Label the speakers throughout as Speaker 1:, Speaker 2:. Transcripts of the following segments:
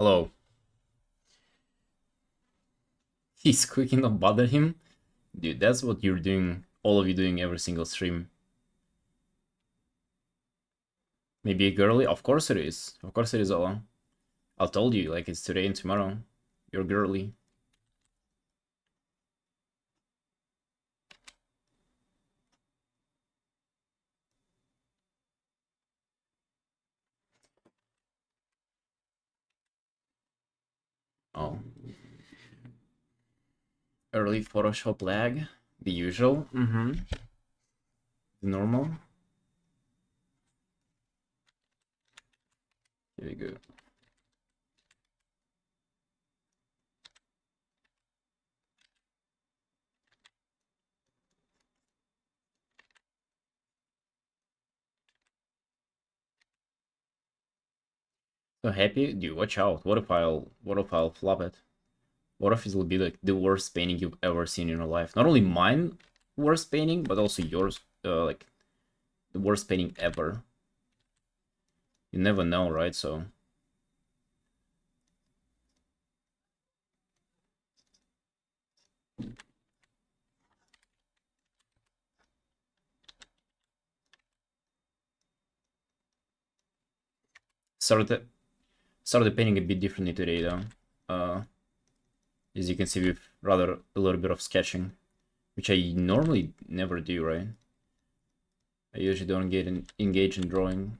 Speaker 1: Hello. He's cooking, don't bother him? Dude, that's what you're doing, all of you doing every single stream. Maybe a girly? Of course it is. Of course it is, Ola. I told you, like, it's today and tomorrow. You're girly. Oh. Early Photoshop lag. The usual. Mm-hmm. The normal. Here we go. So happy? Dude, watch out. What if I'll flop it? What if it will be like the worst painting you've ever seen in your life? Not only mine worst painting, but also yours. Like the worst painting ever. You never know, right? So started started painting a bit differently today though. As you can see, with rather a little bit of sketching, which I normally never do, right? I usually don't get engaged in drawing.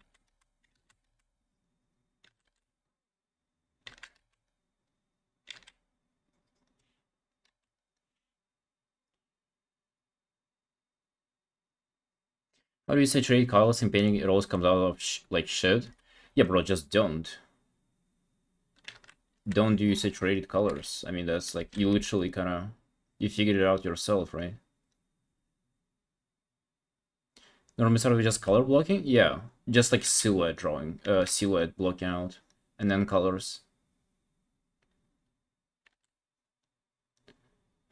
Speaker 1: How do you saturate colors in painting? It always comes out of like shit. Yeah, bro, just don't do saturated colors. I mean, that's like you literally kind of you figured it out yourself, right? Normally start with just color blocking. Yeah, just like silhouette drawing, silhouette blocking out, and then colors.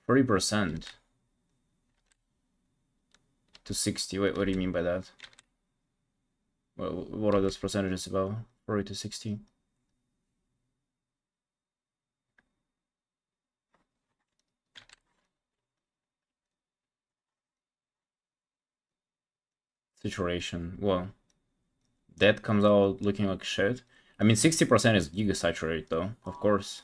Speaker 1: 30% to 60. Wait, what do you mean by that? What are those percentages about? 40 to 60? Saturation. Well, that comes out looking like shit. I mean, 60% is giga saturate though, of course.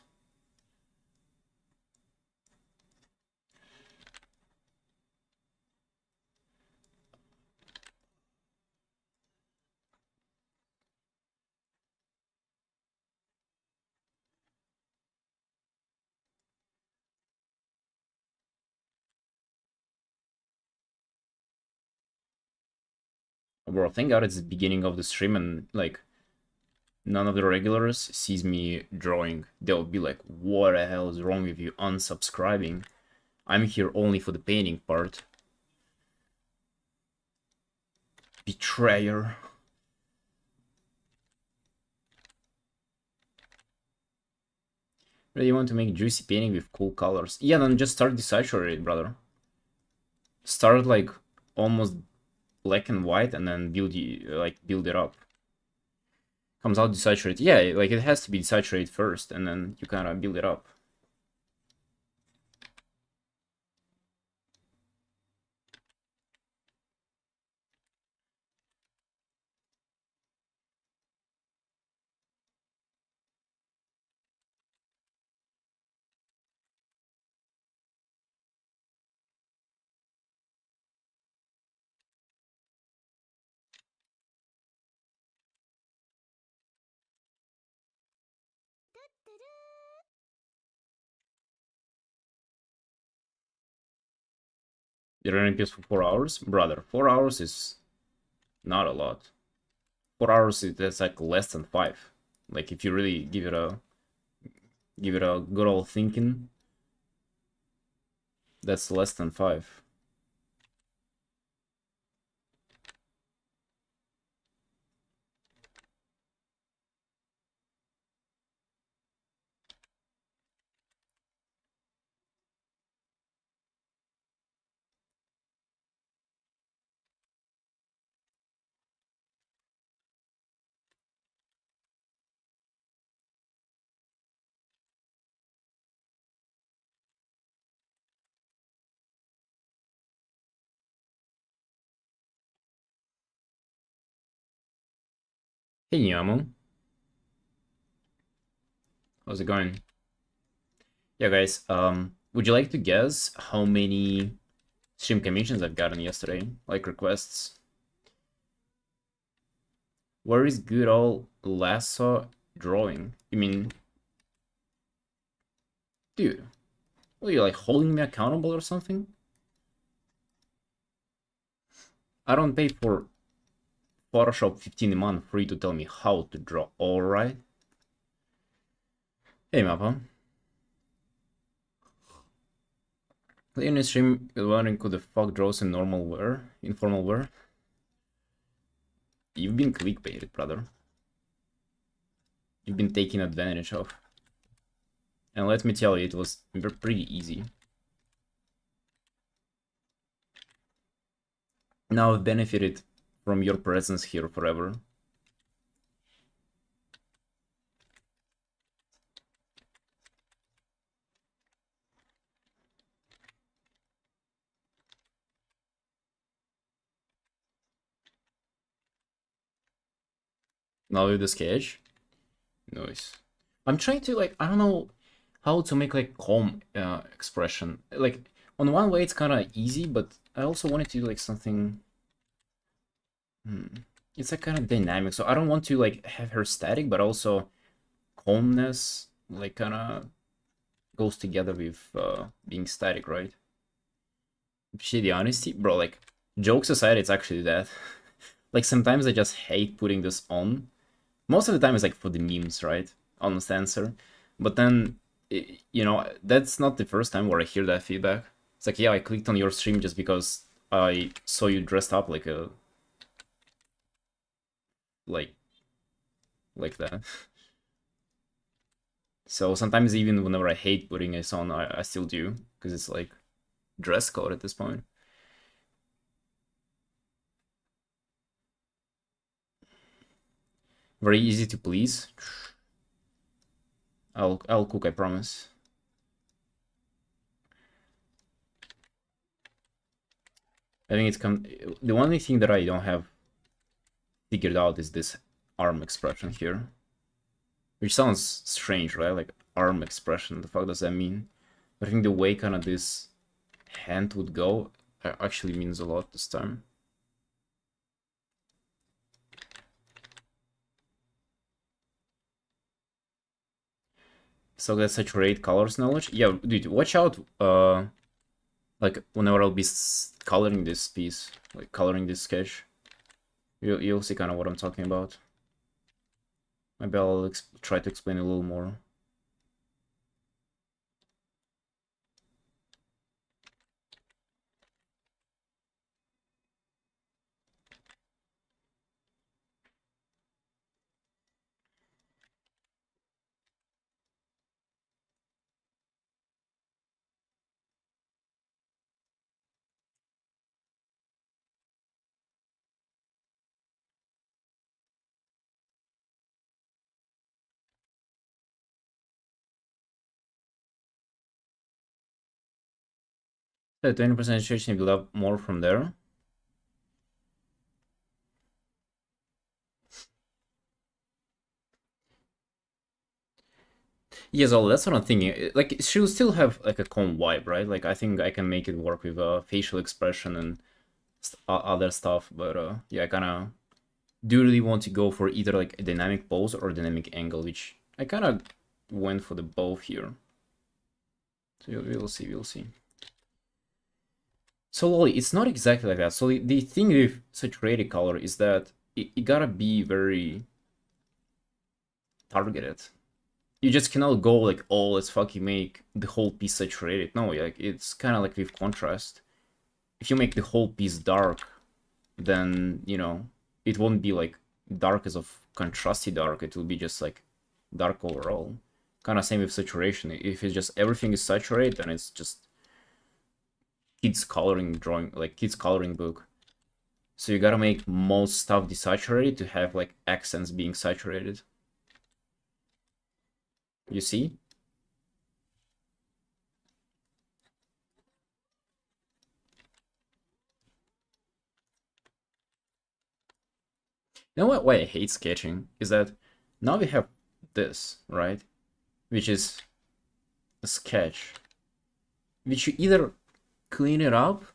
Speaker 1: Bro, thank God it's the beginning of the stream and like none of the regulars sees me drawing. They'll be like, what the hell is wrong with you unsubscribing? I'm here only for the painting part. Betrayer. Really want to make juicy painting with cool colors. Yeah, then just start desaturate, brother. Start like almost black and white and then build it up. Comes out desaturated. Yeah, like it has to be desaturated first and then you kind of build it up. You're running PS for 4 hours? Brother, 4 hours is not a lot. 4 hours that's like less than 5. Like if you really give it a good old thinking, that's less than 5. Hey Yamu, how's it going? Yeah guys, would you like to guess how many stream commissions I've gotten yesterday? Like requests? Where is good old lasso drawing? You mean, dude, what are you like holding me accountable or something? I don't pay for Photoshop 15 a month for you to tell me how to draw, alright? Hey Mappa, in the stream wondering who the fuck draws in normal wear, informal wear? You've been clickbaited, brother. You've been taken advantage of. And let me tell you, it was pretty easy. Now I've benefited from your presence here forever. Now with the sketch. Nice. I'm trying to like, I don't know how to make like calm expression. Like on one way it's kind of easy, but I also wanted to do like something. It's like kind of dynamic, so I don't want to like have her static, but also calmness like kind of goes together with being static, right? Shitty honesty, bro. Like jokes aside, it's actually that. Like sometimes I just hate putting this on. Most of the time it's like for the memes, right? Honest answer. But then, you know, that's not the first time where I hear that feedback. It's like, yeah, I clicked on your stream just because I saw you dressed up like a like like that. So sometimes even whenever I hate putting this on, I still do because it's like dress code at this point. Very easy to please. I'll cook, I promise. I think the only thing that I don't have figured out is this arm expression here. Which sounds strange, right? Like arm expression, the fuck does that mean? But I think the way kind of this hand would go actually means a lot this time. So that's saturate colors knowledge. Yeah, dude, watch out. Like whenever I'll be coloring this piece, like coloring this sketch, you'll see kind of what I'm talking about. Maybe I'll try to explain a little more. The 20% saturation build up more from there. Yes, well, that's what I'm thinking. Like, she'll still have like a calm vibe, right? Like, I think I can make it work with facial expression and other stuff. But yeah, I kind of do really want to go for either like a dynamic pose or dynamic angle, which I kind of went for the both here. So we'll see, we'll see. So Lolly, it's not exactly like that. So the thing with saturated color is that it gotta be very targeted. You just cannot go like, oh, let's fucking make the whole piece saturated. No, like it's kind of like with contrast. If you make the whole piece dark, then you know it won't be like dark as of contrasty dark. It will be just like dark overall. Kind of same with saturation. If it's just everything is saturated, then it's just kids coloring drawing, like kids coloring book. So you gotta make most stuff desaturated to have like accents being saturated. You see? You know what? Why I hate sketching is that now we have this, right? Which is a sketch, which you either clean it up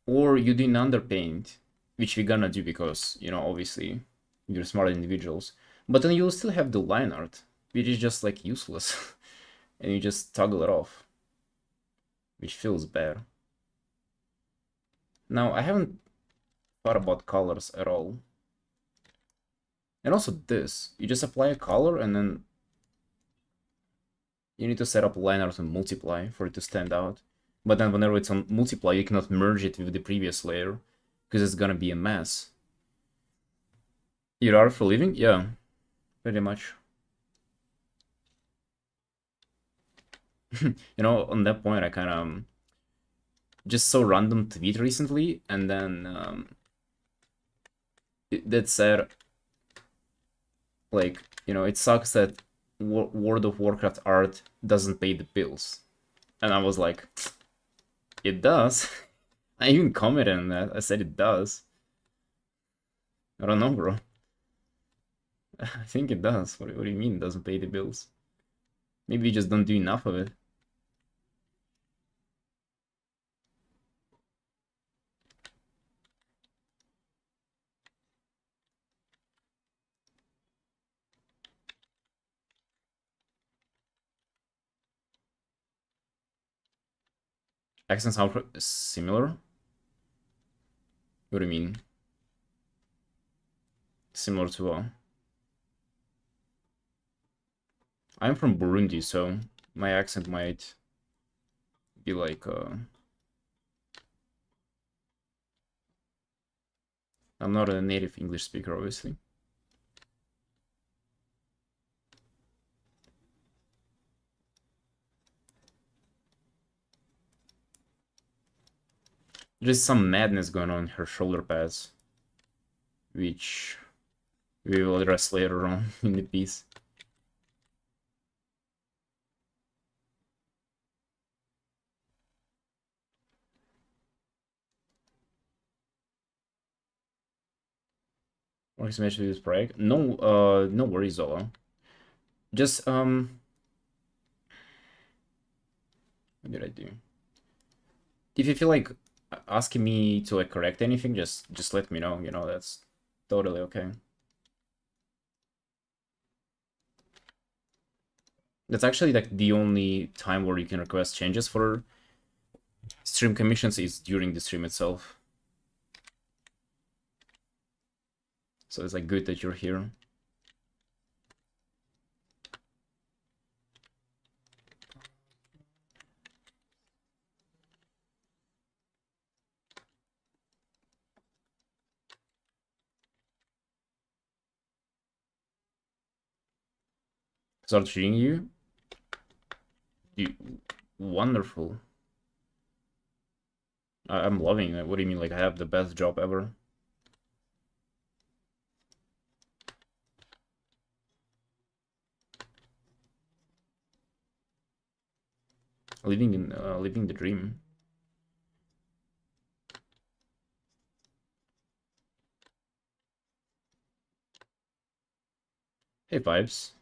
Speaker 1: or you do an underpaint, which we're gonna do because, you know, obviously you're smart individuals. But then you'll still have the line art, which is just like useless, and you just toggle it off, which feels bad. Now, I haven't thought about colors at all. And also this, you just apply a color and then you need to set up line art and multiply for it to stand out. But then whenever it's on multiply, you cannot merge it with the previous layer because it's gonna be a mess. You are for living? Yeah, pretty much. You know, on that point, I kind of just saw random tweet recently, and then that said, like, you know, it sucks that World of Warcraft art doesn't pay the bills. And I was like, it does. I even commented on that. I said it does. I don't know, bro. I think it does. What do you mean it doesn't pay the bills? Maybe you just don't do enough of it. Accents sound similar? What do you mean? Similar to I'm from Burundi, so my accent might be like I'm not a native English speaker, obviously. There's some madness going on in her shoulder pads, which we will address later on in the piece. What is match with this break? No, no worries, Zola. Just what did I do? If you feel like asking me to like correct anything, just let me know. You know, that's totally okay. That's actually like the only time where you can request changes for stream commissions is during the stream itself. So it's like good that you're here. Start treating you. Wonderful. I'm loving it. What do you mean? Like I have the best job ever? Living the dream. Hey vibes.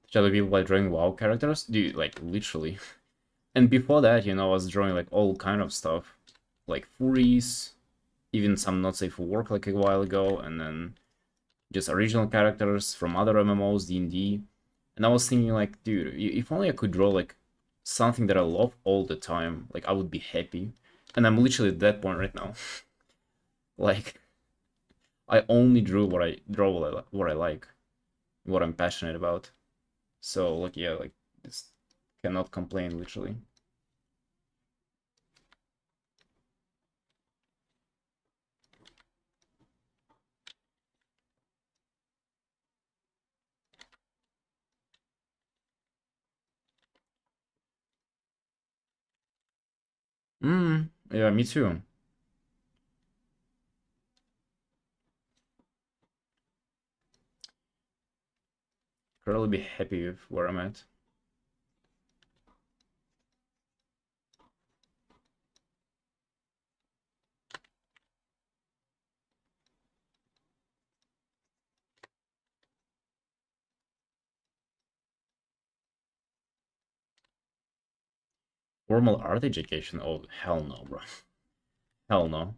Speaker 1: Shadow people like drawing WoW characters? Dude, like literally. And before that, you know, I was drawing like all kind of stuff. Like furries, even some not safe for work like a while ago, and then just original characters from other MMOs, D&D. And I was thinking like, dude, if only I could draw like something that I love all the time, like I would be happy. And I'm literally at that point right now. Like I only drew what I draw what I like, what I'm passionate about. So like yeah, like just cannot complain literally. Yeah, me too. Currently be happy with where I'm at. Formal art education? Oh, hell no, bro. Hell no.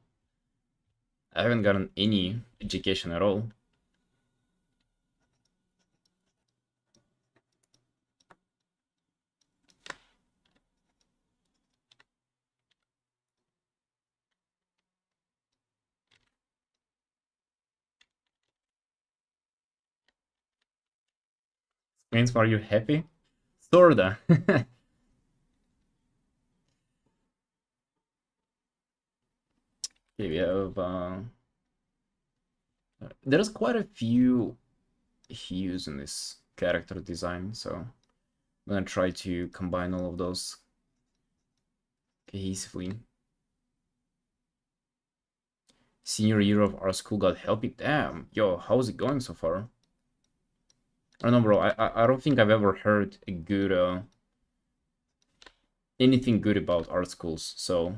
Speaker 1: I haven't gotten any education at all. Means, are you happy? Sorta. Okay, we have there's quite a few hues in this character design, so I'm gonna try to combine all of those cohesively. Senior year of our school got helpy. Damn, yo, how's it going so far? I don't know, bro. I don't think I've ever heard a good anything good about art schools. So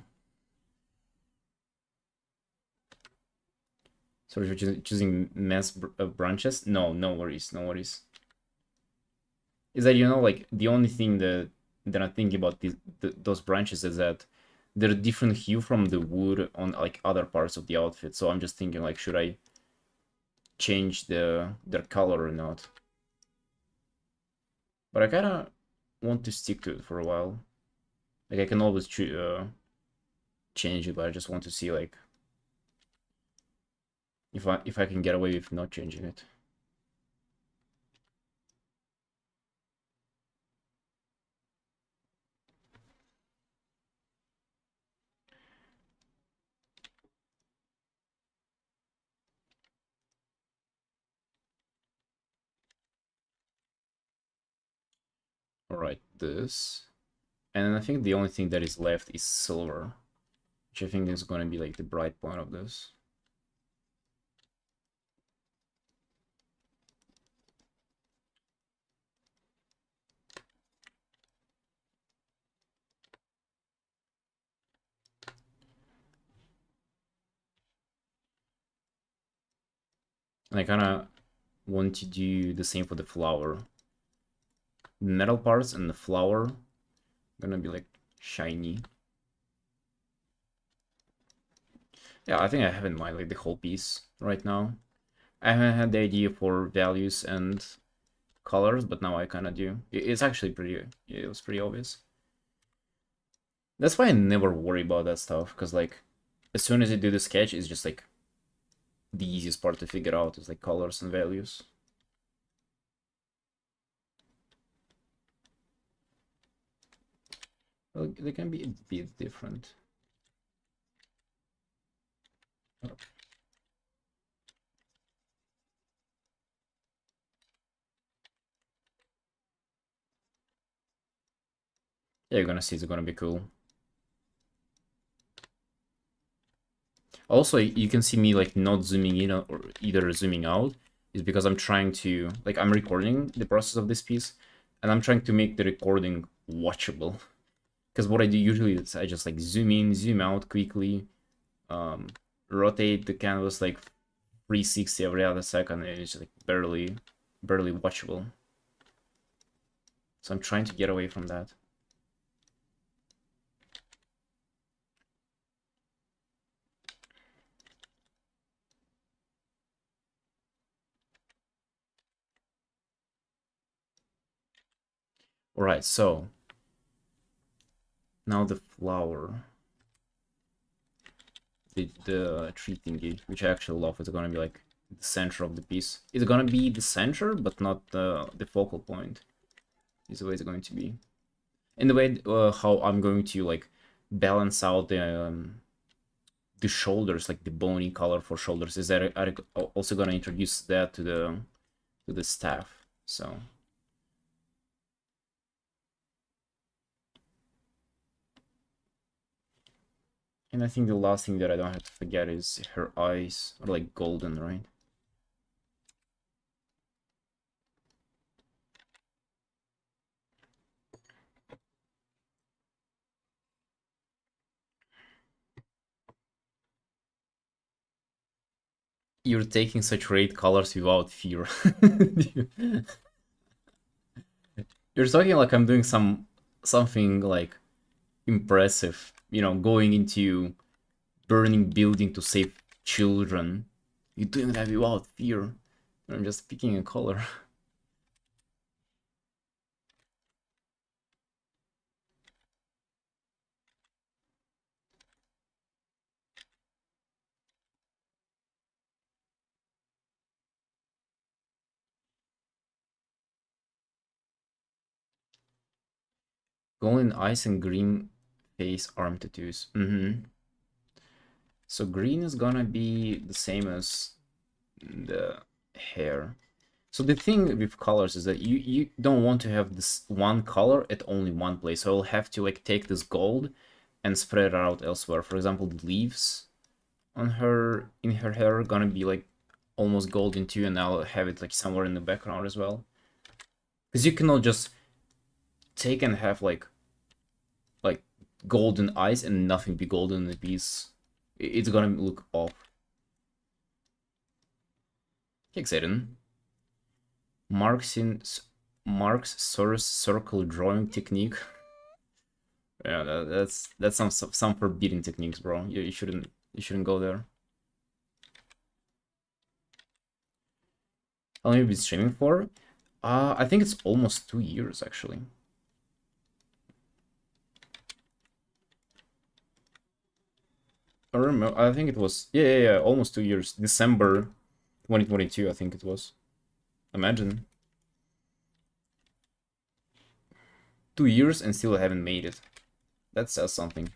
Speaker 1: if you're choosing mass branches, no, no worries, no worries. Is that, you know, like the only thing that I think about those branches is that they're different hue from the wood on like other parts of the outfit. So I'm just thinking like, should I change their color or not? But I kind of want to stick to it for a while. Like I can always change it, but I just want to see like if I can get away with not changing it. All right, this. And then I think the only thing that is left is silver, which I think is going to be like the bright point of this. And I kind of want to do the same for the flower. The metal parts and the flower gonna be like shiny. Yeah, I think I have in mind like the whole piece right now. I haven't had the idea for values and colors, but now I kind of do. It's actually pretty, it was pretty obvious. That's why I never worry about that stuff, because like as soon as I do the sketch, it's just like the easiest part to figure out is like colors and values. Well, they can be a bit different. Yeah, you're gonna see it's gonna be cool. Also, you can see me like not zooming in or either zooming out is because I'm trying to, like, I'm recording the process of this piece and I'm trying to make the recording watchable. Because what I do usually is I just like zoom in, zoom out quickly, rotate the canvas like 360 every other second, and it's just like barely watchable. So I'm trying to get away from that. Alright, so now the flower. The tree thingy, which I actually love, is gonna be like the center of the piece. It's gonna be the center, but not the focal point. Is the way it's going to be. In the way how I'm going to like balance out the shoulders, like the bony color for shoulders, is that I'm also gonna introduce that to the staff. So. And I think the last thing that I don't have to forget is her eyes are like golden, right? You're taking such great colors without fear. You're talking like I'm doing something like impressive. You know, going into burning building to save children. You're doing that without fear. I'm just picking a color. Golden eyes and green face arm tattoos. So green is gonna be the same as the hair. So the thing with colors is that you don't want to have this one color at only one place. So I'll have to like take this gold and spread it out elsewhere. For example, the leaves on her in her hair are gonna be like almost golden too, and I'll have it like somewhere in the background as well. Because you cannot just take and have like golden eyes and nothing be golden in the piece. It's gonna look off. Exciting. Marks in Mark's source circle drawing technique. Yeah, that's some forbidden techniques, bro. You shouldn't go there. How long have you been streaming for? I think it's almost 2 years actually. I remember. I think it was yeah, almost 2 years. December 2022, I think it was. Imagine 2 years and still haven't made it. That says something.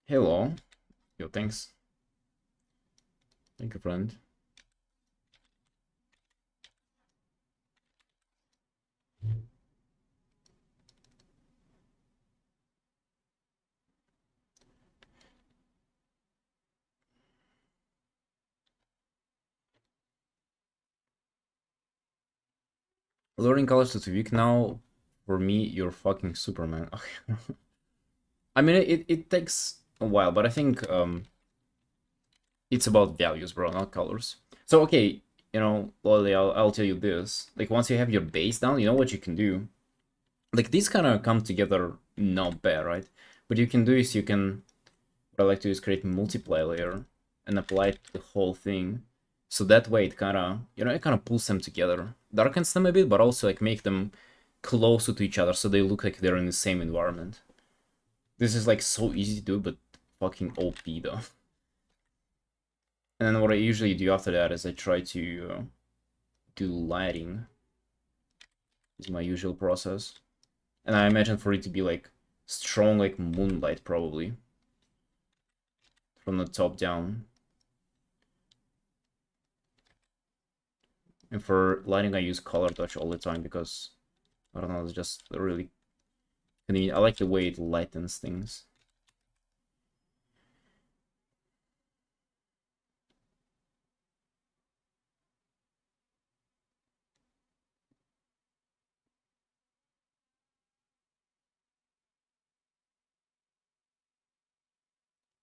Speaker 1: Hello. Yo, thanks. Thank you, friend. Learning colors to week now. For me, you're fucking Superman. I mean, it takes a while, but I think it's about values, bro, not colors. So okay, Lolly, I'll tell you this. Like once you have your base down, you know what you can do. Like these kind of come together not bad, right? What you can do is you can what I like to do is create multiply layer and apply it to the whole thing. So that way it kind of, it kind of pulls them together. Darkens them a bit, but also like make them closer to each other so they look like they're in the same environment. This is like so easy to do, but fucking OP though. And then what I usually do after that is I try to do lighting. Is my usual process. And I imagine for it to be like strong like moonlight probably. From the top down. And for lighting I use color touch all the time because I don't know, it's just really convenient. I like the way it lightens things.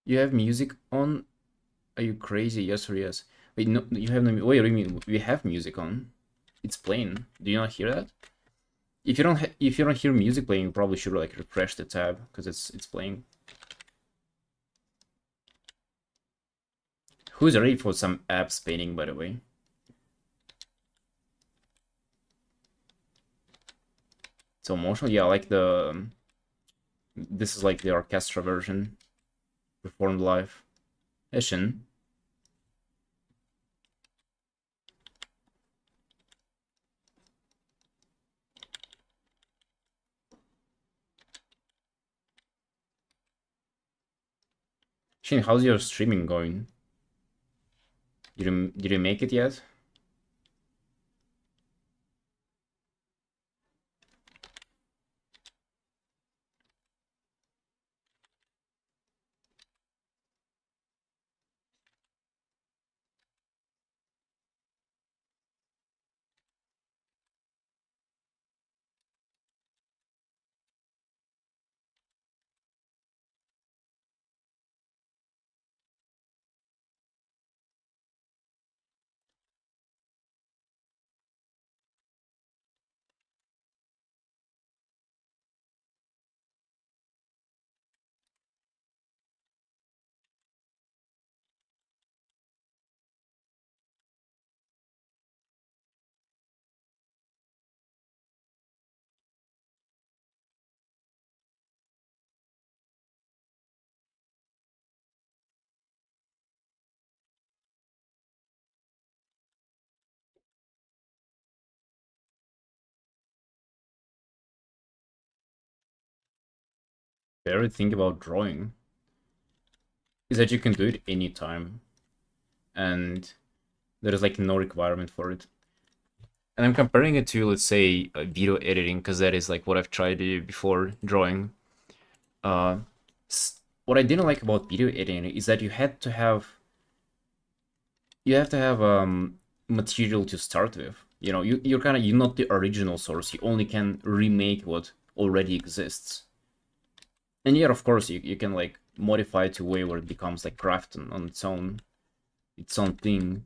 Speaker 1: You have music on? Are you crazy? Yes or yes? Wait, no, you have no. Wait, what do you mean? We have music on. It's playing. Do you not hear that? If you don't hear music playing, you probably should like refresh the tab because it's playing. Who's ready for some app painting, by the way? So emotional. Yeah, I like the. This is like the orchestra version, performed live. Shin. Shin, how's your streaming going? Did you make it yet? favorite thing about drawing is that you can do it anytime, and there is like no requirement for it. And I'm comparing it to, let's say, video editing, because that is like what I've tried to do before drawing. Uh, what I didn't like about video editing is that you have to have material to start with. You know, you're not the original source. You only can remake what already exists. And yeah, of course, you can like modify it to a way where it becomes like craft on its own thing.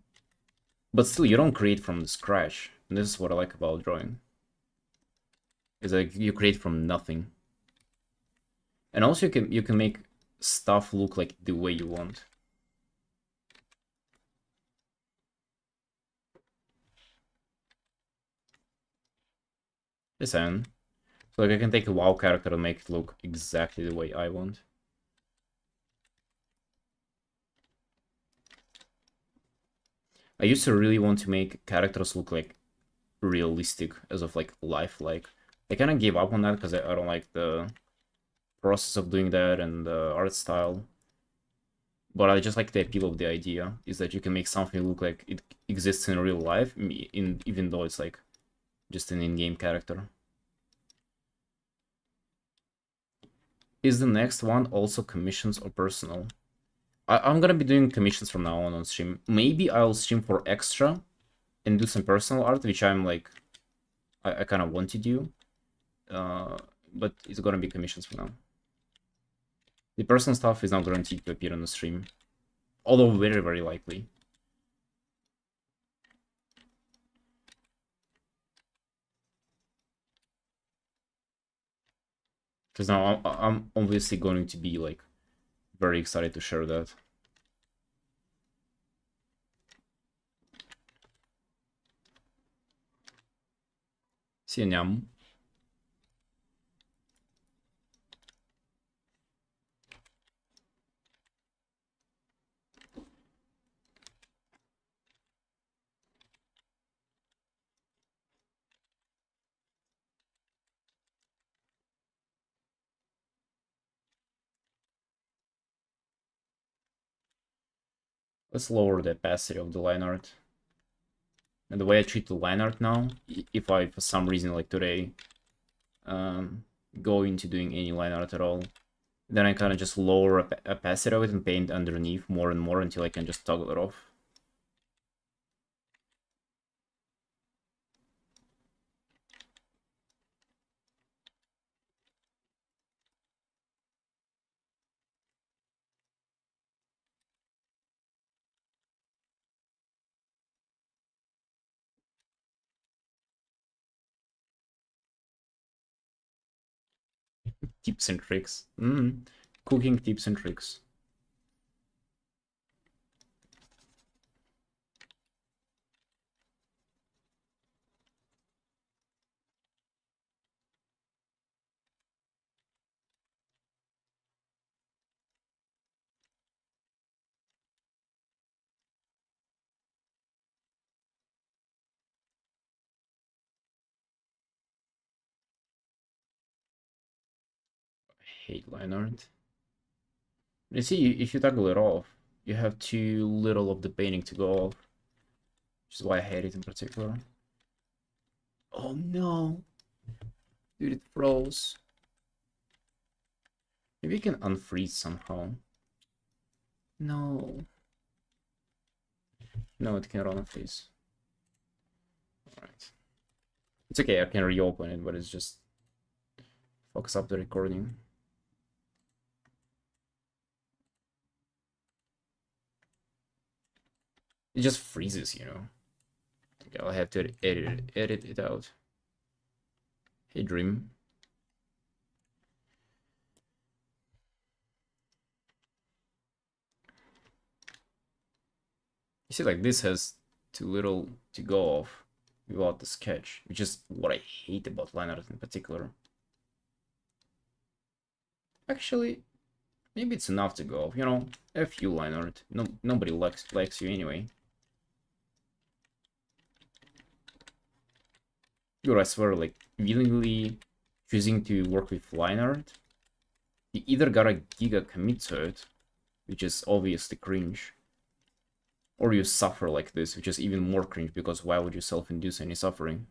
Speaker 1: But still, you don't create from scratch. And this is what I like about drawing. Is like you create from nothing. And also you can make stuff look like the way you want. Listen. So like I can take a WoW character and make it look exactly the way I want. I used to really want to make characters look like realistic as of like lifelike. I kind of gave up on that because I don't like the process of doing that and the art style. But I just like the appeal of the idea is that you can make something look like it exists in real life, even though it's like just an in-game character. Is the next one also commissions or personal? I'm gonna be doing commissions from now on stream. Maybe I'll stream for extra and do some personal art, which I'm like, I kind of want to do. But it's gonna be commissions for now. The personal stuff is not guaranteed to appear on the stream, although very, very likely. Because now I'm obviously going to be like very excited to share that. Sianyam. Let's lower the opacity of the line art. And the way I treat the line art now, if I, for some reason, like today, go into doing any line art at all, then I kind of just lower opacity of it and paint underneath more and more until I can just toggle it off. Tips and tricks. Cooking tips and tricks. I hate line art. You see, if you toggle it off, you have too little of the painting to go off. Which is why I hate it in particular. Oh no! Dude, it froze. Maybe you can unfreeze somehow. No. No, it cannot unfreeze. Alright. It's okay, I can reopen it, but it's just focus up the recording. It just freezes, you know. Okay, I'll have to edit it out. Hey, Dream. You see, like, this has too little to go off without the sketch, which is what I hate about line art in particular. Actually, maybe it's enough to go off, you know, a few line art. Nobody likes you anyway. Dude, I swear, like, willingly choosing to work with line art You either gotta giga commit to it, which is obviously cringe, or you suffer like this, which is even more cringe, because why would you self-induce any suffering?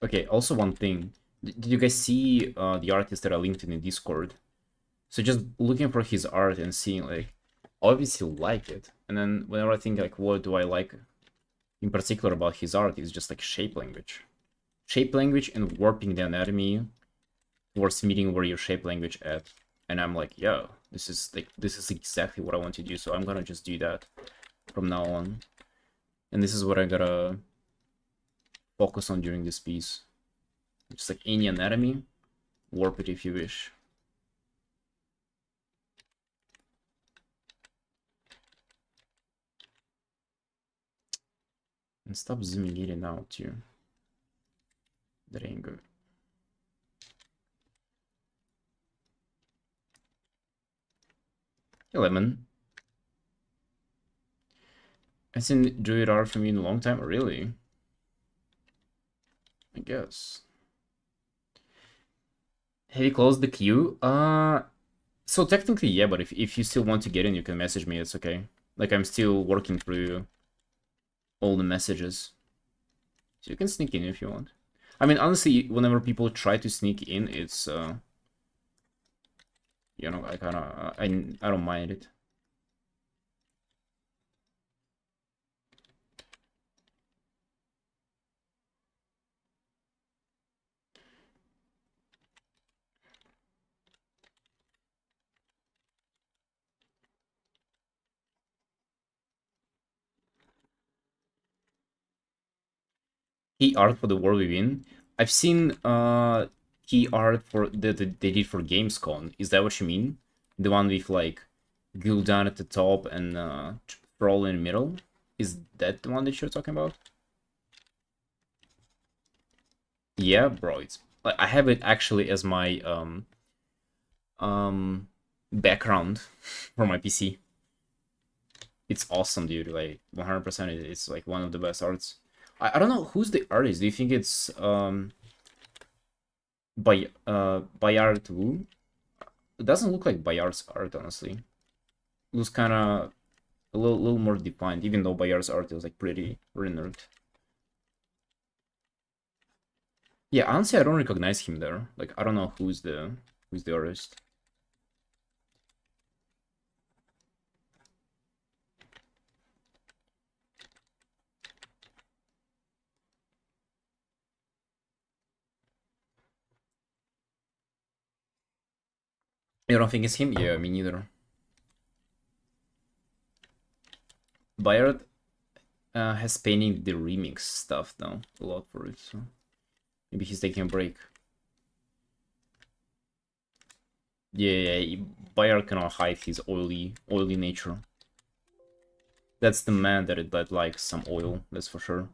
Speaker 1: Okay, also one thing. Did you guys see the artist that I linked in the Discord? So just looking for his art and seeing, like, obviously like it. And then whenever I think, like, what do I like in particular about his art, is just, like, shape language. Shape language and warping the anatomy towards meeting where your shape language at. And I'm like, yo, this is exactly what I want to do, so I'm gonna just do that from now on. And this is what I gotta focus on during this piece. Just like any anatomy, warp it if you wish. And stop zooming in and out too. That ain't good. Hey, Lemon. I seen Druid art from you in a long time. Really? I guess. Have you closed the queue? So technically, yeah, but if you still want to get in, you can message me. It's okay. Like, I'm still working through all the messages. So you can sneak in if you want. I mean, honestly, whenever people try to sneak in, it's, you know, I kind of, I don't mind it. Key art for the world we win. I've seen key art for that they did for Gamescom. Is that what you mean? The one with like Gul'dan at the top and Thrall in the middle? Is that the one that you're talking about? Yeah, bro. It's like I have it actually as my background for my PC. It's awesome, dude. Like 100%, it's like one of the best arts. I don't know who's the artist. Do you think it's Bayard Wu? It doesn't look like Bayard's art, honestly. It looks kind of a little more defined, even though Bayard's art is like pretty rendered. Yeah, honestly, I don't recognize him there. Like, I don't know who's the artist. You don't think it's him? Yeah, me neither. Bayard has painting the remix stuff now a lot for it, so maybe he's taking a break. Yeah, Bayard cannot hide his oily nature. That's the man that likes some oil, that's for sure.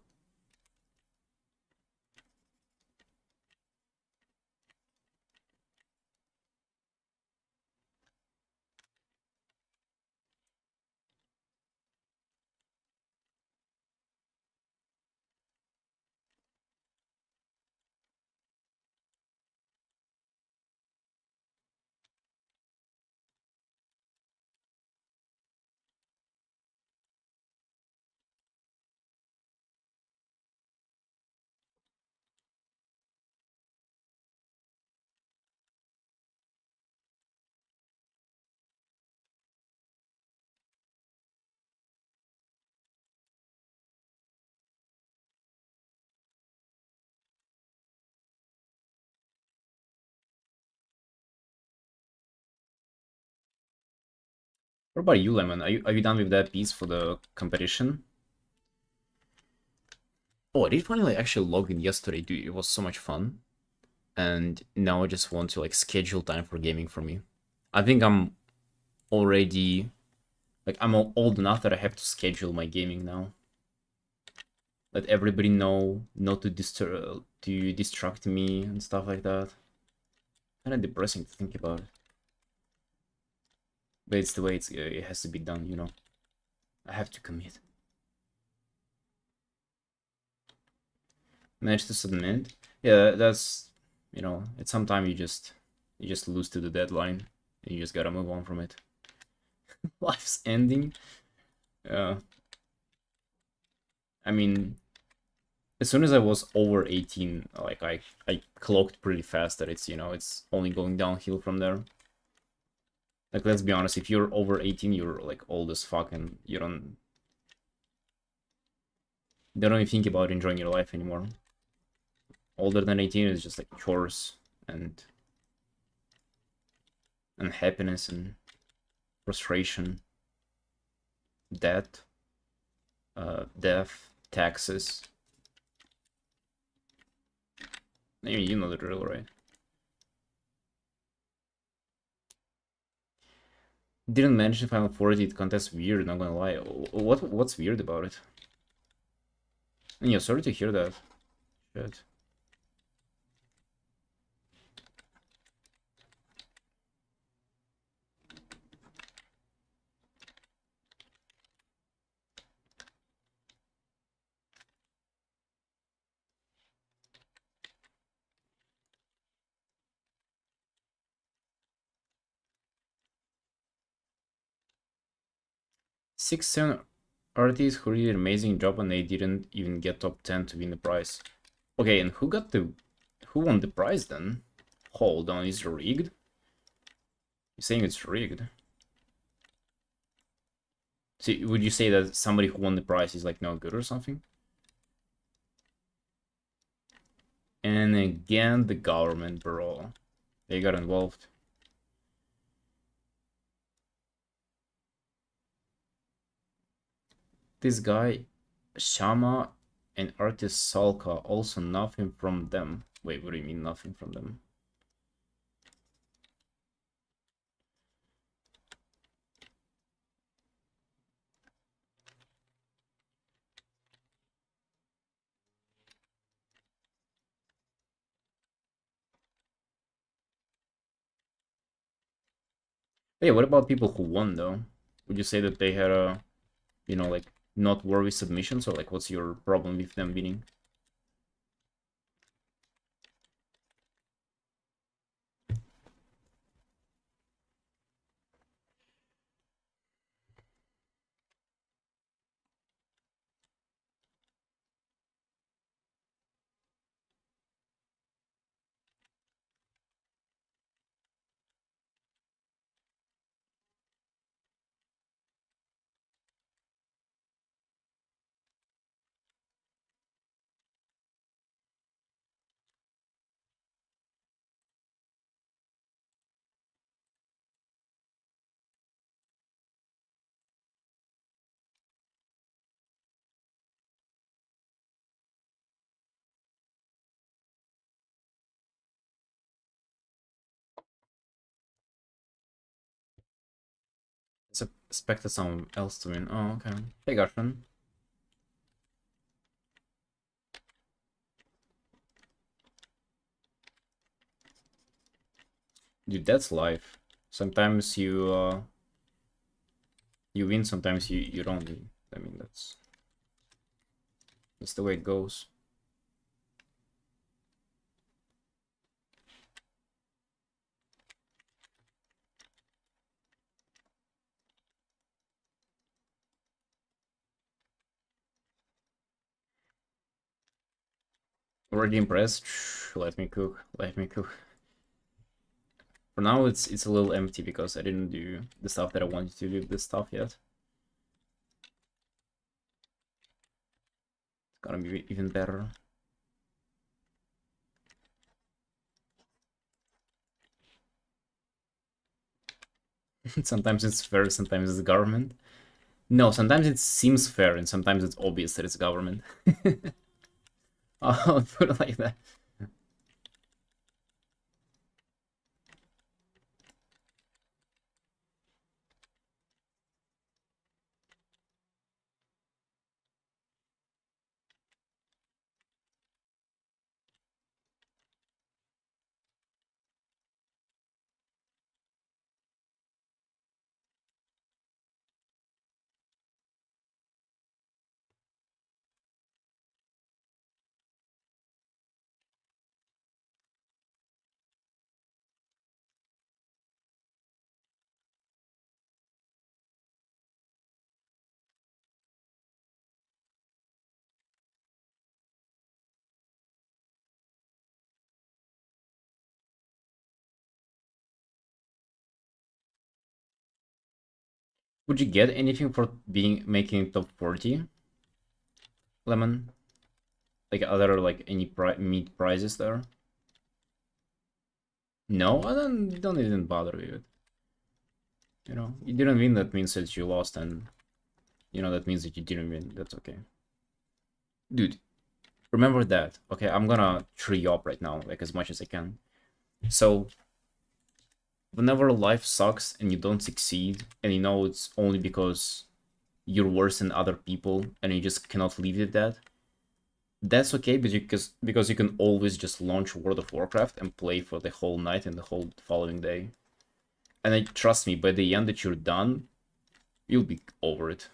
Speaker 1: What about you, Lemon? Are you done with that piece for the competition? Oh, I did finally actually log in yesterday, dude. It was so much fun. And now I just want to like schedule time for gaming for me. I think I'm already like I'm old enough that I have to schedule my gaming now. let everybody know not to distract me and stuff like that. Kind of depressing to think about it. But it's the way it has to be done, you know. I have to commit. Manage to submit. Yeah, that's, you know, at some time you just lose to the deadline and you just gotta move on from it. Life's ending. I mean, as soon as I was over 18, like I clocked pretty fast that it's, you know, it's only going downhill from there. Like, let's be honest, if you're over 18, you're like old as fuck and you don't even think about enjoying your life anymore. Older than 18 is just like chores and happiness and frustration, debt, death, taxes. I mean, you know the drill, right? Didn't mention Final 40 contest weird, not gonna lie. What's weird about it? And yeah, sorry to hear that. Shit. 6-7 artists who did an amazing job and they didn't even get top 10 to win the prize. Okay, and who won the prize then? Hold on, is it rigged? You're saying it's rigged? So would you say that somebody who won the prize is like no good or something? And again, the government, bro. They got involved. This guy, Shama, and artist Salka, also nothing from them. Wait, what do you mean nothing from them? Yeah, what about people who won though? Would you say that they had a, you know, like not worthy submissions, or like what's your problem with them winning? Expected someone else to win. Oh, okay. Hey, Gershon. Dude, that's life. Sometimes you win, sometimes you don't win. I mean, that's the way it goes. Already impressed? Let me cook. Let me cook. For now, it's a little empty because I didn't do the stuff that I wanted to do with this stuff yet. It's gonna be even better. Sometimes it's fair, sometimes it's government. No, sometimes it seems fair, and sometimes it's obvious that it's government. I'll put it like that. Would you get anything for being making top 40, Lemon? Like other like any meat prizes there? No, I don't even bother with it. You know, you didn't win. That means that you lost, and you know that means that you didn't win. That's okay, dude. Remember that. Okay, I'm gonna tree up right now, like as much as I can. So whenever life sucks and you don't succeed, and you know it's only because you're worse than other people, and you just cannot live with that, that's okay, because you can always just launch World of Warcraft and play for the whole night and the whole following day. And trust me, by the end that you're done, you'll be over it.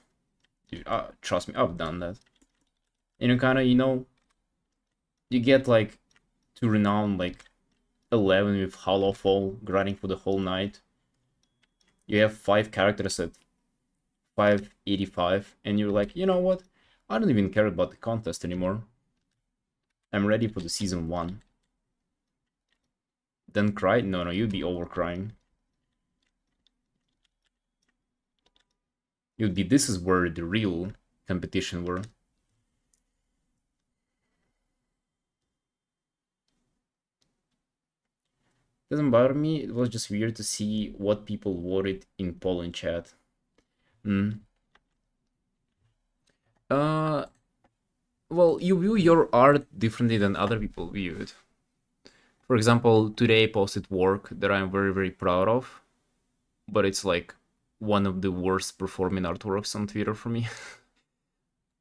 Speaker 1: Dude, trust me, I've done that. And you kind of, you get like to renown like 11 with Hollow Fall, grinding for the whole night. You have 5 characters at 585, and you're like, you know what? I don't even care about the contest anymore. I'm ready for the season 1. Then cry? No, you'd be over crying. You'd be, this is where the real competition were. Doesn't bother me, it was just weird to see what people voted in poll in chat. Uh, well, you view your art differently than other people view it. For example, today I posted work that I'm very, very proud of, but it's like one of the worst performing artworks on Twitter for me.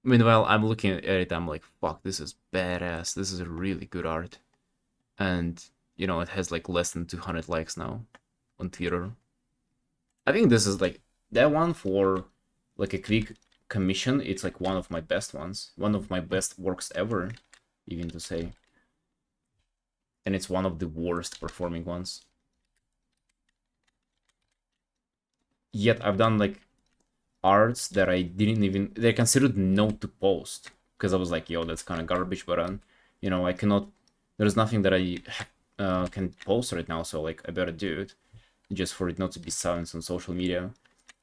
Speaker 1: Meanwhile, I'm looking at it, I'm like, fuck, this is badass. This is a really good art. And, you know, it has like less than 200 likes now on Twitter. I think this is like, that one for like a quick commission, it's like one of my best ones. One of my best works ever, even to say. And it's one of the worst performing ones. Yet I've done like arts that I didn't even, they're considered no to post, because I was like, yo, that's kind of garbage, but you know, I cannot, there's nothing that I can post right now, so like I better do it just for it not to be silenced on social media.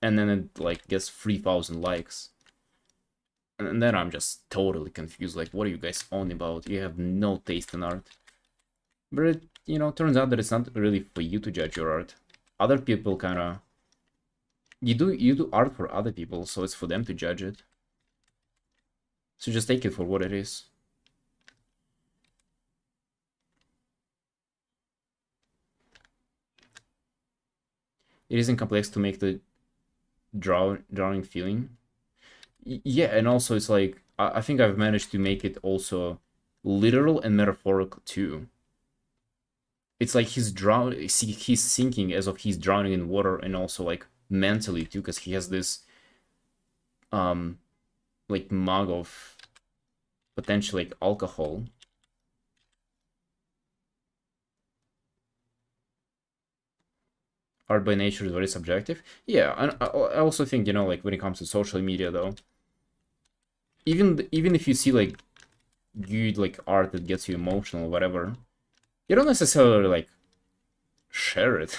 Speaker 1: And then it like gets 3,000 likes, and then I'm just totally confused, like, what are you guys on about? You have no taste in art. But it, you know, turns out that it's not really for you to judge your art. Other people kind of, you do art for other people, so it's for them to judge it. So just take it for what it is. It isn't complex to make the drawing feeling. Yeah, and also it's like, I think I've managed to make it also literal and metaphorical too. It's like he's sinking as if he's drowning in water, and also like mentally too, because he has this like mug of potentially like alcohol. Art by nature is very subjective. Yeah, and I also think, you know, like when it comes to social media though, even if you see like good like art that gets you emotional or whatever, you don't necessarily like share it.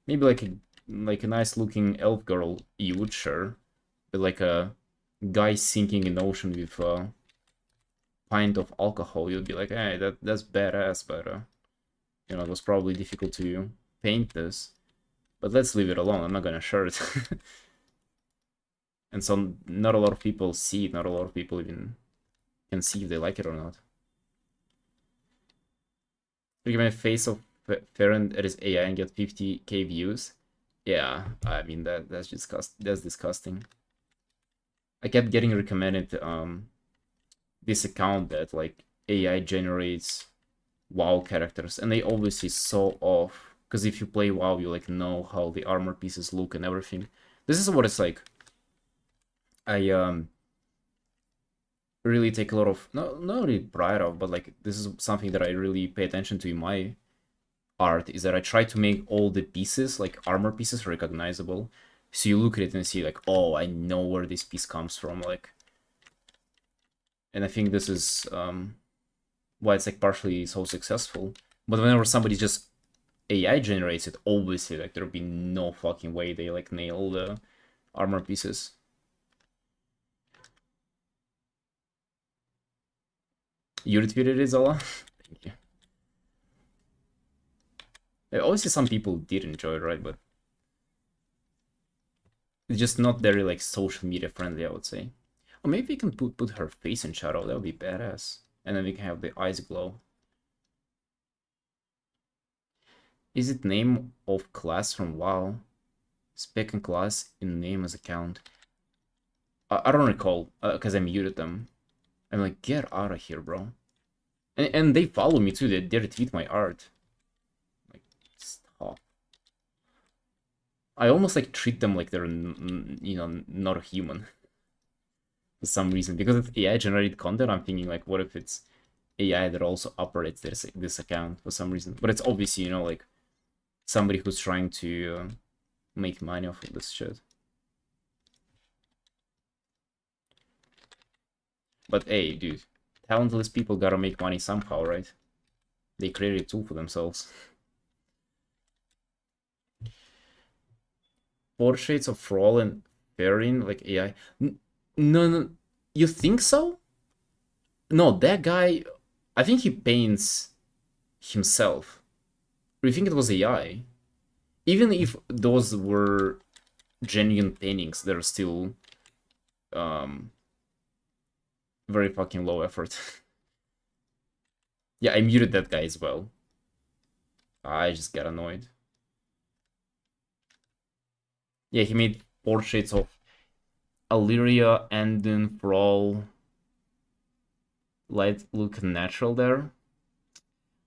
Speaker 1: Maybe like a nice looking elf girl you would share, but like a guy sinking in the ocean with a pint of alcohol, you'd be like, hey, that's badass, but you know, it was probably difficult to paint this, but let's leave it alone. I'm not gonna share it. And so not a lot of people see it, not a lot of people even can see if they like it or not. Look at my face of Farron at his AI and get 50k views. Yeah, I mean that's disgusting. I kept getting recommended this account that like AI generates WoW characters, and they obviously so off, because if you play WoW, you like know how the armor pieces look and everything. This is what it's like. I really take a lot of, not really pride of, but like this is something that I really pay attention to in my art, is that I try to make all the pieces, like armor pieces, recognizable. So you look at it and see like, oh, I know where this piece comes from, like. And I think this is why it's like partially so successful. But whenever somebody just AI generates it, obviously, like, there'd be no fucking way they, like, nail the armor pieces. You retweeted it, Zola? Thank you. Obviously, some people did enjoy it, right? But it's just not very, like, social media friendly, I would say. Or maybe we can put her face in shadow. That would be badass. And then we can have the eyes glow. Is it name of class from WoW? Spec and class in name as account. I don't recall, because I muted them. I'm like, get out of here, bro. And they follow me too. They retweet my art. Like, stop. I almost like treat them like they're, you know, not a human for some reason. Because it's AI generated content, I'm thinking like, what if it's AI that also operates this account for some reason? But it's obviously, you know, like somebody who's trying to make money off of this shit. But hey, dude, talentless people gotta make money somehow, right? They created a tool for themselves. Portraits of Thrall and Perrin, like AI. No, no, you think so? No, that guy, I think he paints himself. Or you think it was AI? Even if those were genuine paintings, they're still um very fucking low effort. Yeah, I muted that guy as well. I just got annoyed. Yeah, he made portraits of Illyria, Andon, Thrall. Light look natural there.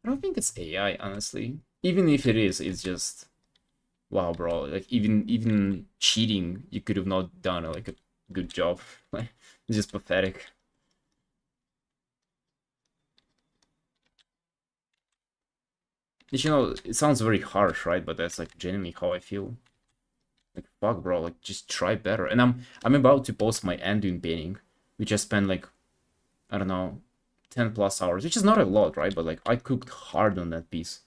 Speaker 1: I don't think it's AI, honestly. Even if it is, it's just wow, bro. Like even cheating, you could have not done like a good job. Like it's just pathetic. You know, it sounds very harsh, right? But that's like genuinely how I feel. Like fuck, bro. Like just try better. And I'm about to post my Anduin painting, which I spent like I don't know, 10 plus hours, which is not a lot, right? But like I cooked hard on that piece,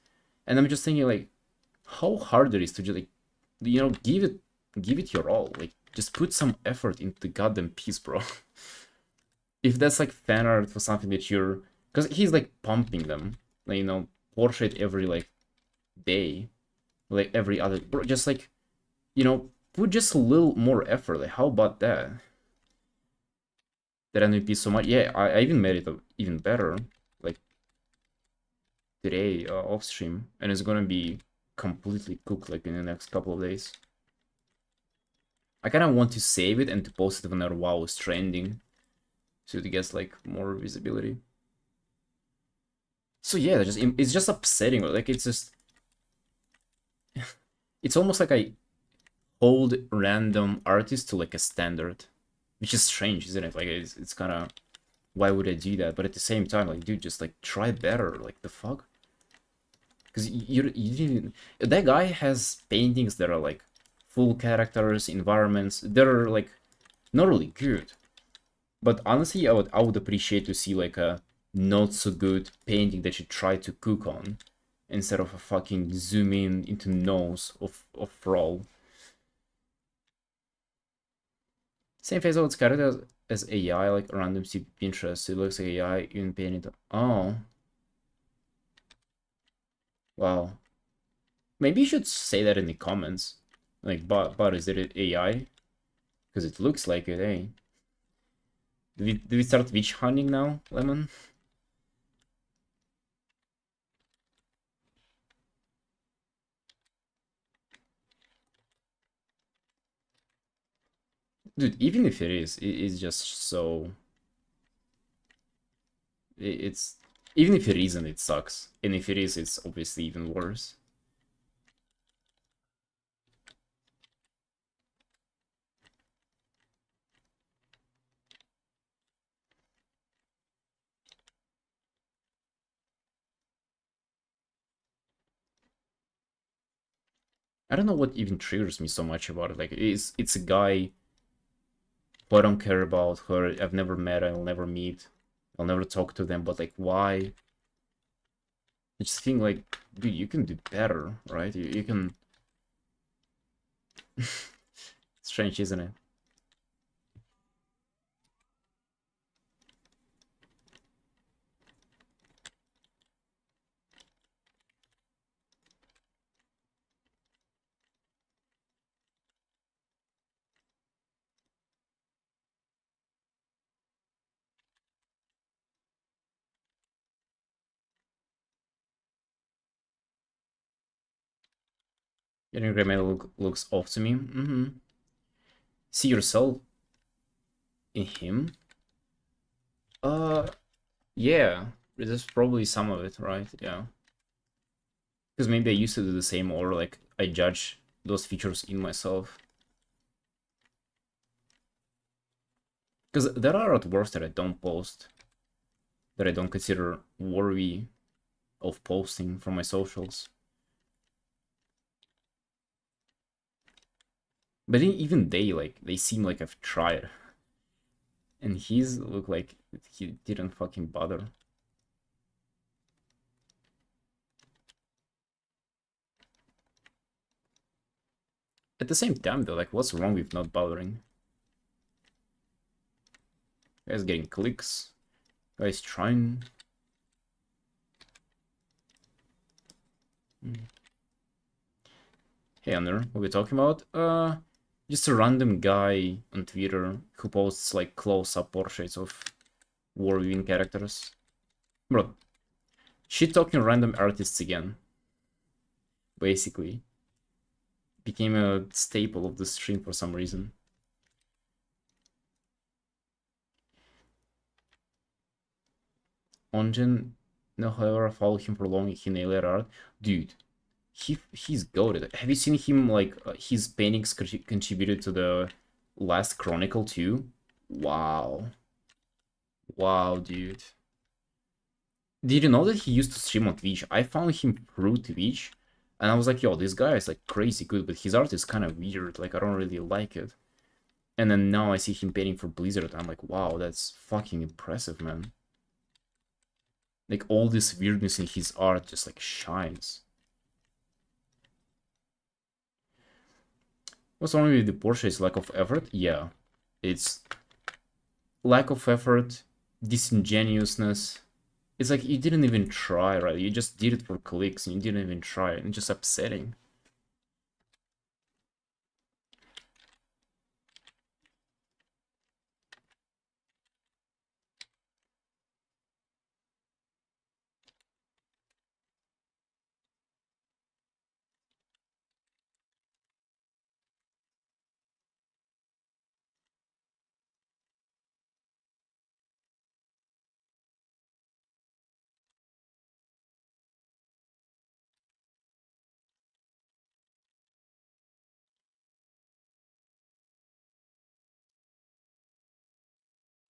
Speaker 1: and I'm just thinking like how hard it is to just like you know give it your all. Like just put some effort into the goddamn piece, bro. If that's like fan art for something that you're, because he's like pumping them, like, you know, portrait every like day, like every other, bro, just like you know, put just a little more effort. Like how about that? That MVP so much. Yeah, I even made it even better. Like today off stream, and it's gonna be completely cooked like in the next couple of days. I kind of want to save it and to post it whenever WoW is trending, so it gets like more visibility. So yeah, it's just upsetting. Like it's just it's almost like I hold random artists to like a standard, which is strange, isn't it? Like it's kind of why would I do that? But at the same time, like dude, just like try better. Like the fuck. Because you didn't. That guy has paintings that are like full characters, environments. They're like not really good. But honestly, I would appreciate to see like a not so good painting that you try to cook on, instead of a fucking zoom in into nose of Thrall. Same face out character as AI, like random Pinterest. It looks like AI even painted. Oh, wow. Maybe you should say that in the comments. Like, but is it AI? Because it looks like it, eh? Do we start witch hunting now, Lemon? Dude, even if it is, it's just so... It's... Even if it isn't, it sucks. And if it is, it's obviously even worse. I don't know what even triggers me so much about it. Like, it's a guy who I don't care about, who I've never met, I'll never meet, I'll never talk to them, but like, why? I just think like, dude, you can do better, right? You can. Strange, isn't it? Getting gray matter looks off to me. See yourself in him? Uh, yeah. There's probably some of it, right? Yeah. Because maybe I used to do the same, or like I judge those features in myself. Because there are artworks that I don't post, that I don't consider worthy of posting from my socials. But even they, like, they seem like I've tried. And his look like he didn't fucking bother. At the same time, though, like, what's wrong with not bothering? Guys getting clicks. Guys trying. Hey, Under, what are we talking about? Just a random guy on Twitter who posts, like, close-up portraits of war-weaving characters. Bro, shit-talking random artists again. Basically. Became a staple of the stream for some reason. Ongen, no, however, I follow him for long, he nailed art. Dude, he's goated. Have you seen him, like, his paintings contributed to the last Chronicle too? Wow. Wow, dude. Did you know that he used to stream on Twitch? I found him through Twitch, and I was like, yo, this guy is, like, crazy good, but his art is kind of weird, like, I don't really like it. And then now I see him painting for Blizzard, I'm like, wow, that's fucking impressive, man. Like, all this weirdness in his art just, like, shines. What's wrong with the Porsche is lack of effort? Yeah. It's lack of effort, disingenuousness. It's like you didn't even try, right? You just did it for clicks and you didn't even try it. It's just upsetting.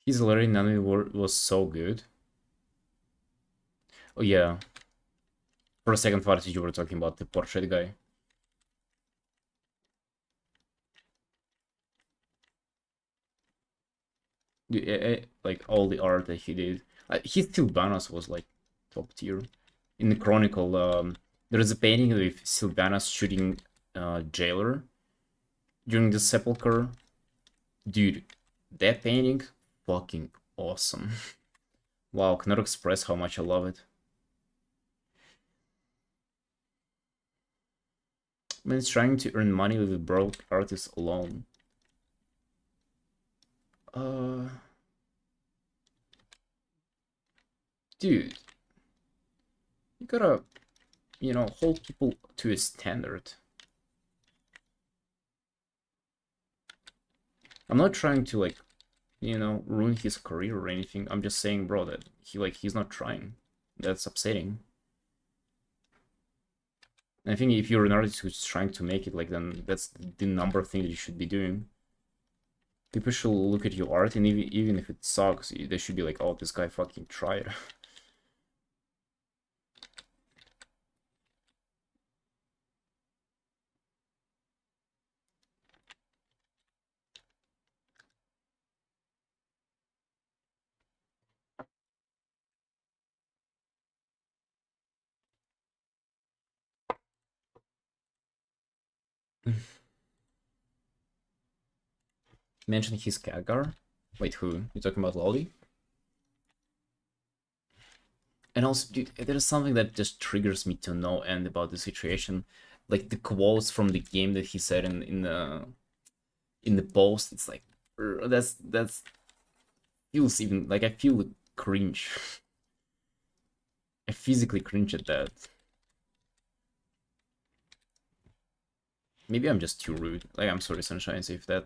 Speaker 1: His Larry Nani was so good. Oh yeah. For a second thought you were talking about the portrait guy. Like all the art that he did. His Sylvanas was like top tier. In the Chronicle, there is a painting with Sylvanas shooting Jailer during the Sepulchre. Dude, that painting, fucking awesome. Wow, cannot express how much I love it. Man, it's trying to earn money with a broke artist alone. Uh, dude, you gotta, hold people to a standard. I'm not trying to, like, ruin his career or anything. I'm just saying, bro, that he's not trying. That's upsetting. And I think if you're an artist who's trying to make it, like, then that's the number thing that you should be doing. People should look at your art, and even if it sucks, they should be like, oh, this guy fucking tried. Mention his Khadgar. Wait, who? You talking about Lolly? And also, dude, there's something that just triggers me to no end about the situation. Like the quotes from the game that he said in the post. It's like that's feels even like I feel cringe. I physically cringe at that. Maybe I'm just too rude. Like I'm sorry, Sunshine, if that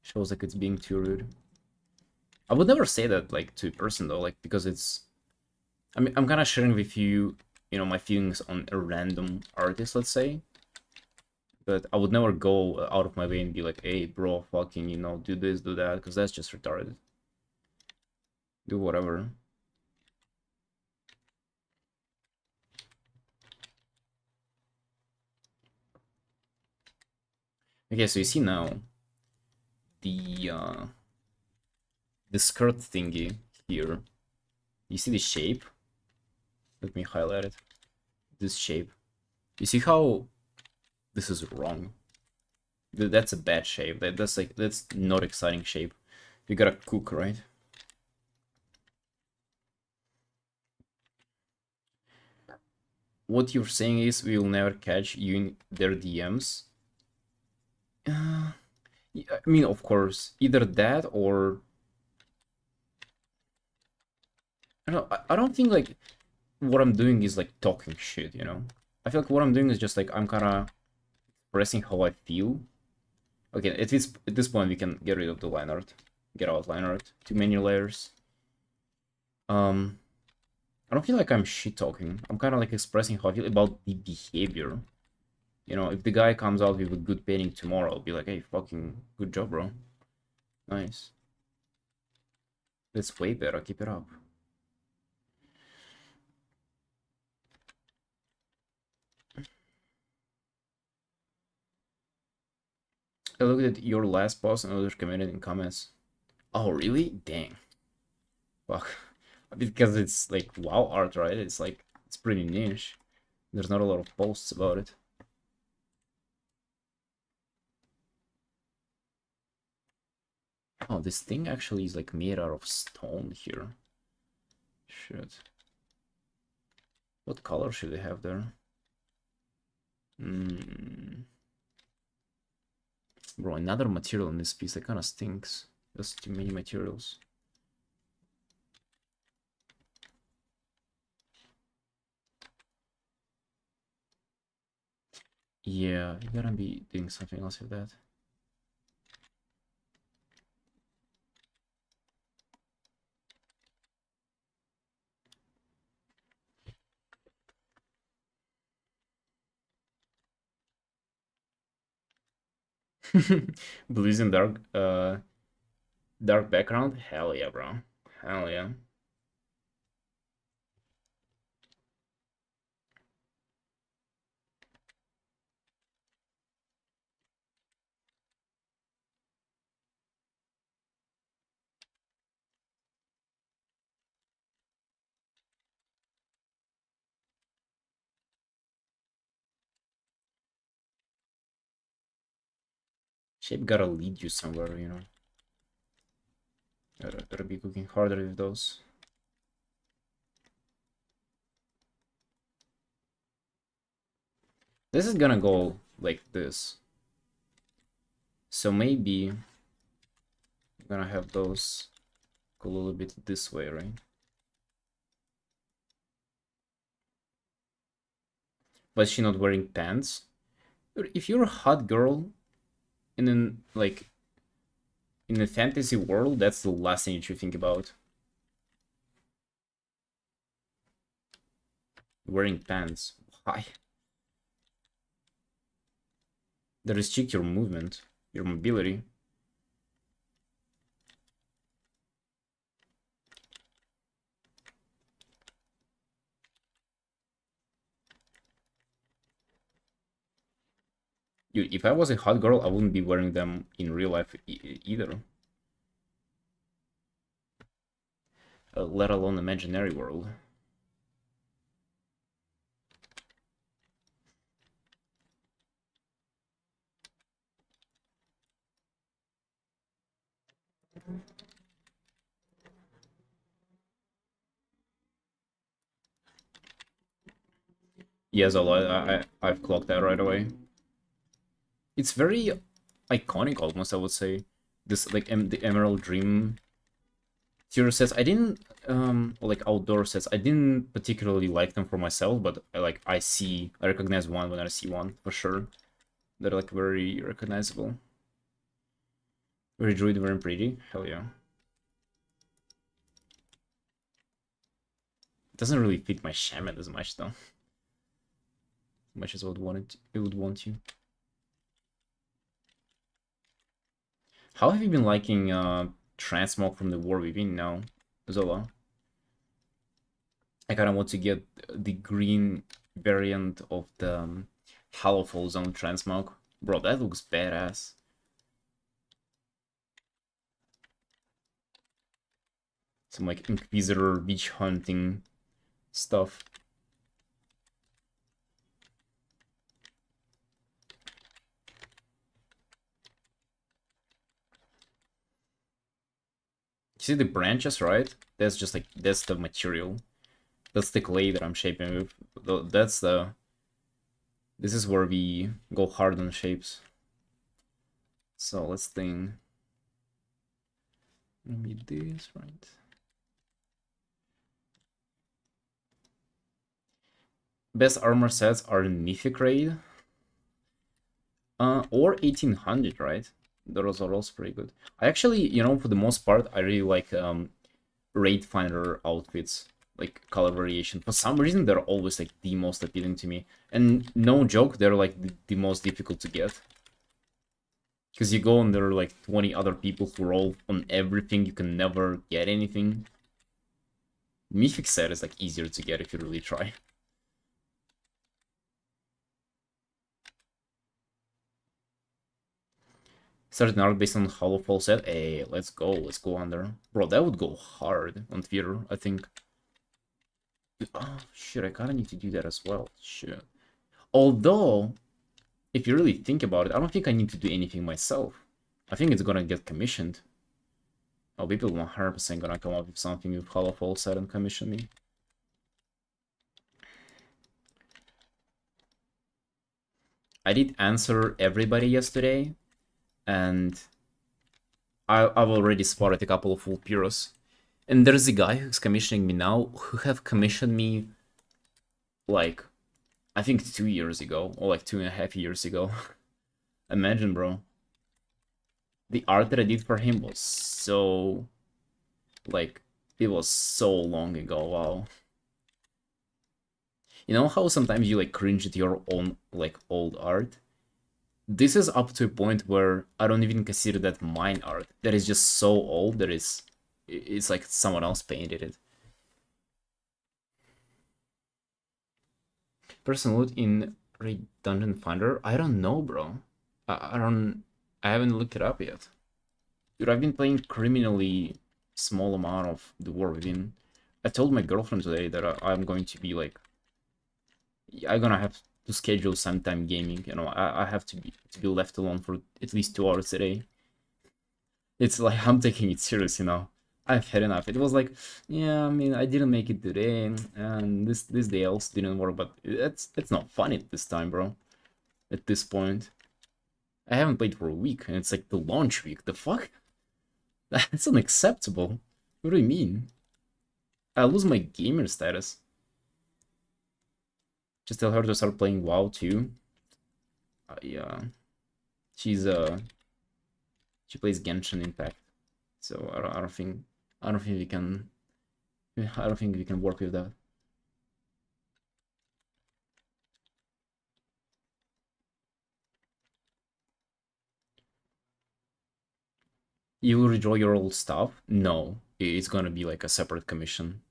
Speaker 1: shows like it's being too rude. I would never say that like to a person though, like because it's. I mean, I'm kind of sharing with you, my feelings on a random artist, let's say. But I would never go out of my way and be like, hey, bro, fucking, do this, do that, because that's just retarded. Do whatever. Okay, so you see now the the skirt thingy here. You see the shape? Let me highlight it. This shape. You see how this is wrong? That's a bad shape. That's not exciting shape. You gotta cook, right? What you're saying is we will never catch you in their DMs. Yeah, I mean, of course, either that or I don't think like what I'm doing is like talking shit. I feel like what I'm doing is just like I'm kind of expressing how I feel. Okay, at this point we can get rid of the line art, get out line art. Too many layers. Um, I don't feel like I'm shit talking. I'm kind of like expressing how I feel about the behavior. If the guy comes out with a good painting tomorrow, I'll be like, hey, fucking good job, bro. Nice. That's way better. Keep it up. I looked at your last post and others commented in comments. Oh, really? Dang. Fuck. Because it's like WoW art, right? It's like, it's pretty niche. There's not a lot of posts about it. Oh, this thing actually is like made out of stone here. Shit. What color should they have there? Bro, another material in this piece that kind of stinks. There's too many materials. Yeah, you gotta be doing something else with that. Blues and dark background? Hell yeah, bro. Hell yeah. Shape gotta lead you somewhere. Gotta be cooking harder with those. This is gonna go like this. So maybe I'm gonna have those go a little bit this way, right? But is she not wearing pants? If you're a hot girl in an like in a fantasy world, that's the last thing you should think about. Wearing pants. Why? They restrict your movement, your mobility. Dude, if I was a hot girl, I wouldn't be wearing them in real life either. Let alone imaginary world. Yes, I've clocked that right away. It's very iconic almost, I would say. This like the Emerald Dream tier sets. I didn't or, like outdoor sets. I didn't particularly like them for myself, but I recognize one when I see one for sure. They're like very recognizable. Very druid, very pretty. Hell yeah. It doesn't really fit my shaman as much though. As much as it would want you. How have you been liking Transmog from the War Within now, Zola? I kind of want to get the green variant of the Hallowfall Zone Transmog. Bro, that looks badass. Some like Inquisitor beach hunting stuff. You see the branches, right? That's just like, that's the material. That's the clay that I'm shaping with. That's the... This is where we go hard on shapes. So let's think. Maybe this, right? Best armor sets are Mythic Raid. Or 1800, right? Those are also pretty good. I actually, for the most part, I really like Raid Finder outfits, like color variation. For some reason, they're always like the most appealing to me. And no joke, they're like the most difficult to get. Because you go and there are like 20 other people who roll on everything, you can never get anything. Mythic set is like easier to get if you really try. Started an arc based on Hollow Fall set. Hey, let's go under. Bro, that would go hard on Twitter, I think. Oh, shit, I kinda need to do that as well. Shit. Although, if you really think about it, I don't think I need to do anything myself. I think it's gonna get commissioned. Oh, people 100% gonna come up with something with Hollow Fall set and commission me. I did answer everybody yesterday, and I've already spotted a couple of full Puros. And there's a guy who's commissioning me now who have commissioned me like I think 2 years ago or like 2.5 years ago. Imagine, bro. The art that I did for him was so like it was so long ago. Wow. You know how sometimes you like cringe at your own like old art? This is up to a point where I don't even consider that mine art. That is just so old that it's like someone else painted it. Person loot in Raid Dungeon Finder? I don't know, bro. I don't. I haven't looked it up yet. Dude, I've been playing criminally small amount of the War Within. I told my girlfriend today that I'm going to be like, I'm gonna have to schedule some time gaming. I have to be left alone for at least 2 hours a day. It's like I'm taking it serious. I've had enough. It was like, yeah, I mean, I didn't make it today, and this day also didn't work. But it's not funny at this time, bro. At this point, I haven't played for a week, and it's like the launch week. The fuck? That's unacceptable. What do you mean? I lose my gamer status. Just tell her to start playing WoW too. Yeah, she's she plays Genshin Impact, so I don't think we can I don't think we can work with that. You will redraw your old stuff? No, it's gonna be like a separate commission.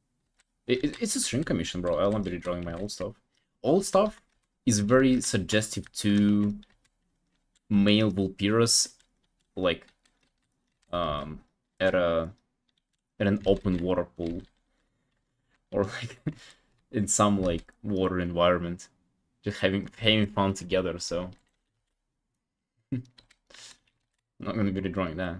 Speaker 1: It's a stream commission, bro. I'll not be redrawing my old stuff. Old stuff is very suggestive to male Vulpirus, like um at a at an open water pool or like in some like water environment, just having fun together. So I'm not gonna be redrawing that.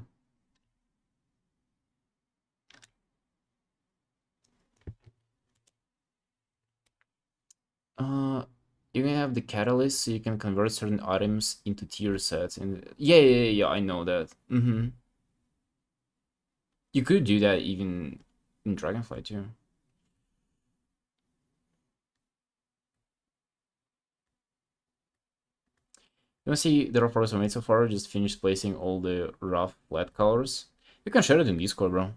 Speaker 1: You can have the catalyst so you can convert certain items into tier sets. And yeah, I know that. You could do that even in Dragonfly too. You want to see the rough progress I made so far? Just finished placing all the rough flat colors. You can share it in Discord, bro.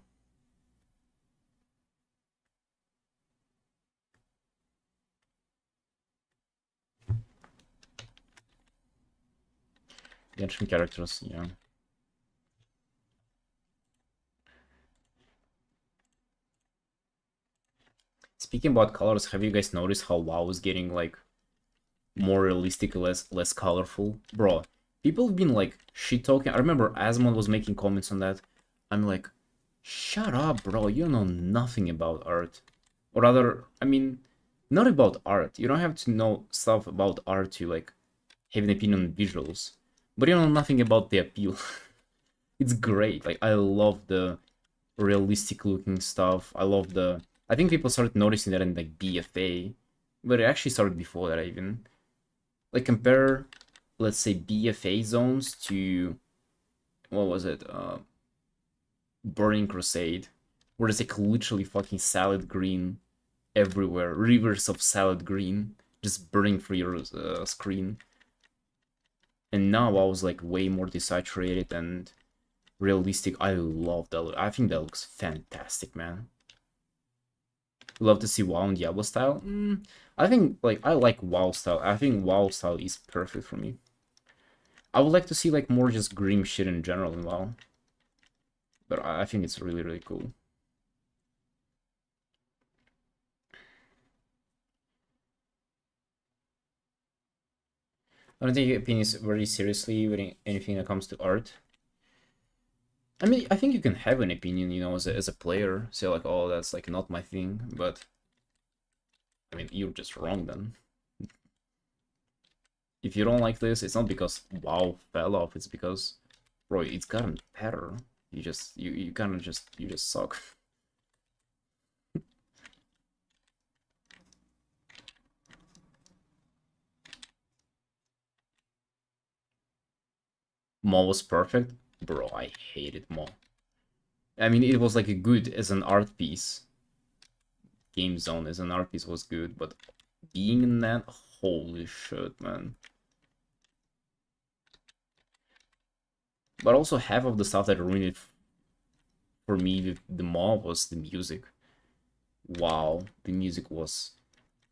Speaker 1: Genshin characters, yeah. Speaking about colors, have you guys noticed how WoW is getting like more realistic, less colorful? Bro, people have been like shit talking. I remember Asmon was making comments on that. I'm like, shut up, bro. You know nothing about art. Or rather, I mean, not about art. You don't have to know stuff about art to like have an opinion on visuals. But you know nothing about the appeal. It's great. Like I love the realistic looking stuff. I love the. I think people started noticing that in like BFA, but it actually started before that even. Like compare, let's say BFA zones to what was it? Burning Crusade, where it's like literally fucking salad green everywhere, rivers of salad green just burning through your screen. And now I was like way more desaturated and realistic. I love that. I think that looks fantastic, man. Love to see WoW and Diablo style. I think like I like WoW style. I think WoW style is perfect for me. I would like to see like more just grim shit in general in WoW, but I think it's really cool. I don't take opinions very seriously with anything that comes to art. I mean, I think you can have an opinion, you know, as a player. Say like, oh, that's like not my thing, but I mean, you're just wrong then. If you don't like this, it's not because WoW fell off. It's because, bro, it's gotten better. You kind of just you just suck. Maw was perfect, bro. I hated Maw. I mean, it was like a good as an art piece. Game Zone as an art piece was good, but being in that, holy shit, man. But also half of the stuff that ruined it for me with the Maw was the music. Wow, the music was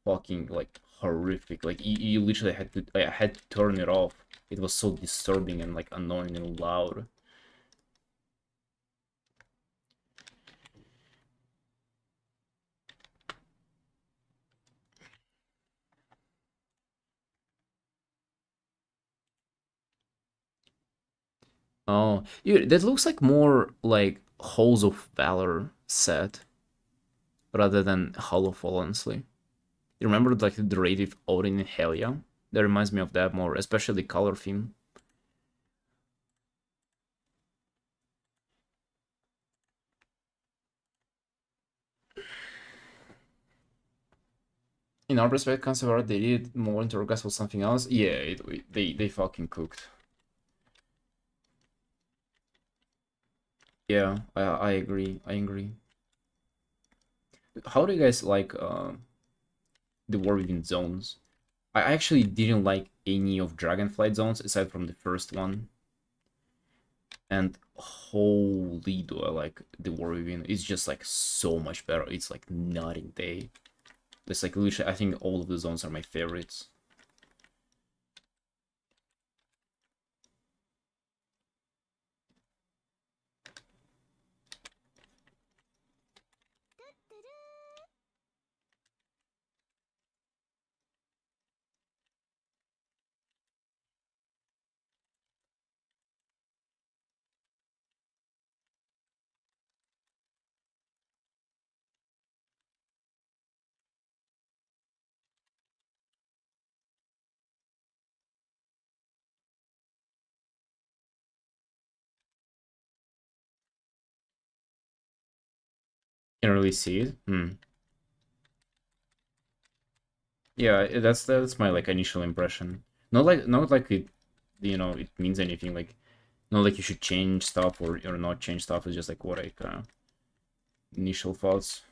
Speaker 1: fucking like horrific. Like you literally had to I had to turn it off. It was so disturbing and like annoying and loud. Oh, yeah, that looks like more like Halls of Valor set rather than Hollowfall, honestly. You remember like the raid with Odin and Helia? That reminds me of that more, especially the color theme. In our perspective, concept art, they did more interrogas or something else. Yeah, they fucking cooked. Yeah, I agree. I agree. How do you guys like the war within zones? I actually didn't like any of Dragonflight zones aside from the first one. And holy do I like the war within. It's just like so much better. It's like night and day. It's like literally I think all of the zones are my favorites. Can't really see it. Hmm. Yeah, that's my like initial impression. Not like it, it means anything. Like not like you should change stuff or not change stuff. It's just like what I kind of initial thoughts.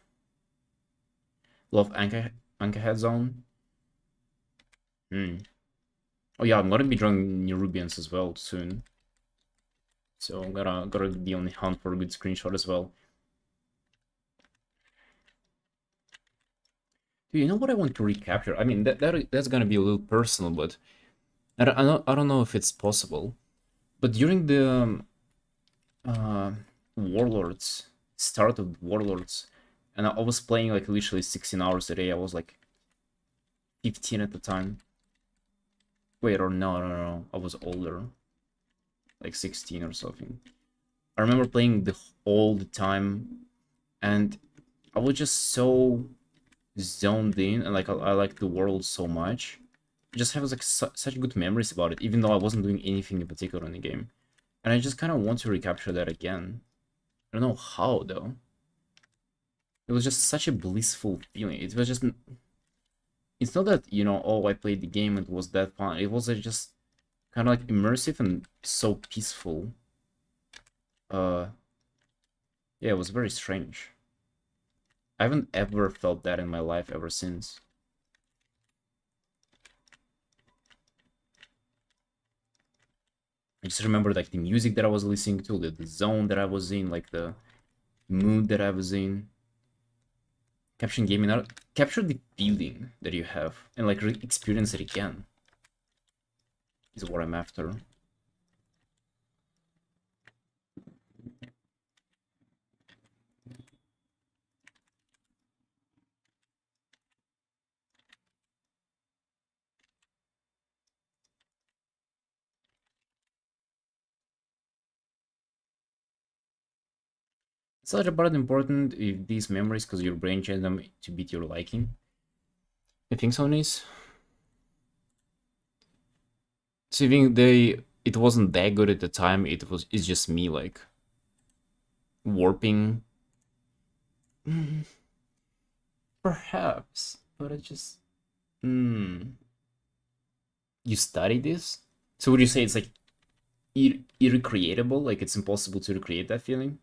Speaker 1: Love Anchor Head Zone. Hmm. Oh yeah, I'm gonna be drawing Nerubians as well soon. So I'm gotta be on the hunt for a good screenshot as well. Do you know what I want to recapture? I mean that's gonna be a little personal, but I don't know if it's possible. But during the uh, Warlords start of Warlords, and I was playing like literally 16 hours a day. I was like 15 at the time. Wait, or no, I was older, like 16 or something. I remember playing all the time, and I was just so zoned in, and like I like the world so much. I just have like such good memories about it, even though I wasn't doing anything in particular in the game. And I just kind of want to recapture that again. I don't know how though. It was just such a blissful feeling. It was just, it's not that, oh, I played the game and it was that fun. It was just kind of like immersive and so peaceful. Uh, yeah, it was very strange. I haven't ever felt that in my life ever since. I just remember like the music that I was listening to, the zone that I was in, like the mood that I was in. Capturing gaming art, capture the feeling that you have and like experience it again is what I'm after. It's not about important if these memories because your brain changed them to beat your liking. I think so, Nis. So you think it wasn't that good at the time, it's just me like warping? Mm, perhaps, but I just hmm. You study this? So would you say it's like irrecreatable? Like it's impossible to recreate that feeling?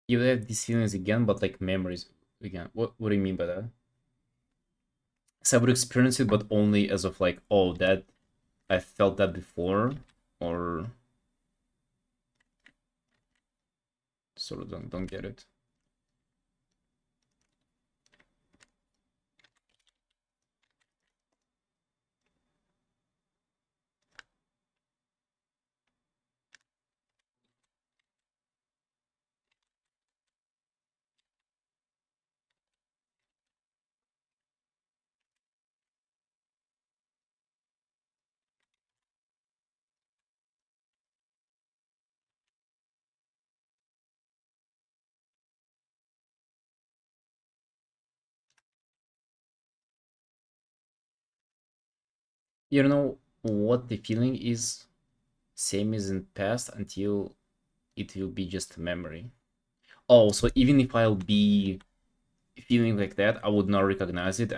Speaker 1: You have these feelings again, but like memories again. What do you mean by that? So I would experience it, but only as of like, oh, that I felt that before, or sort of don't get it. You don't know what the feeling is, same as in past until it will be just a memory. Oh, so even if I'll be feeling like that, I would not recognize it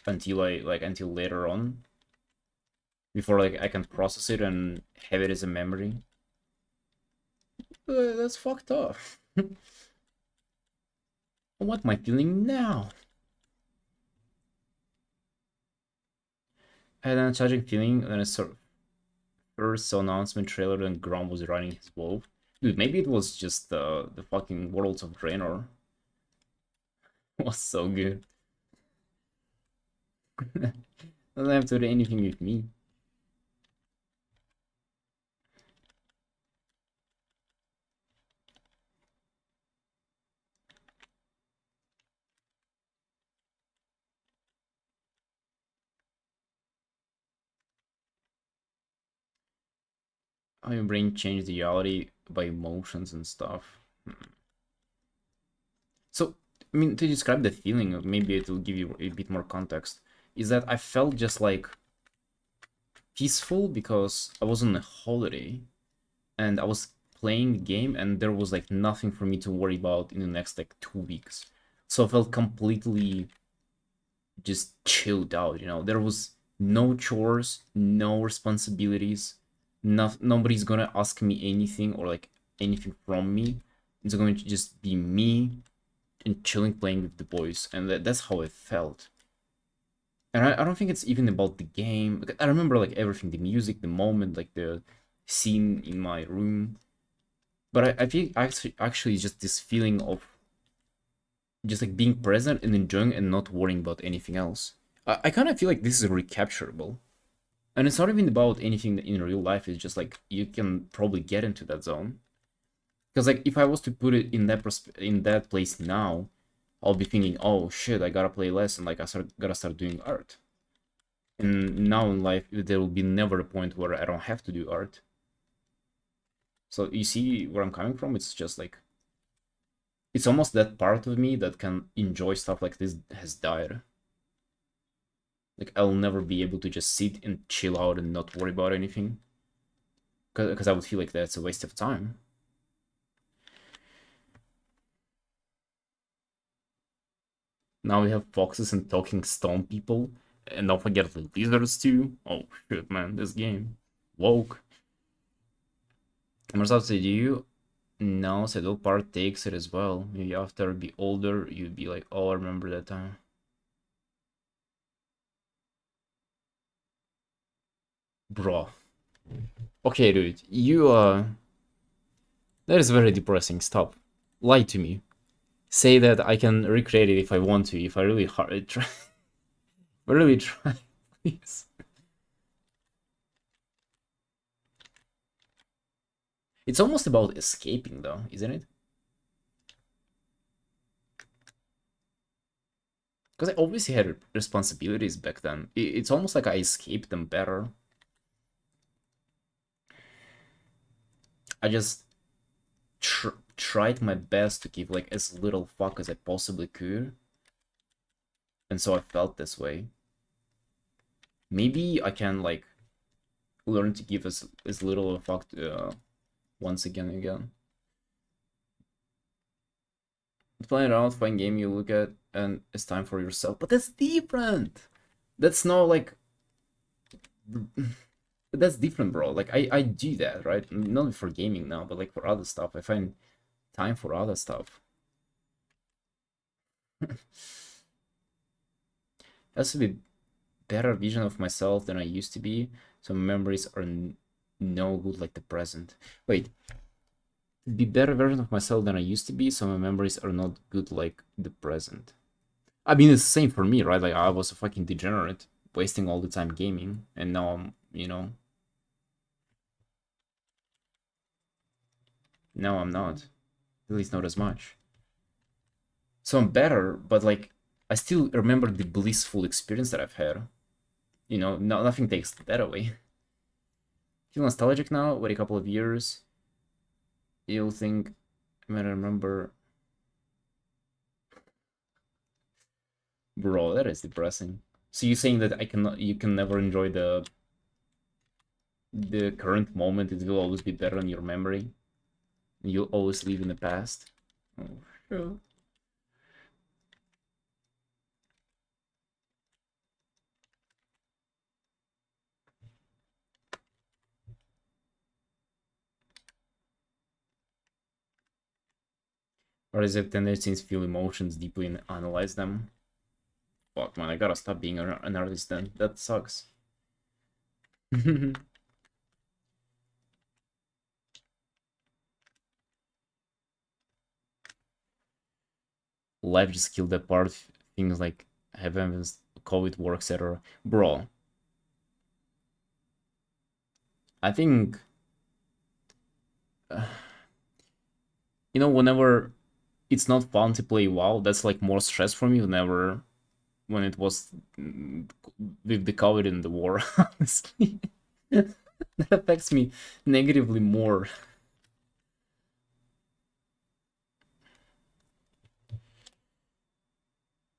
Speaker 1: until until later on, before like I can process it and have it as a memory. That's fucked up. What am I feeling now? I had an charging feeling when I first saw announcement trailer and Grom was riding his wolf. Dude, maybe it was just the fucking Worlds of Draenor. It was so good. Doesn't have to do anything with me. how your brain changed the reality by emotions and stuff. So, I mean, to describe the feeling, maybe it will give you a bit more context, is that I felt just like peaceful because I was on a holiday and I was playing the game and there was like nothing for me to worry about in the next like 2 weeks. So I felt completely just chilled out, you know. There was no chores, no responsibilities, nobody's gonna ask me anything or like anything from me. It's going to just be me and chilling playing with the boys, and that's how it felt. And I don't think it's even about the game. Like, I remember like everything, the music, the moment, like the scene in my room. But I think actually it's just this feeling of just like being present and enjoying and not worrying about anything else. I kind of feel like this is recapturable. And it's not even about anything in real life, it's just like you can probably get into that zone. Because like if I was to put it in in that place now, I'll be thinking, oh shit, I gotta play less and like gotta start doing art. And now in life, there will be never a point where I don't have to do art. So you see where I'm coming from? It's just like, it's almost that part of me that can enjoy stuff like this has died. Like I'll never be able to just sit and chill out and not worry about anything. Because I would feel like that's a waste of time. Now we have foxes and talking stone people. And don't forget the lizards too. Oh shit, man, this game. Woke. Marcel, do you know Sedol part takes it as well? Maybe after be older, you'd be like, oh, I remember that time. Bro. Okay, dude. That is very depressing. Stop. Lie to me. Say that I can recreate it if I want to, if I really hard try. Really try, please. It's almost about escaping, though, isn't it? Because I obviously had responsibilities back then. It's almost like I escaped them better. I just tried my best to give like as little fuck as I possibly could. And so I felt this way. Maybe I can like learn to give as little a fuck once again and again. Playing around, find game you look at, and it's time for yourself. But that's different. That's not like that's different, bro. Like I do that, right? Not for gaming now, but like for other stuff. I find time for other stuff. Has to be better vision of myself than I used to be. So memories are no good like the present. Wait, be better version of myself than I used to be. So my memories are not good like the present. I mean, it's the same for me, right? Like I was a fucking degenerate, wasting all the time gaming, and now I'm, now I'm not. At least not as much. So I'm better, but like I still remember the blissful experience that I've had. Nothing takes that away. Feel nostalgic now. Wait a couple of years, you'll think I might remember. Bro, that is depressing. So you're saying that you can never enjoy the current moment? It will always be better in your memory. You'll always live in the past. Oh, sure. Or is it tendencies feel emotions deeply and analyze them? Fuck, man, I gotta stop being an artist then. That sucks. Life just killed that part. Things like heavens, COVID work, etc. Bro, I think whenever it's not fun to play WoW, that's like more stress for me whenever when it was with the COVID and the war, honestly. That affects me negatively more.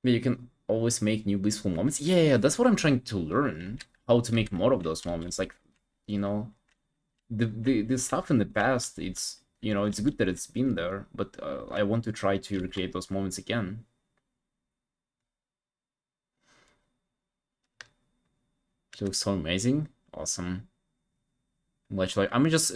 Speaker 1: But you can always make new blissful moments. Yeah, that's what I'm trying to learn. How to make more of those moments. Like, you know, the stuff in the past, it's, it's good that it's been there, but I want to try to recreate those moments again. It looks so amazing. Awesome. Much like I'm just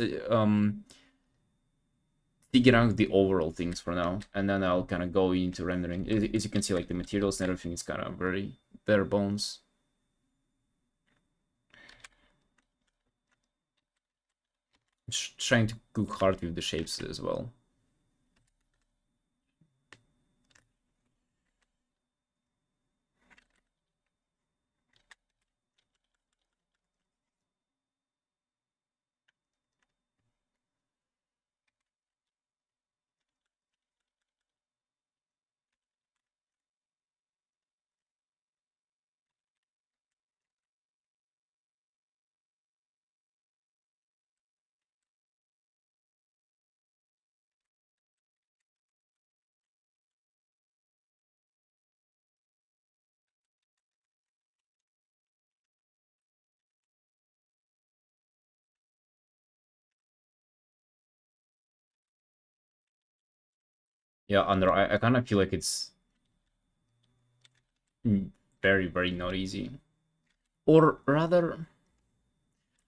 Speaker 1: figuring out the overall things for now, and then I'll kind of go into rendering. As you can see, like the materials and everything is kind of very bare bones. Just trying to cook hard with the shapes as well. Yeah, under I kind of feel like it's very, very not easy. Or rather,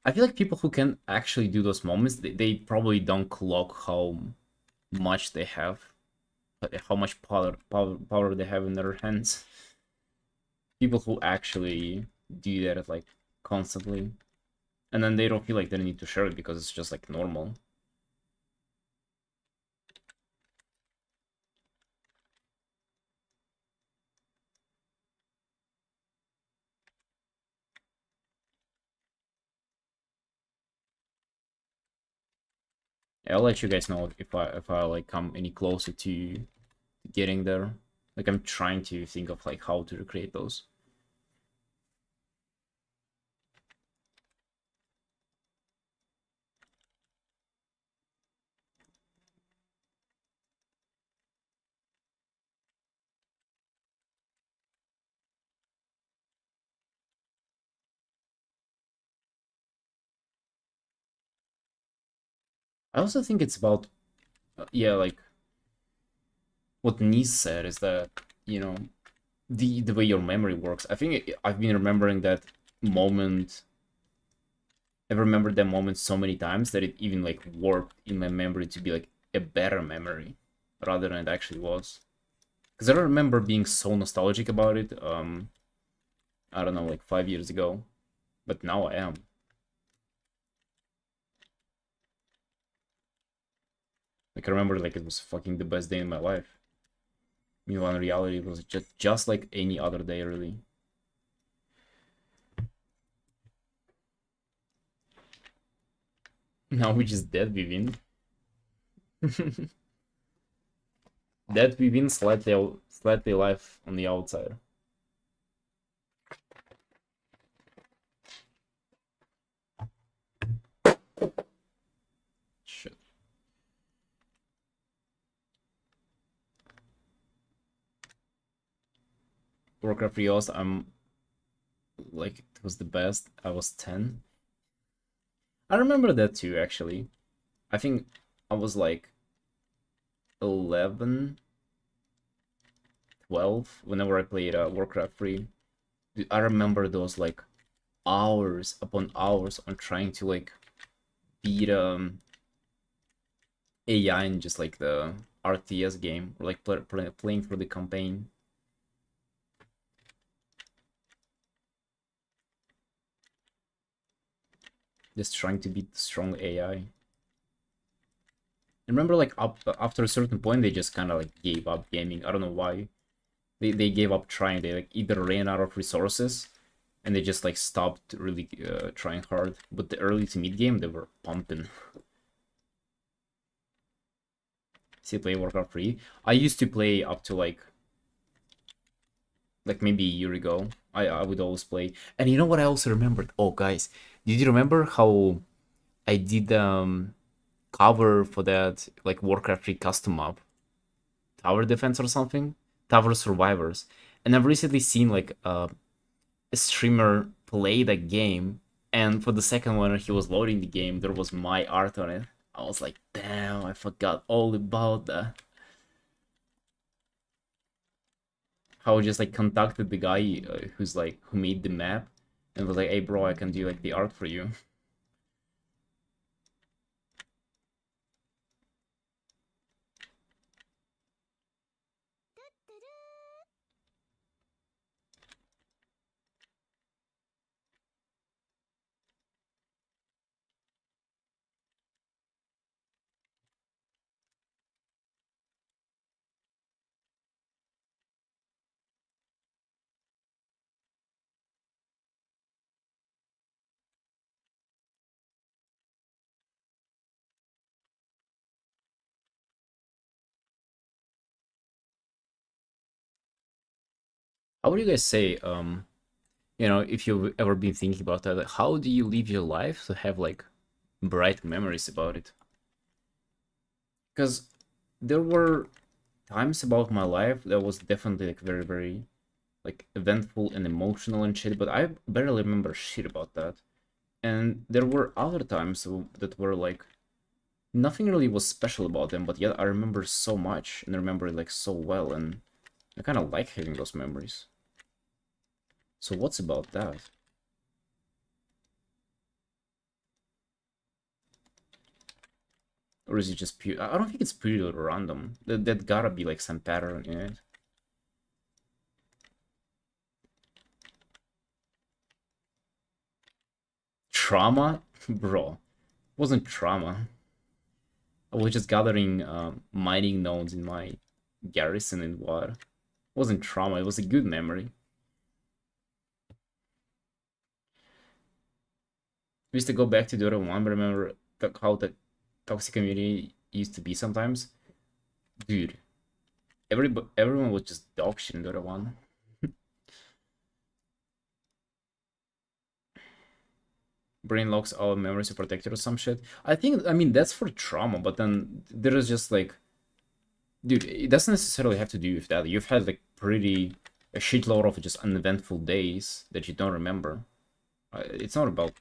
Speaker 1: I feel like people who can actually do those moments, they probably don't clock how much they have, how much power they have in their hands. People who actually do that like constantly, and then they don't feel like they need to share it because it's just like normal. I'll let you guys know if I like come any closer to getting there. Like I'm trying to think of like how to recreate those. I also think it's about yeah, like what Nice said is that you know the way your memory works. I think I've been remembering that moment. I've remembered that moment so many times that it even like warped in my memory to be like a better memory rather than it actually was. Because I don't remember being so nostalgic about it. I don't know, like 5 years ago, but now I am. Like I remember like it was fucking the best day in my life. Meanwhile, in reality, it was just like any other day, really. Now we just dead Vivin. Dead Vivin slightly alive on the outside. Shit. Warcraft Rios, I'm like it was the best. I was 10. I remember that too, actually. I think I was like 11, 12 whenever I played Warcraft 3. I remember those like hours upon hours on trying to like beat AI in just like the RTS game or like playing for the campaign. Just trying to beat the strong AI. I remember like up after a certain point they just kind of like gave up gaming. I don't know why. They gave up trying. They like either ran out of resources and they just like stopped really trying hard. But the early to mid game they were pumping. See, play Warcraft 3. I used to play up to like maybe a year ago. I would always play. And you know what I also remembered? Oh guys, did you remember how I did cover for that like Warcraft 3 custom map, Tower Defense or something, Tower Survivors, and I've recently seen like a streamer play that game, and for the second one he was loading the game, there was my art on it. I was like, damn, I forgot all about that. How I just like contacted the guy who's like who made the map and was like, hey bro, I can do like the art for you. How would you guys say, if you've ever been thinking about that, like, how do you live your life to have like bright memories about it? Because there were times about my life that was definitely like very, very like eventful and emotional and shit, but I barely remember shit about that. And there were other times that were like nothing really was special about them, but yet I remember so much and I remember it like so well, and I kind of like having those memories. So what's about that? Or is it just pure? I don't think it's purely random. That gotta be like some pattern in it. Trauma? Bro, wasn't trauma. I was just gathering mining nodes in my garrison in water. Wasn't trauma, it was a good memory. We used to go back to the other one, but remember how the toxic community used to be sometimes? Dude, everyone was just dog shit in the other one. Brain locks all memories to protect it or some shit. I mean, that's for trauma, but then there is just like, dude, it doesn't necessarily have to do with that. You've had like pretty a shitload of just uneventful days that you don't remember. It's not about,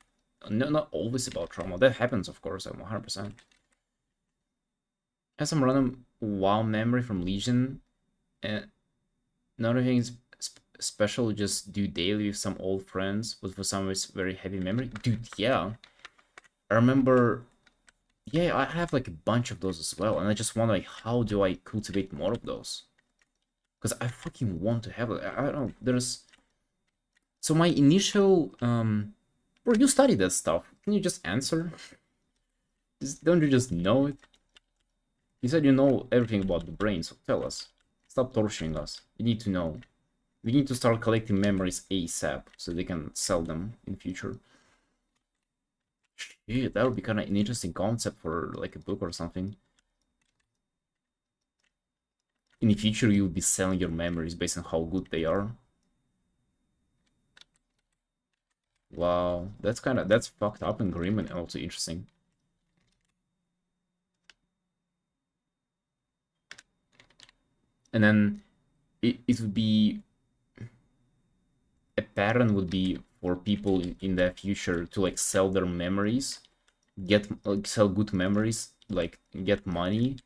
Speaker 1: no, not always about trauma. That happens, of course, I'm 100%. Has some random WoW memory from Legion, and not anything is special. Just do daily with some old friends, but for some it's very heavy memory. Dude, yeah, I remember. Yeah, I have like a bunch of those as well, and I just wonder like how do I cultivate more of those? Because I fucking want to have it. I don't know. There's so my initial bro, you study that stuff. Can you just answer? Don't you just know it? You said you know everything about the brain, so tell us. Stop torturing us. We need to know. We need to start collecting memories ASAP so they can sell them in future. Shit, that would be kind of an interesting concept for like a book or something. In the future, you'll be selling your memories based on how good they are. Wow, that's fucked up and grim and also interesting. And then it would be a pattern would be for people in the future to like sell their memories, get like sell good memories, like get money,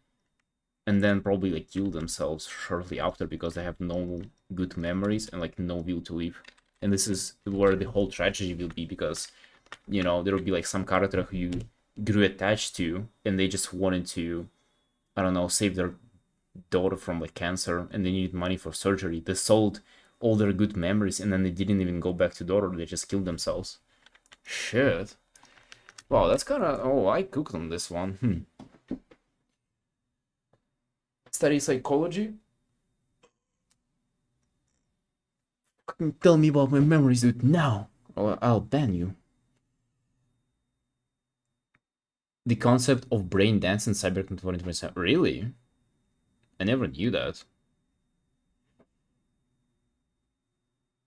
Speaker 1: and then probably like kill themselves shortly after because they have no good memories and like no will to live. And this is where the whole tragedy will be because there will be like some character who you grew attached to and they just wanted to, I don't know, save their daughter from like cancer and they needed money for surgery. They sold all their good memories and then they didn't even go back to daughter, they just killed themselves. Shit. Wow, that's kind of, oh, I cooked on this one. Study psychology. Tell me about my memories, dude, now, or I'll ban you. The concept of brain dance in Cyberpunk 2027. Really? I never knew that.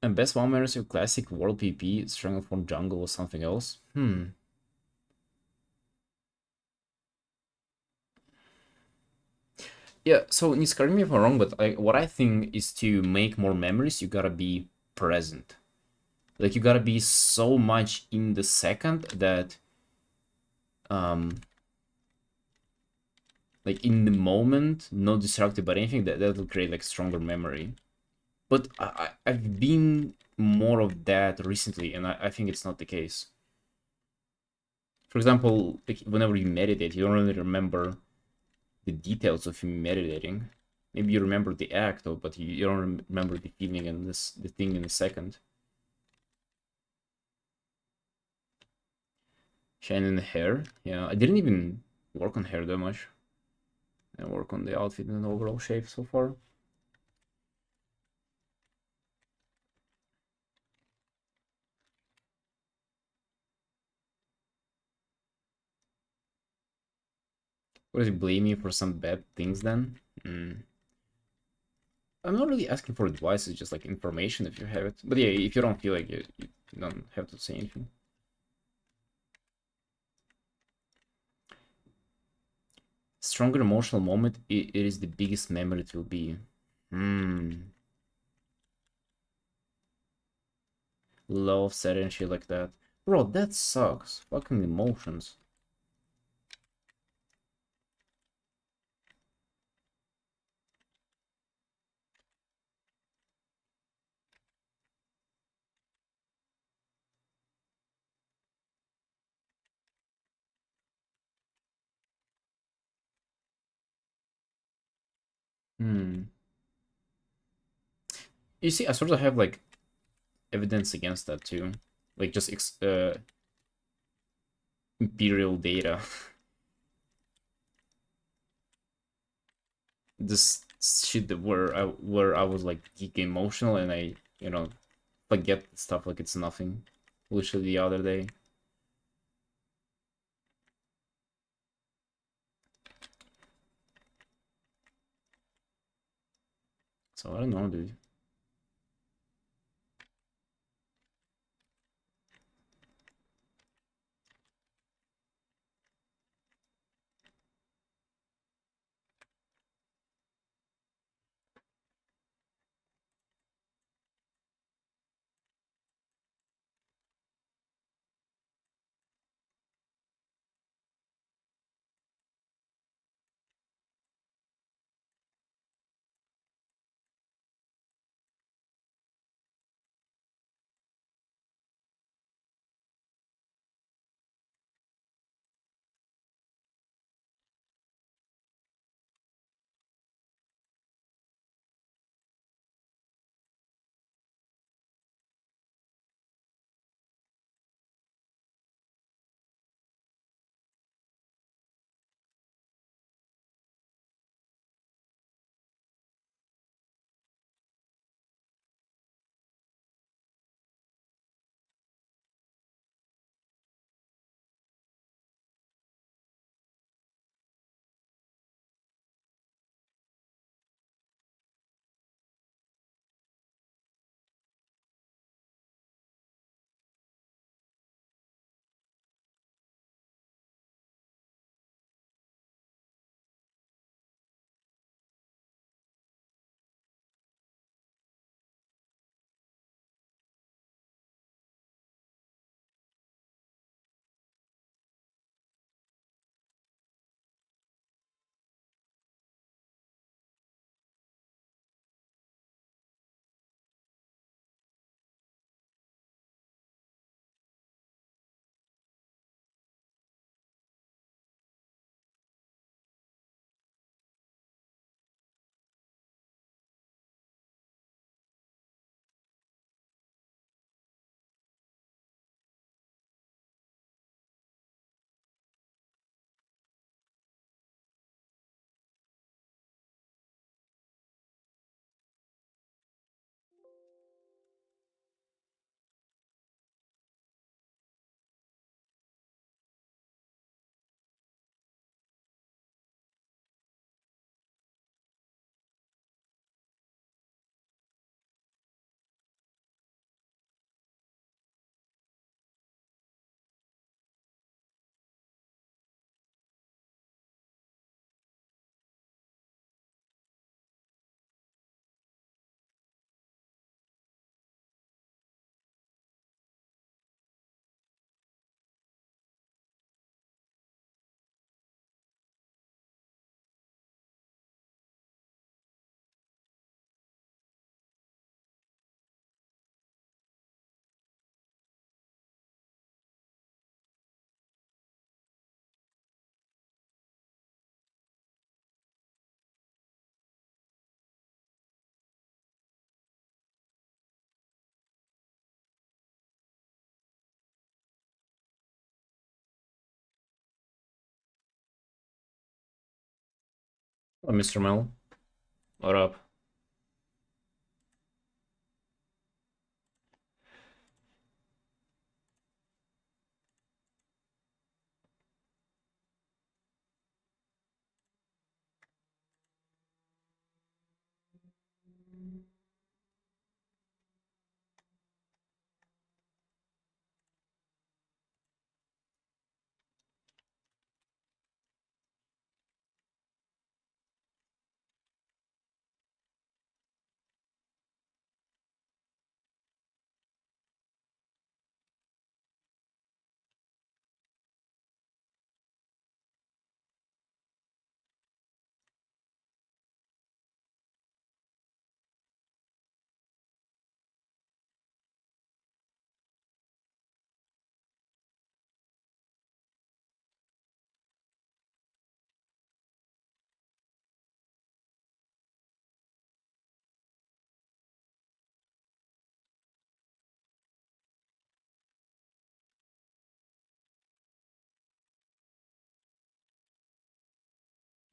Speaker 1: And best one memories of classic world PP, Strangleform Jungle or something else? Yeah, so Nis, correct me if I'm wrong, but what I think is to make more memories, you gotta be present. Like you gotta be so much in the second that um like in the moment, not distracted by anything, that will create like stronger memory. But I've been more of that recently, and I think it's not the case. For example, like whenever you meditate, you don't really remember the details of you meditating. Maybe you remember the act, though, but you don't remember the feeling and the thing in a second. Shining the hair, yeah. I didn't even work on hair that much. I work on the outfit and overall shape so far. What does he blame you for some bad things then? I'm not really asking for advice, it's just like information if you have it. But yeah, if you don't feel like you don't have to say anything. Stronger emotional moment, it is the biggest memory it will be. Hmm. Love, sad and shit like that. Bro, that sucks. Fucking emotions. Hmm. You see, I sort of have like evidence against that too. Like just imperial data. This shit that where I was like geek emotional and I, forget stuff like it's nothing. Literally the other day. So I don't know, dude. Hello, Mr. Mel. What up?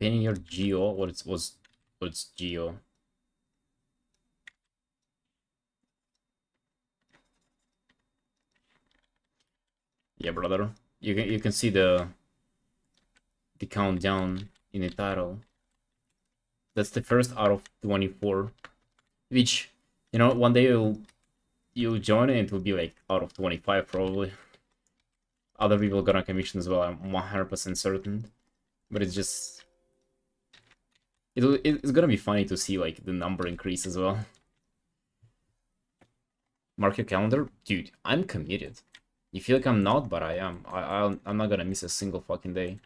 Speaker 1: Painting your geo. What's geo? Yeah, brother. You can see the countdown in the title. That's the first out of 24. Which, one day you'll join it, it will be like out of 25 probably. Other people gonna commission as well, I'm 100% certain. But it's gonna be funny to see like the number increase as well. Mark your calendar, dude. I'm committed. You feel like I'm not, but I am. I'm not gonna miss a single fucking day.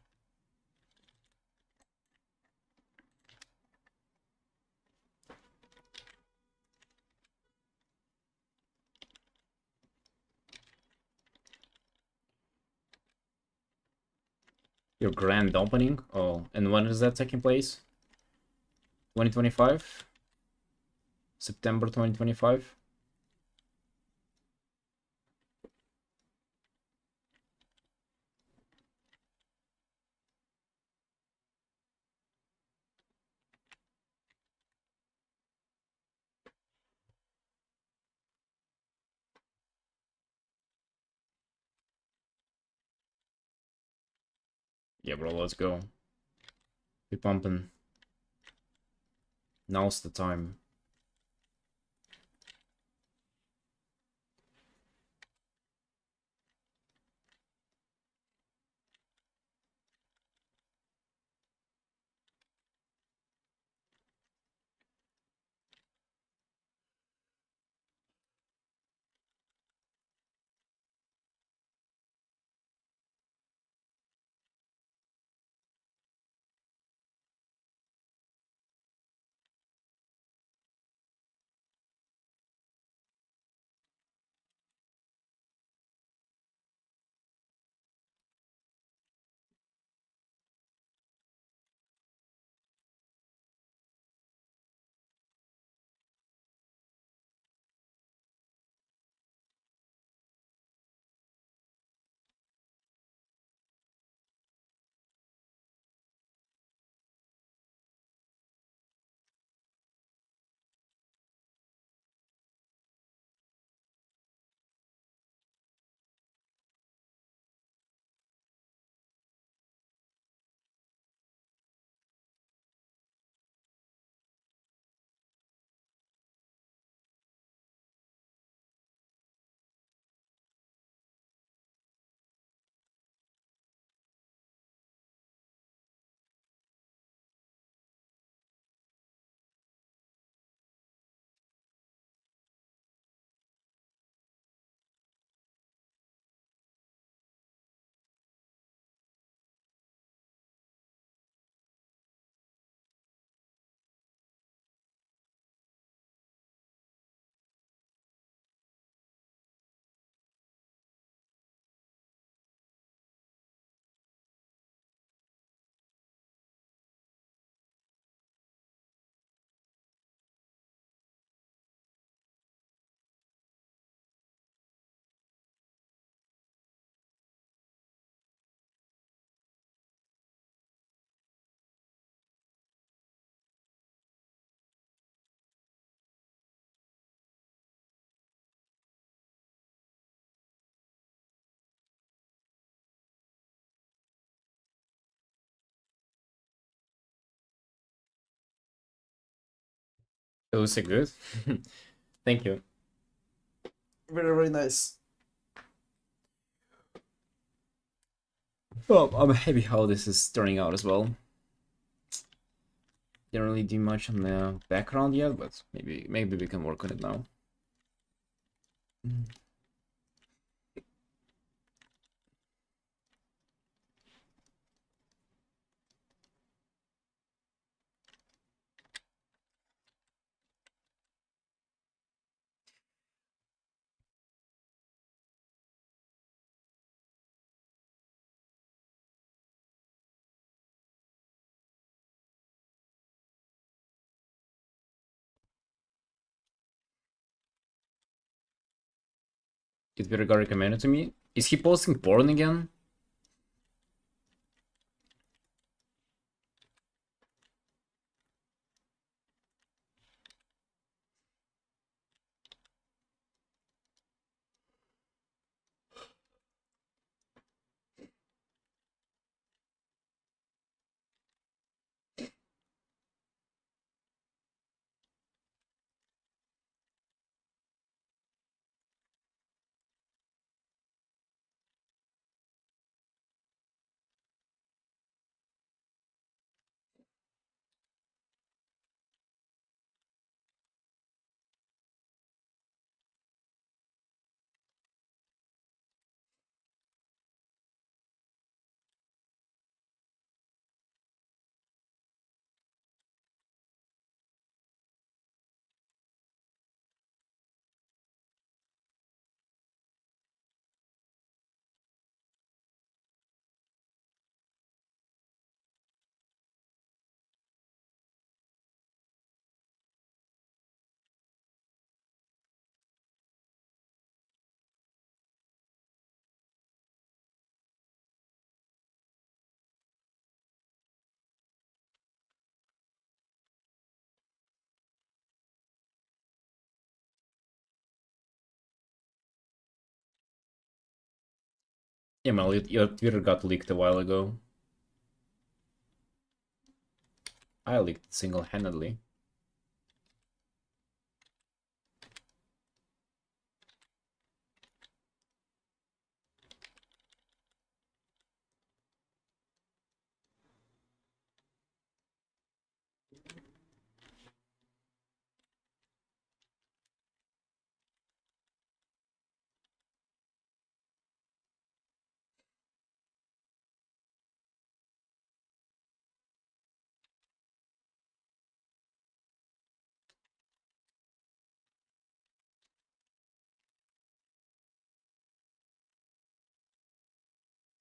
Speaker 1: Your grand opening. Oh, and when is that taking place? 2025. September 2025. Yeah, bro. Let's go. Be pumping. Now's the time. It was so good. Thank you.
Speaker 2: Very, very nice.
Speaker 1: Well, I'm happy how this is turning out as well. Didn't really do much on the background yet, but maybe we can work on it now. It very got recommended to me. Is he posting porn again? Yeah, Mel, your Twitter got leaked a while ago. I leaked it single-handedly.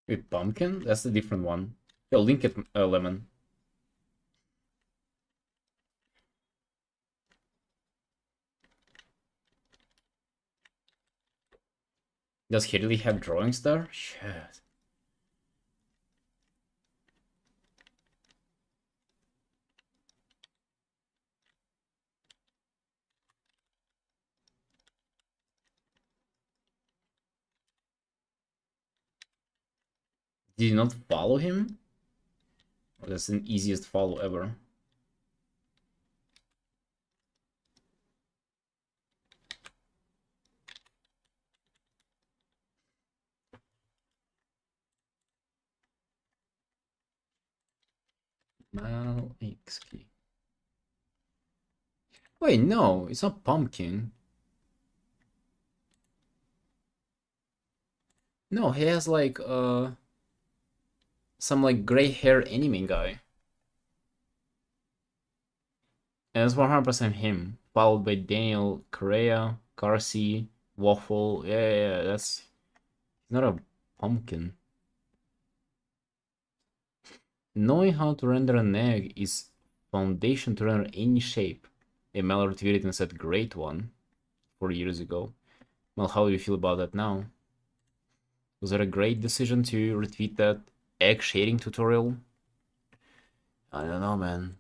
Speaker 1: With pumpkin? That's a different one. Yo, link it, Lemon. Does he really have drawings there? Shit. Did you not follow him? Oh, that's the easiest follow ever. Mal XP. Wait, no, it's not pumpkin. No, he has like some like gray hair anime guy. And it's 100% him. Followed by Daniel Correa, Carcy, Waffle. Yeah, that's not a pumpkin. Knowing how to render an egg is foundation to render any shape. A Mel retweeted and said great one 4 years ago. Well, how do you feel about that now? Was that a great decision to retweet that egg shading tutorial? I don't know, man.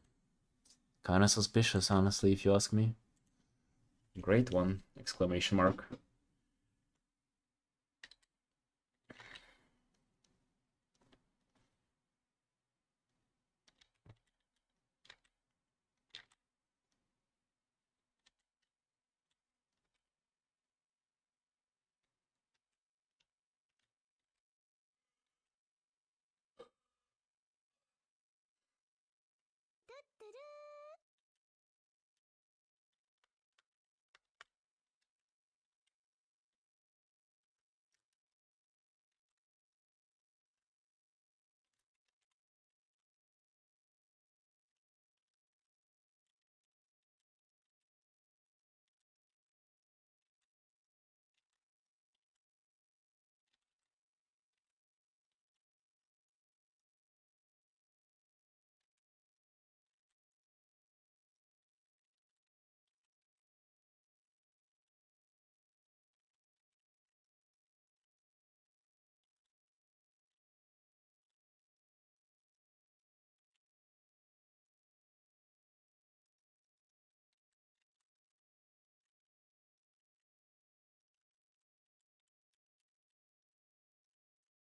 Speaker 1: Kinda suspicious, honestly, if you ask me. Great one! Exclamation mark.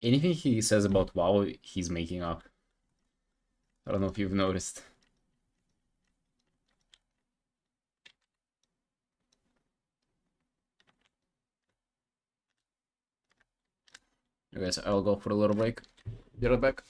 Speaker 1: Anything he says about WoW, he's making up. I don't know if you've noticed. I guess I'll go for a little break. Be right back.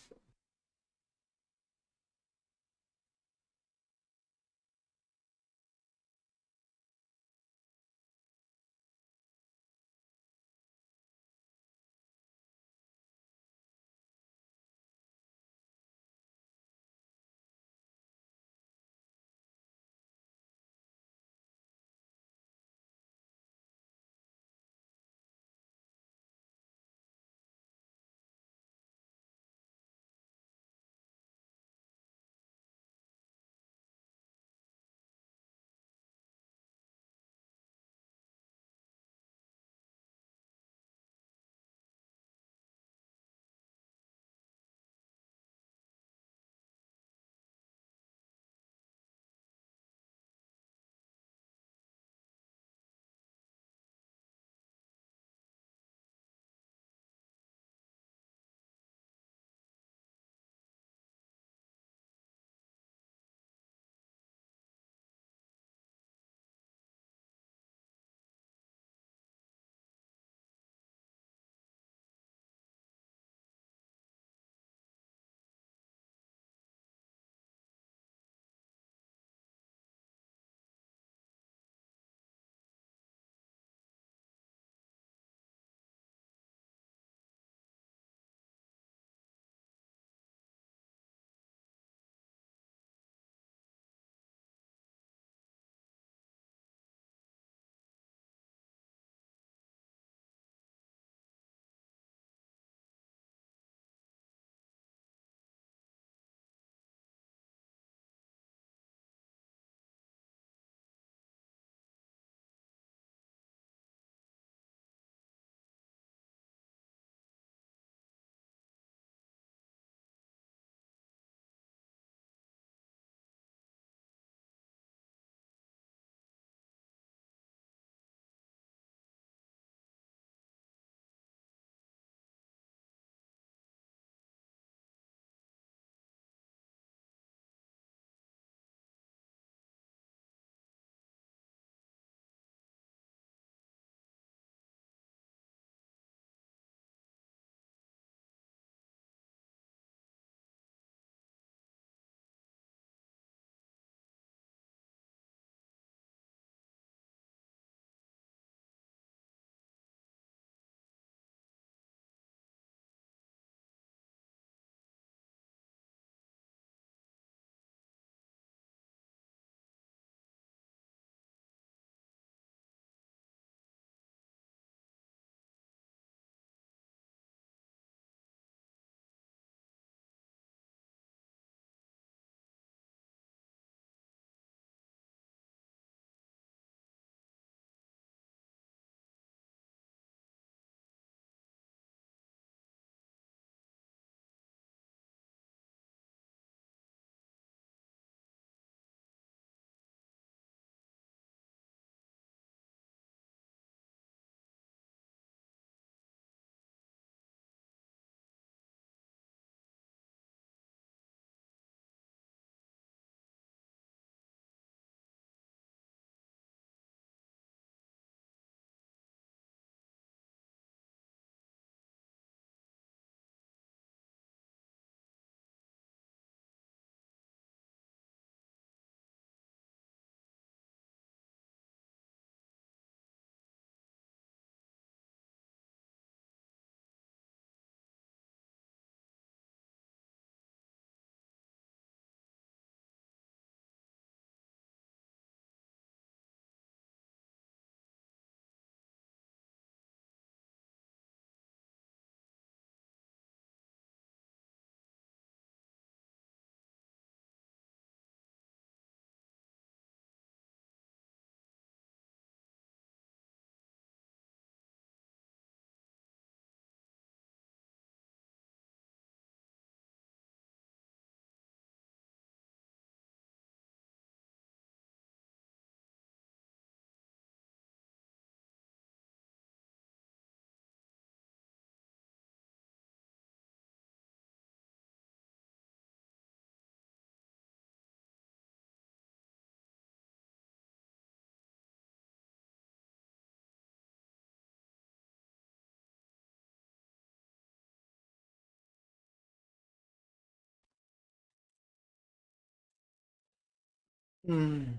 Speaker 2: Mm.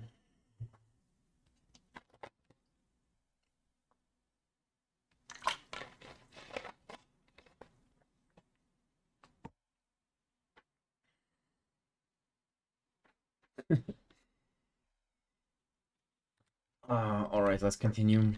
Speaker 1: All right, let's continue.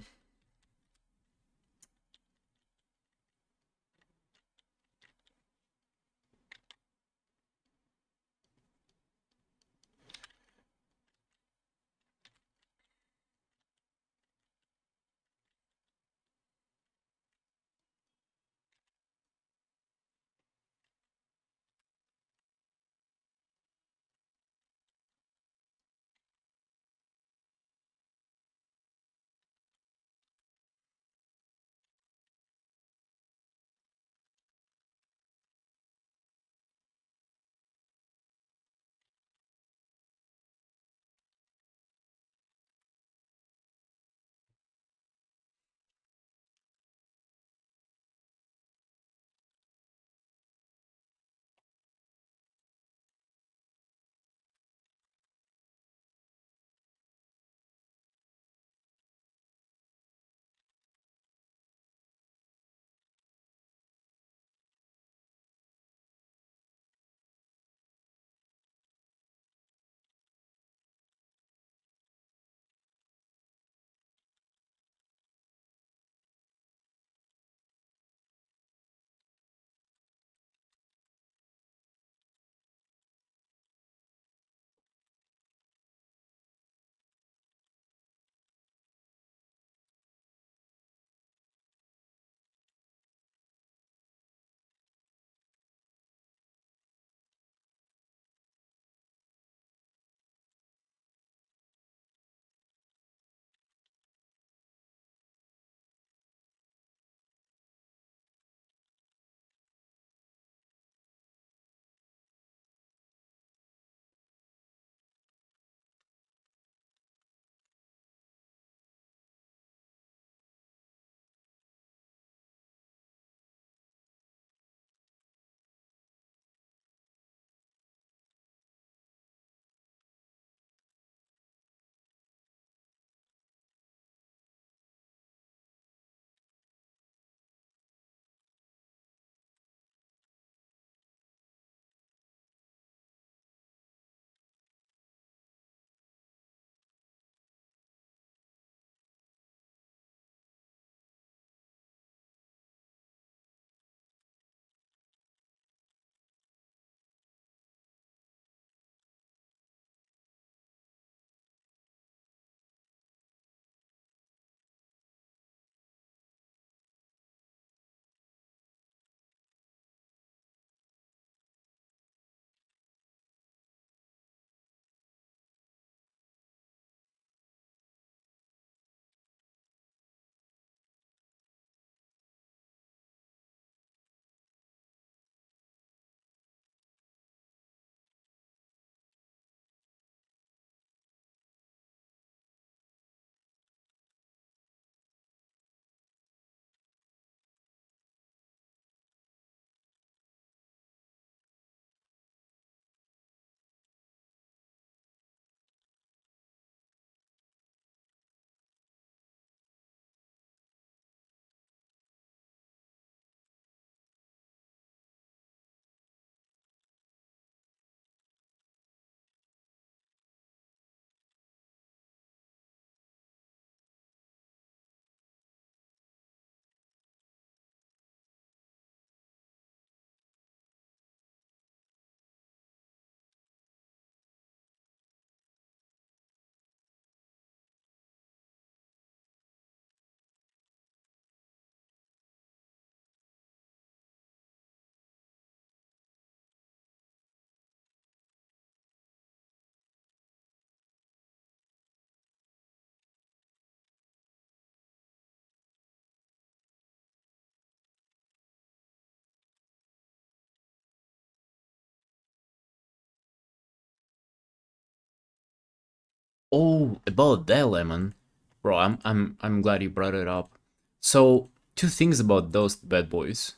Speaker 1: Oh, about that lemon, bro. I'm glad you brought it up. So two things about those bad boys.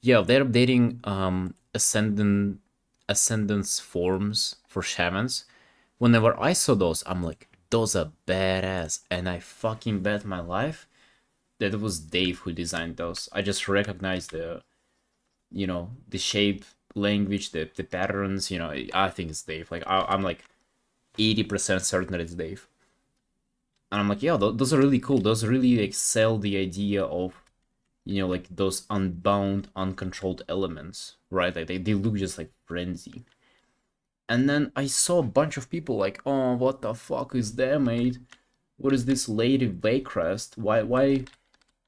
Speaker 1: Yeah, they're updating ascendance forms for shamans, whenever I saw those, I'm like, those are badass, and I fucking bet my life that it was Dave who designed those. I just recognized the, the shape, language, the patterns. I think it's Dave. Like I'm like 80% certain that it's Dave. And I'm like, yeah, those are really cool. Those really like sell the idea of, like those unbound, uncontrolled elements, right? Like they look just like frenzy. And then I saw a bunch of people like, oh, what the fuck is that, mate? What is this Lady Baycrest? Why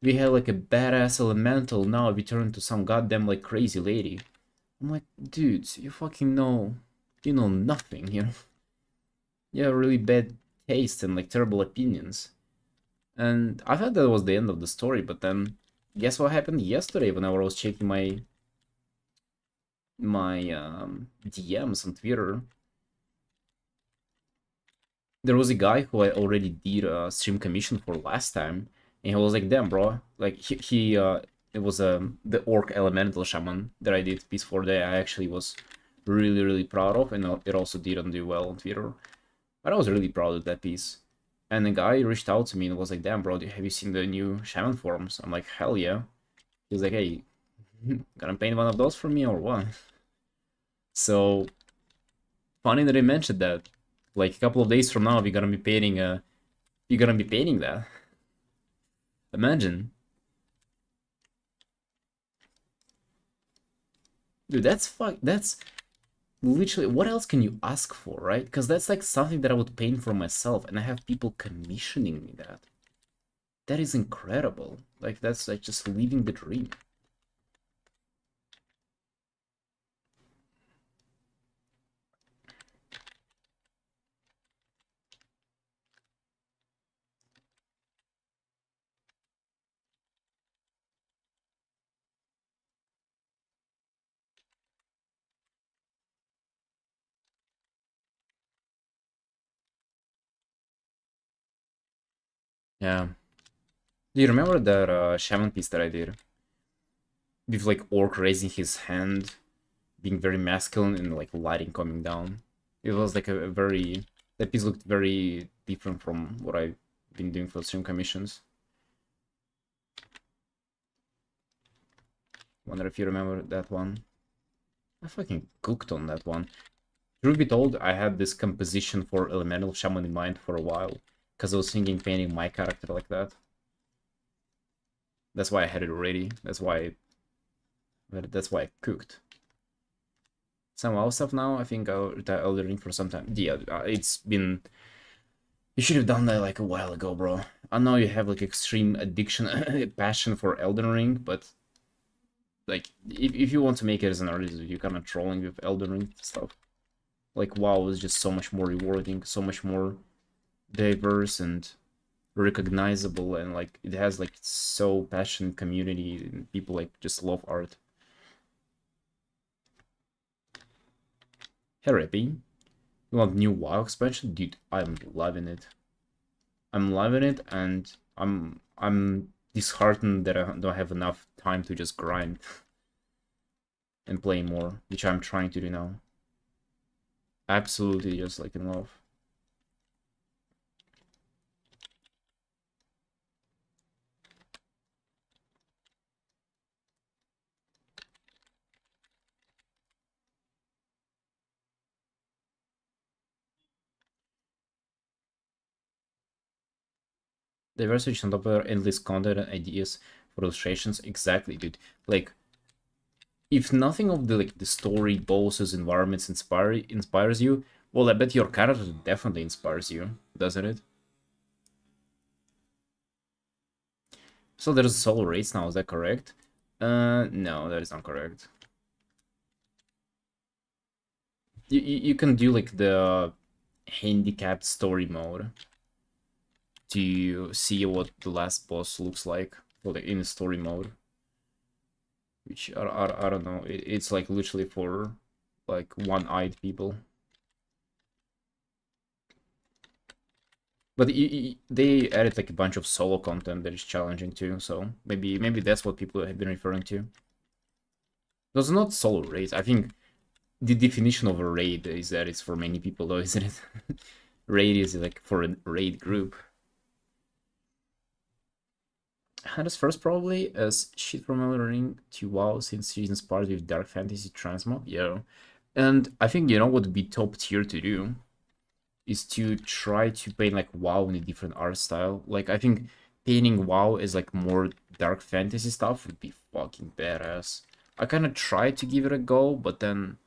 Speaker 1: we had like a badass elemental, now we turn to some goddamn like crazy lady. I'm like, dudes, you know nothing, You have really bad taste and like terrible opinions. And I thought that was the end of the story, but then guess what happened yesterday when I was checking my DMs on Twitter. There was a guy who I already did a stream commission for last time, and he was like, "Damn, bro! Like it was the orc elemental shaman that I did piece for day. I actually was really proud of, and it also didn't do well on Twitter. But I was really proud of that piece." And the guy reached out to me and was like, "Damn, bro, have you seen the new shaman forms?" I'm like, "Hell yeah!" He was like, "Hey, gonna paint one of those for me or what?" So funny that I mentioned that. Like a couple of days from now, we're gonna be painting you're gonna be painting that. Imagine. Dude, that's literally, what else can you ask for, right? Because that's like something that I would paint for myself, and I have people commissioning me that. That is incredible. Like that's like just living the dream. Yeah. Do you remember that shaman piece that I did? With like orc raising his hand, being very masculine and like lighting coming down. It was like a very, that piece looked very different from what I've been doing for stream commissions. Wonder if you remember that one. I fucking cooked on that one. Truth be told, I had this composition for Elemental Shaman in mind for a while, because I was thinking painting my character like that. That's why I had it ready. That's why I cooked. Some other stuff now, I think I'll retire Elden Ring for some time. Yeah, it's been... You should have done that like a while ago, bro. I know you have like extreme addiction, passion for Elden Ring, but like if you want to make it as an artist, you're kind of trolling with Elden Ring stuff. Like WoW is just so much more rewarding, so much more diverse and recognizable, and like it has like so passionate community and people like just love art. Hey, you want new WoW expansion? Dude, I'm loving it. I'm loving it, and I'm disheartened that I don't have enough time to just grind and play more, which I'm trying to do now. Absolutely just like in love. Diversity on top of endless content and ideas for illustrations. Exactly, dude. Like, if nothing of the like the story, bosses, environments inspires you, well, I bet your character definitely inspires you, doesn't it? So there's solo rates now, is that correct? No, that is not correct. You can do like the handicapped story mode to see what the last boss looks like, well, in the story mode. Which I don't know. It's like literally for like one-eyed people. But they added like a bunch of solo content that is challenging too. So maybe that's what people have been referring to. Those are not solo raids. I think the definition of a raid is that it's for many people, though, isn't it? Raid is like for a raid group. Hannah's first probably as shit from Elden Ring to WoW since she's inspired with dark fantasy transmog. Yeah, and I think you know what would be top tier to do is to try to paint like WoW in a different art style. Like I think painting WoW as like more dark fantasy stuff would be fucking badass. I kind of tried to give it a go, but then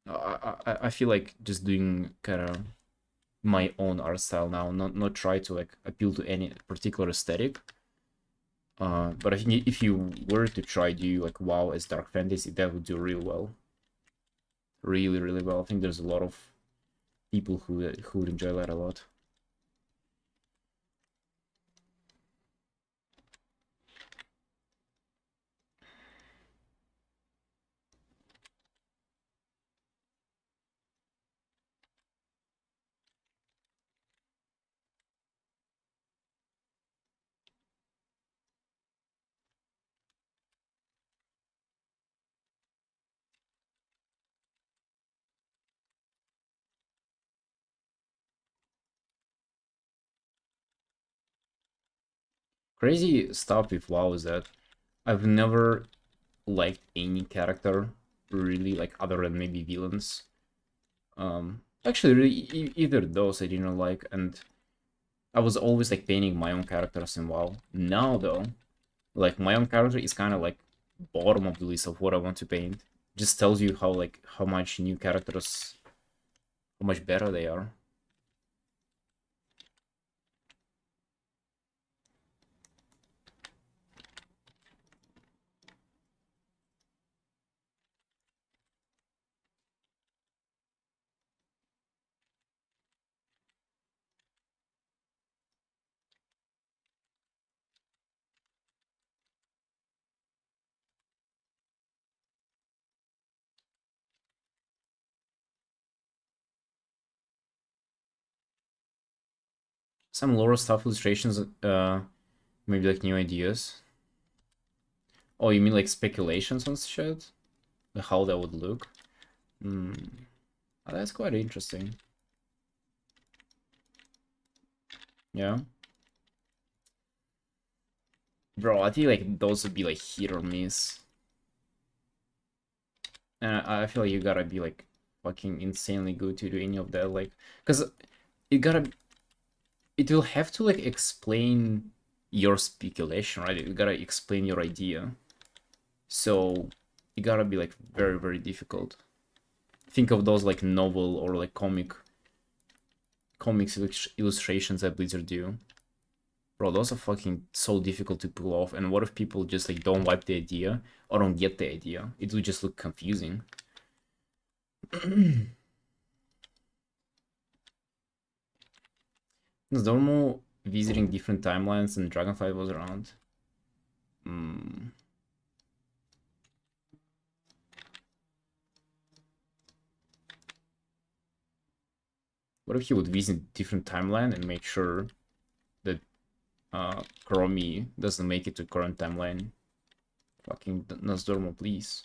Speaker 1: I feel like just doing kind of my own art style now, not try to like appeal to any particular aesthetic. But I think if you were to try do like WoW as dark fantasy, that would do real well, really really well. I think there's a lot of people who would enjoy that a lot. Crazy stuff with WoW is that I've never liked any character really, like other than maybe villains. Actually, really, either those I didn't like, and I was always like painting my own characters in WoW. Now though, like my own character is kind of like bottom of the list of what I want to paint. Just tells you how like how much new characters, how much better they are. Some lore stuff illustrations, maybe like new ideas. Oh, you mean like speculations on shit? Like how that would look? Hmm, that's quite interesting. Yeah. Bro, I think like those would be like hit or miss. And I feel like you gotta be like fucking insanely good to do any of that, like, because it gotta, it will have to like explain your speculation, right? You gotta explain your idea. So it gotta be like very, very difficult. Think of those like novel or like comics illustrations that Blizzard do. Bro, those are fucking so difficult to pull off. And what if people just like don't wipe the idea or don't get the idea? It would just look confusing. It's normal visiting different timelines and Dragonfly was around. Hmm. What if he would visit different timeline and make sure that Kuromi doesn't make it to current timeline? Fucking Nosdormo, please.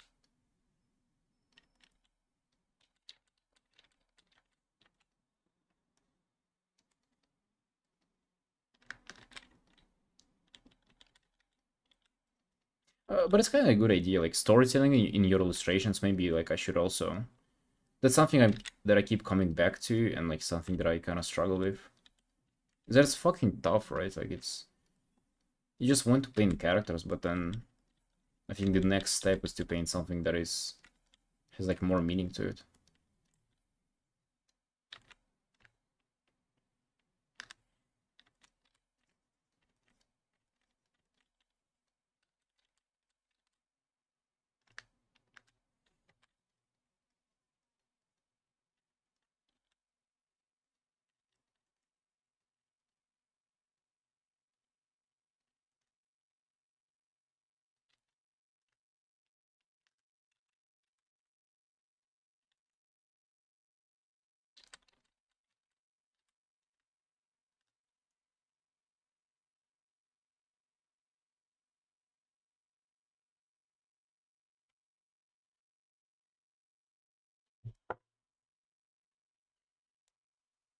Speaker 1: But it's kind of a good idea, like storytelling in your illustrations. Maybe like I should also. That's something that I keep coming back to, and like something that I kind of struggle with. That's fucking tough, right? Like it's you just want to paint characters, but then I think the next step is to paint something that is has like more meaning to it.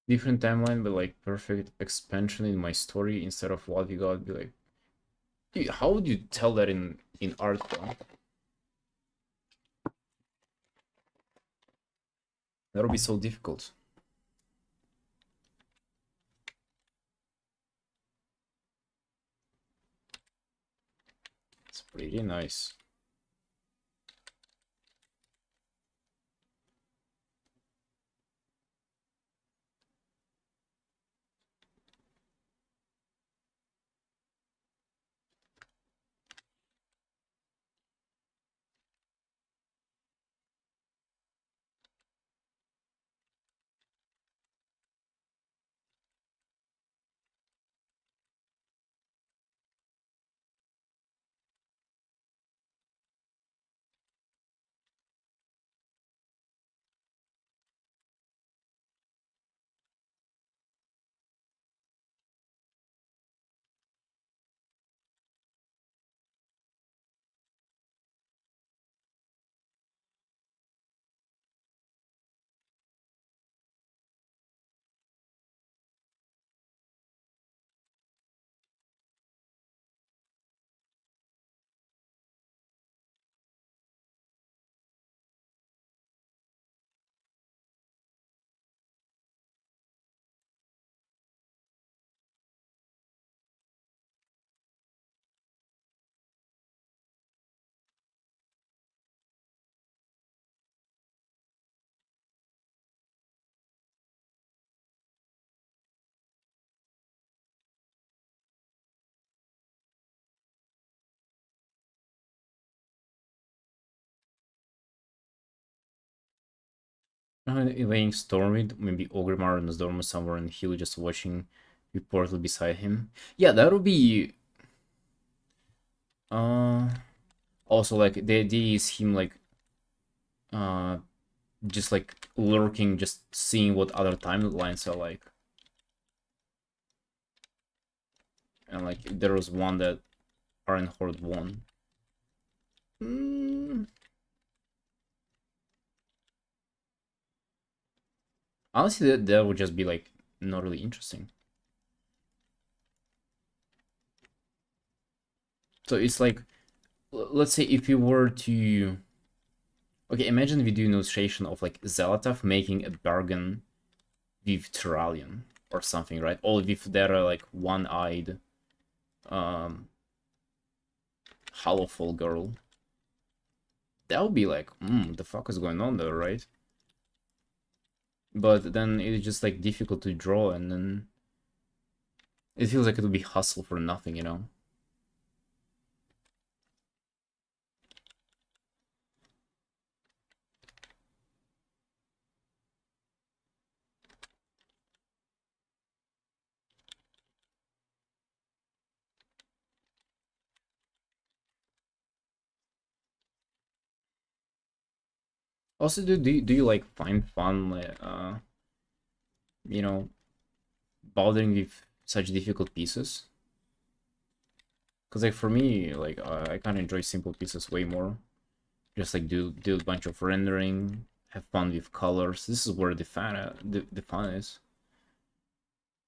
Speaker 1: different timeline, but like perfect expansion in my story instead of what we got. Be like, dude, how would you tell that in art though? That would be so difficult. It's pretty nice. Laying Stormwind, maybe Ogrimmar and Storm somewhere and Heal just watching the portal beside him. Yeah, that would be uh also like the idea is him like uh just like lurking, just seeing what other timelines are like. And like there was one that Ironheart won. Mm, honestly, that would just be like not really interesting. So it's like, let's say if you were to, okay, imagine we do an illustration of like Zelatath making a bargain with Terralion or something, right? All with their like one-eyed um Hollowfall girl. That would be like, the fuck is going on there, right? But then it's just like difficult to draw, and then it feels like it would be hustle for nothing, you know? Also, do you like find fun, you know, bothering with such difficult pieces? Because like for me, like I kind of enjoy simple pieces way more. Just like do a bunch of rendering, have fun with colors. This is where the fun is.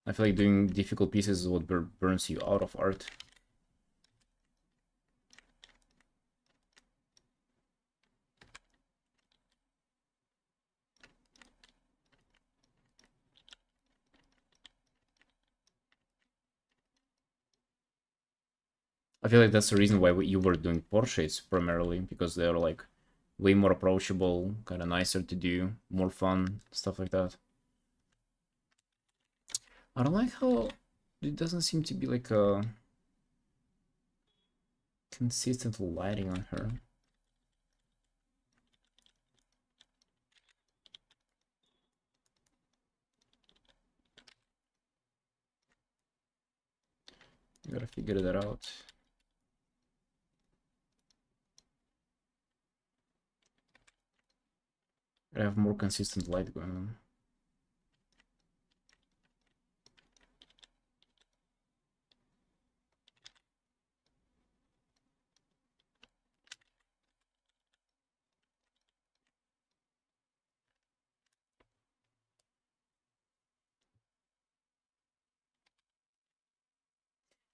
Speaker 1: I feel like doing difficult pieces is what burns you out of art. I feel like that's the reason why you were doing portraits primarily, because they're like way more approachable, kind of nicer to do, more fun, stuff like that. I don't like how it doesn't seem to be like a consistent lighting on her. You gotta figure that out. Gotta have more consistent light going on.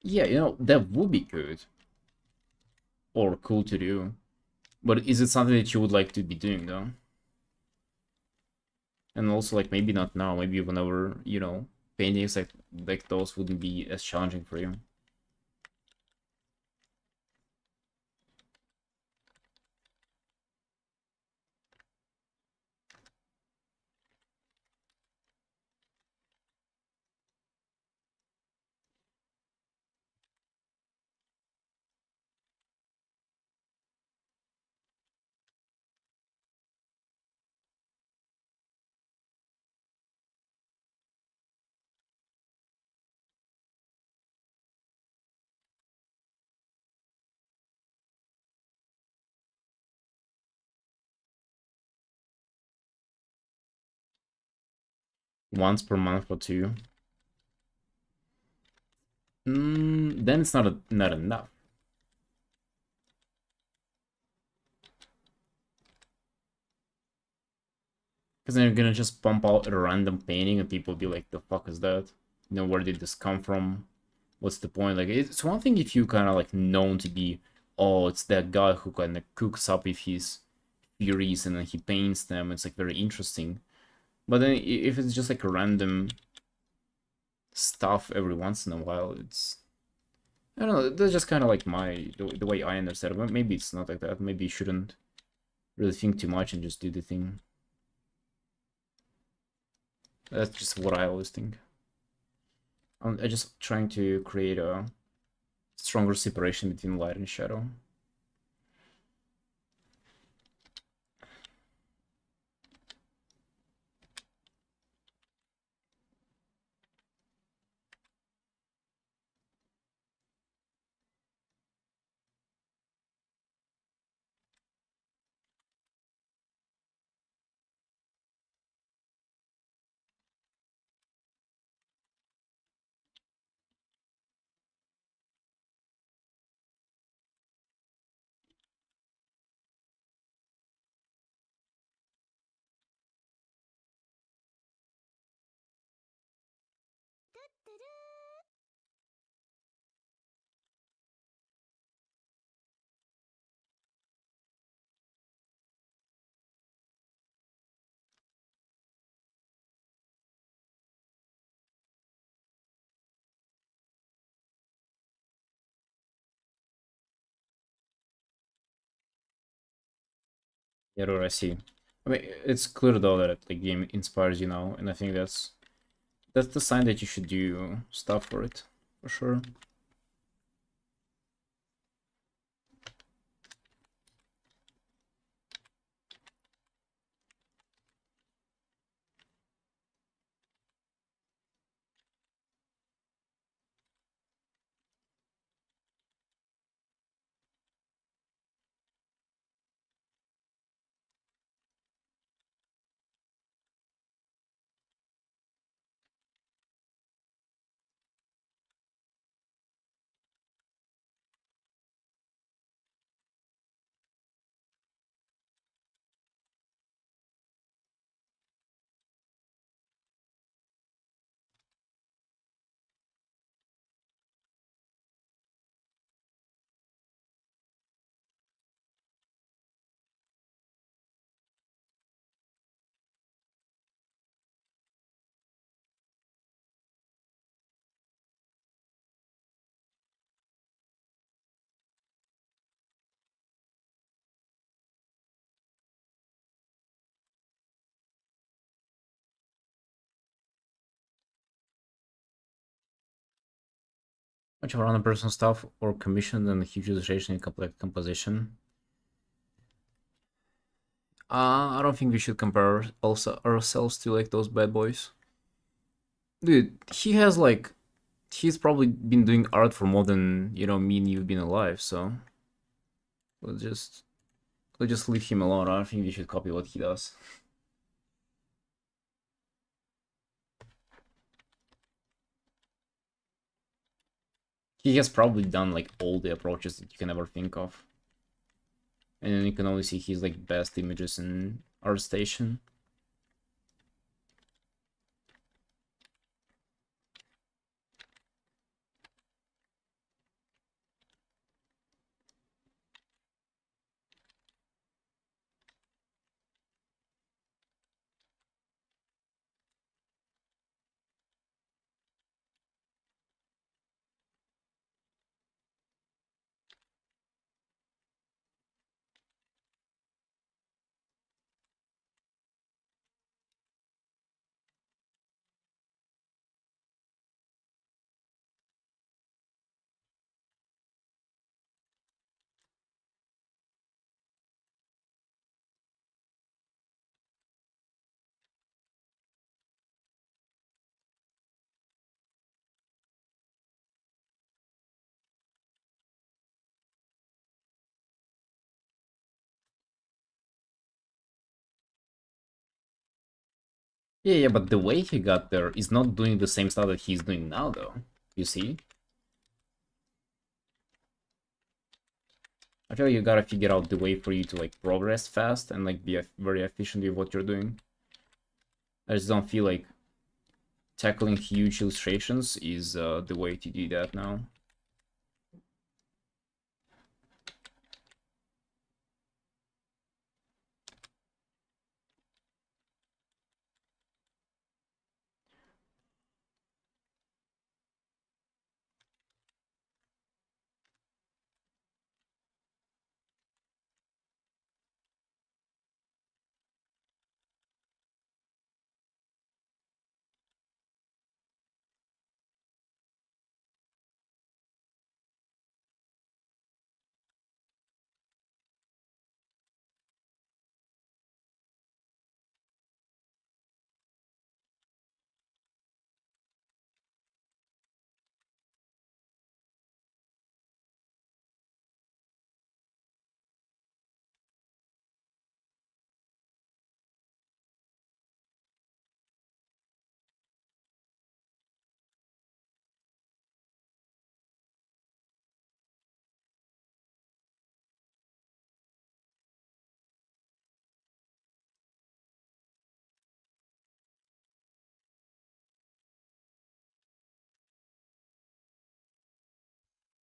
Speaker 1: Yeah, you know, that would be good or cool to do. But is it something that you would like to be doing though? And also, like, maybe not now, maybe whenever, you know, paintings like those wouldn't be as challenging for you. Once per month or two. Then it's not enough. Because then you're gonna just pump out a random painting and people be like, the fuck is that? You know, where did this come from? What's the point? Like, it's one thing if you kind of like known to be, oh, it's that guy who kind of cooks up with his theories and then he paints them. It's like very interesting. But then if it's just like random stuff every once in a while, it's, I don't know. That's just kind of like the way I understand it. Maybe it's not like that. Maybe you shouldn't really think too much and just do the thing. That's just what I always think. I'm just trying to create a stronger separation between light and shadow. Yeah, I see. I mean, it's clear though that the game inspires you now, and I think that's the sign that you should do stuff for it, for sure. Much of random personal stuff or commission and huge illustration in complete composition. I don't think we should compare also ourselves to like those bad boys. Dude, he's probably been doing art for more than, you know, me and you've been alive, so let's just let's just leave him alone. I don't think we should copy what he does. He has probably done like all the approaches that you can ever think of. And then you can only see his like best images in ArtStation. Yeah, yeah, but the way he got there is not doing the same stuff that he's doing now, though. You see? I feel like you gotta figure out the way for you to like progress fast and like be very efficient with what you're doing. I just don't feel like tackling huge illustrations is the way to do that now.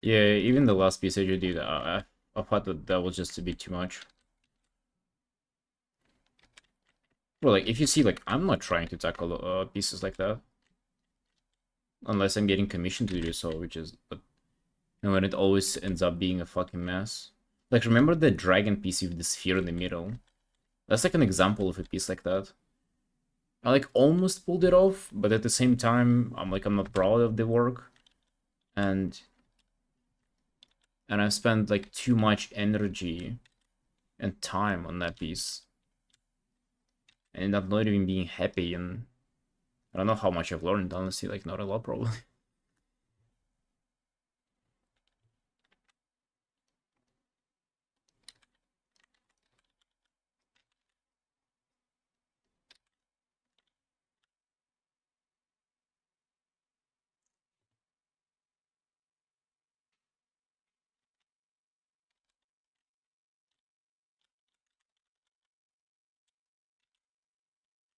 Speaker 1: Yeah, even the last piece that you did, I thought that that was just a bit too much. Well, like, if you see, like, I'm not trying to tackle pieces like that. Unless I'm getting commissioned to do so, which is... But, and when it always ends up being a fucking mess. Like, remember the dragon piece with the sphere in the middle? That's like an example of a piece like that. I, like, almost pulled it off, but at the same time, I'm not proud of the work. And... And I've spent, like, too much energy and time on that piece. And I'm not even being happy, and... I don't know how much I've learned, honestly, like, not a lot, probably.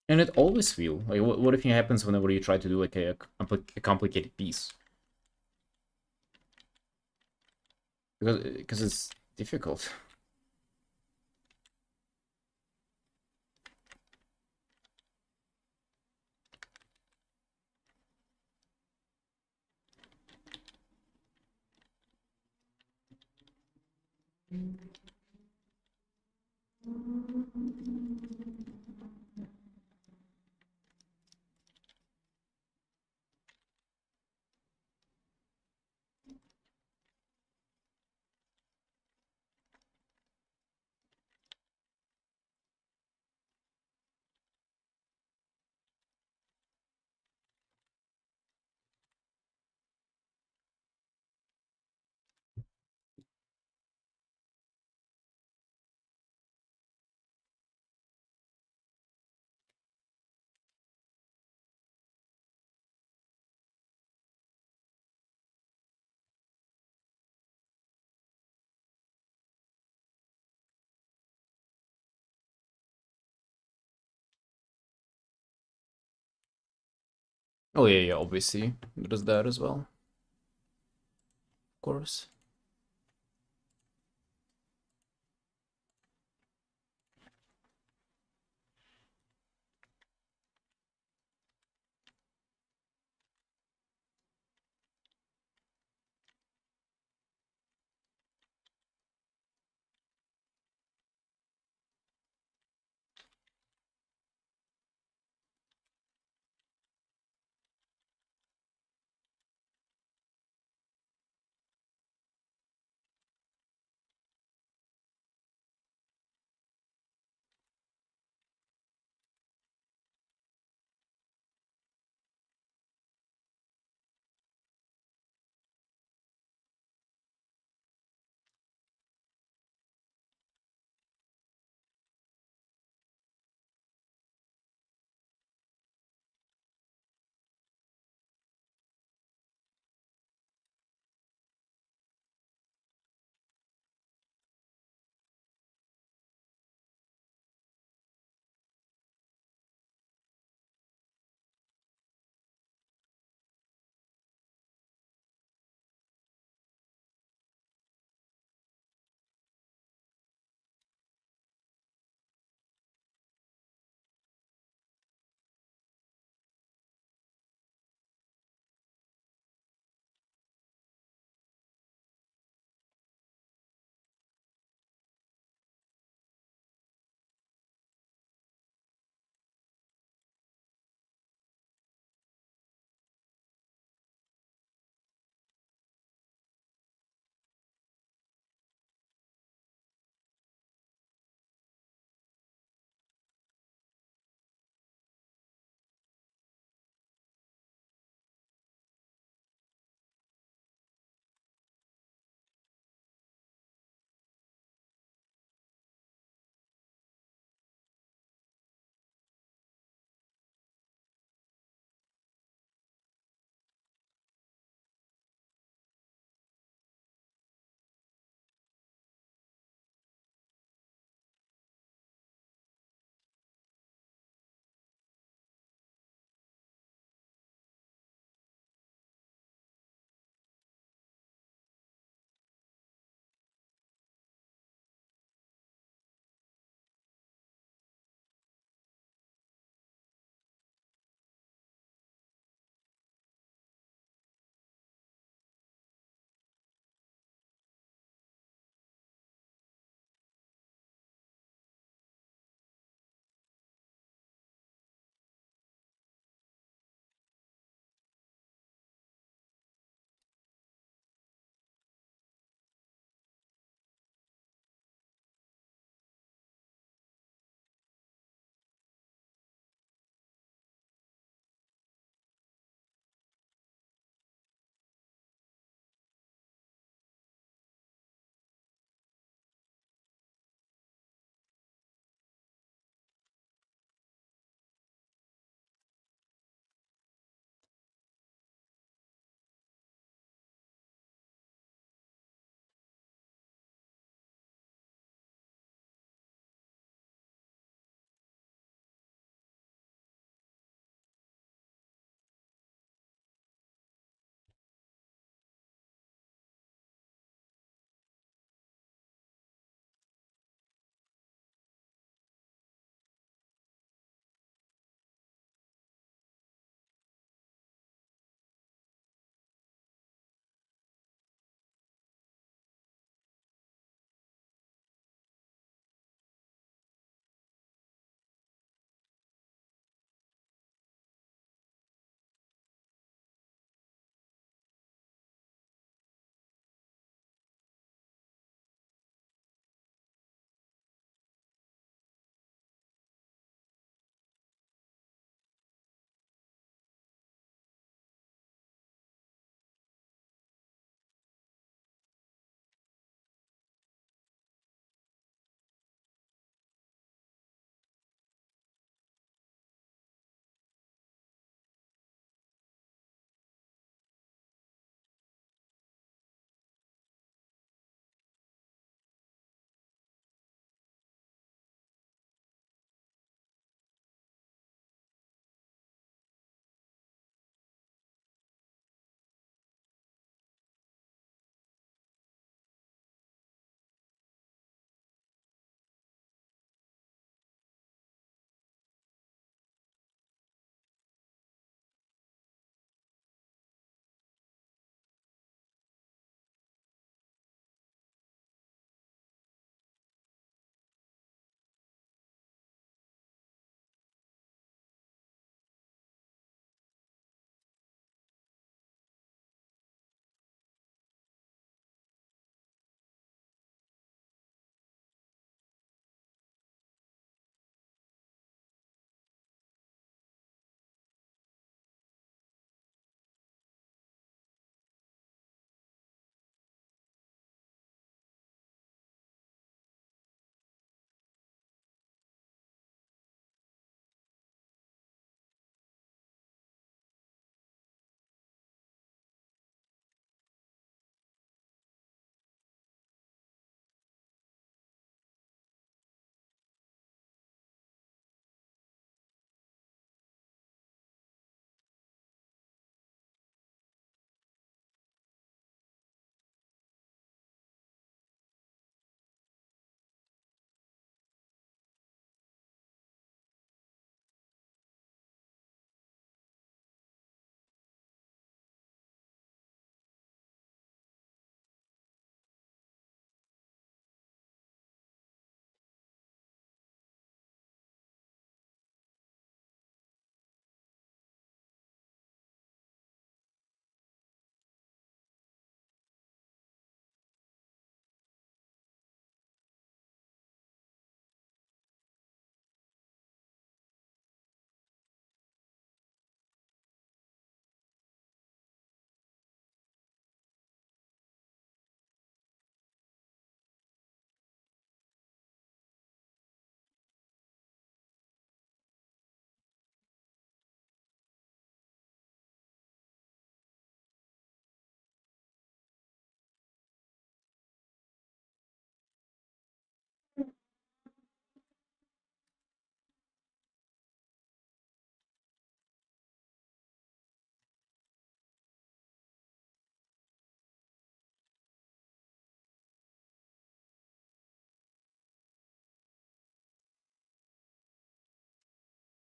Speaker 1: And it always will. Like, what if it happens whenever you try to do, like, a complicated piece? Because it's difficult. Oh yeah, yeah, obviously. There's that as well. Of course.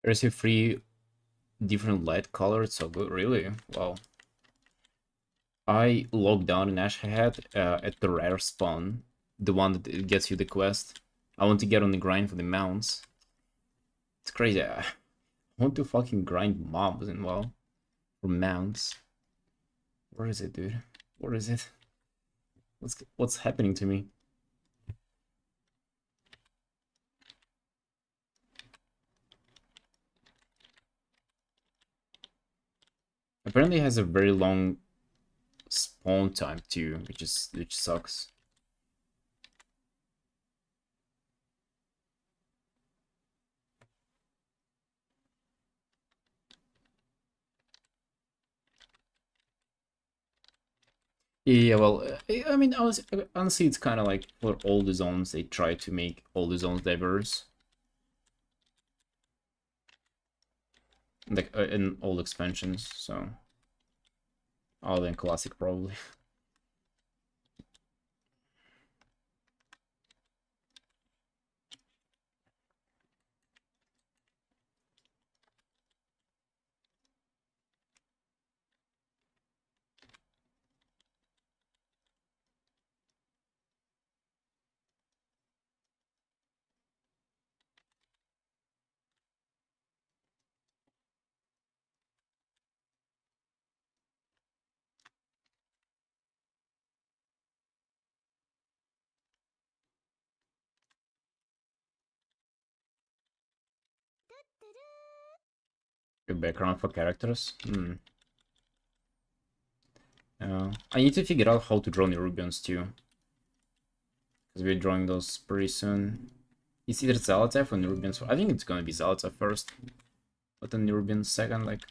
Speaker 1: I received three different light colors, so good, really? Wow. I logged down in Ash Head at the rare spawn, the one that gets you the quest. I want to get on the grind for the mounts. It's crazy. I want to fucking grind mobs and well, for mounts. Where is it, dude? Where is it? What's happening to me? Apparently it has a very long spawn time too, which sucks. Yeah, well, I mean, honestly, it's kind of like for all the zones, they try to make all the zones diverse, like in all expansions. So, other than classic, probably. Good background for characters. I need to figure out how to draw Nerubians too, because we're drawing those pretty soon. It's either Zalatath or Nerubians. I think it's gonna be Zalatath first, but then Nerubians second. Like,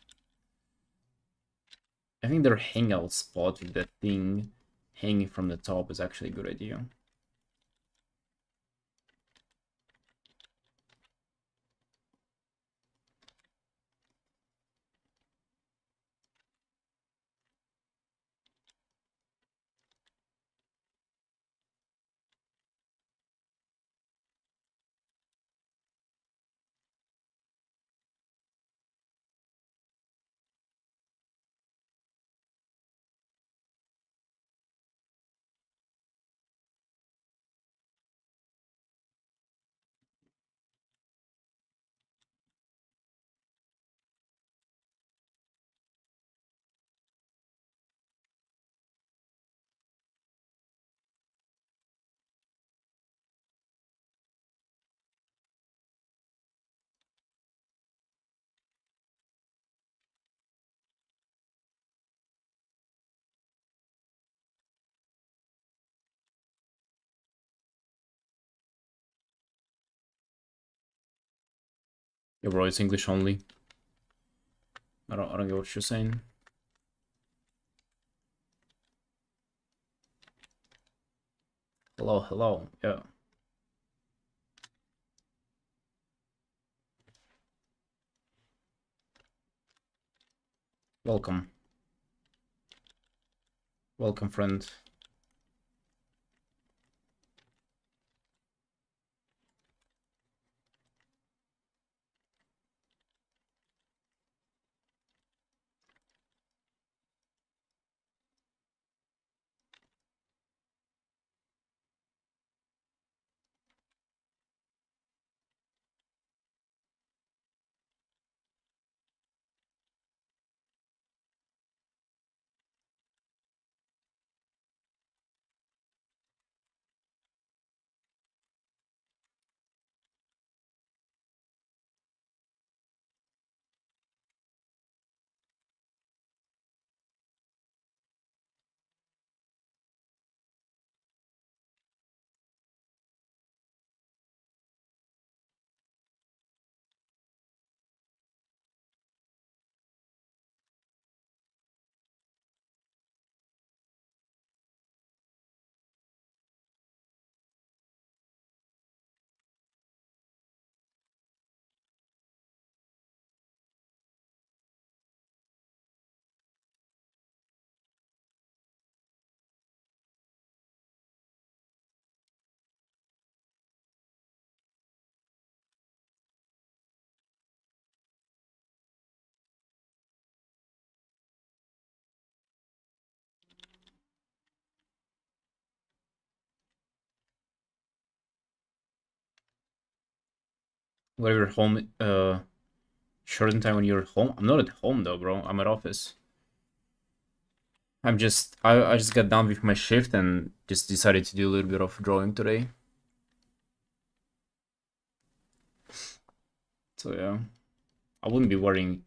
Speaker 1: I think their hangout spot with that thing hanging from the top is actually a good idea. Yeah, bro, it's English only. I don't get what you're saying. Hello, hello. Yeah. Welcome. Welcome, friend. Whatever home, certain time when you're at home. I'm not at home though, bro. I'm at office. I just got done with my shift and just decided to do a little bit of drawing today. So yeah, I wouldn't be wearing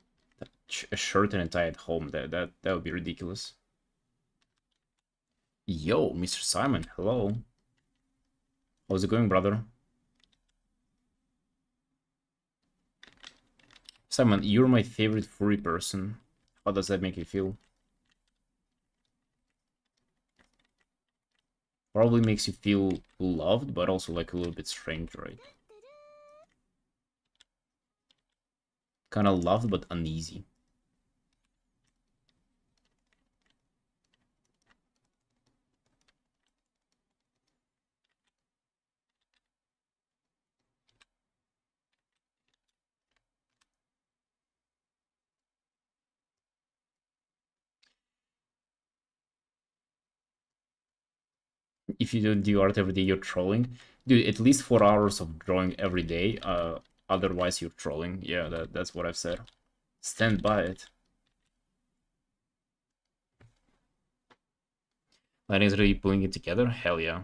Speaker 1: a shirt and a tie at home. That would be ridiculous. Yo, Mr. Simon, hello. How's it going, brother? Simon, you're my favorite furry person. How does that make you feel? Probably makes you feel loved, but also like a little bit strange, right? Kind of loved, but uneasy. If you don't do art every day, you're trolling. Dude, at least 4 hours of drawing every day. Otherwise you're trolling. Yeah, that's what I've said. Stand by it. Lighting is really pulling it together? Hell yeah.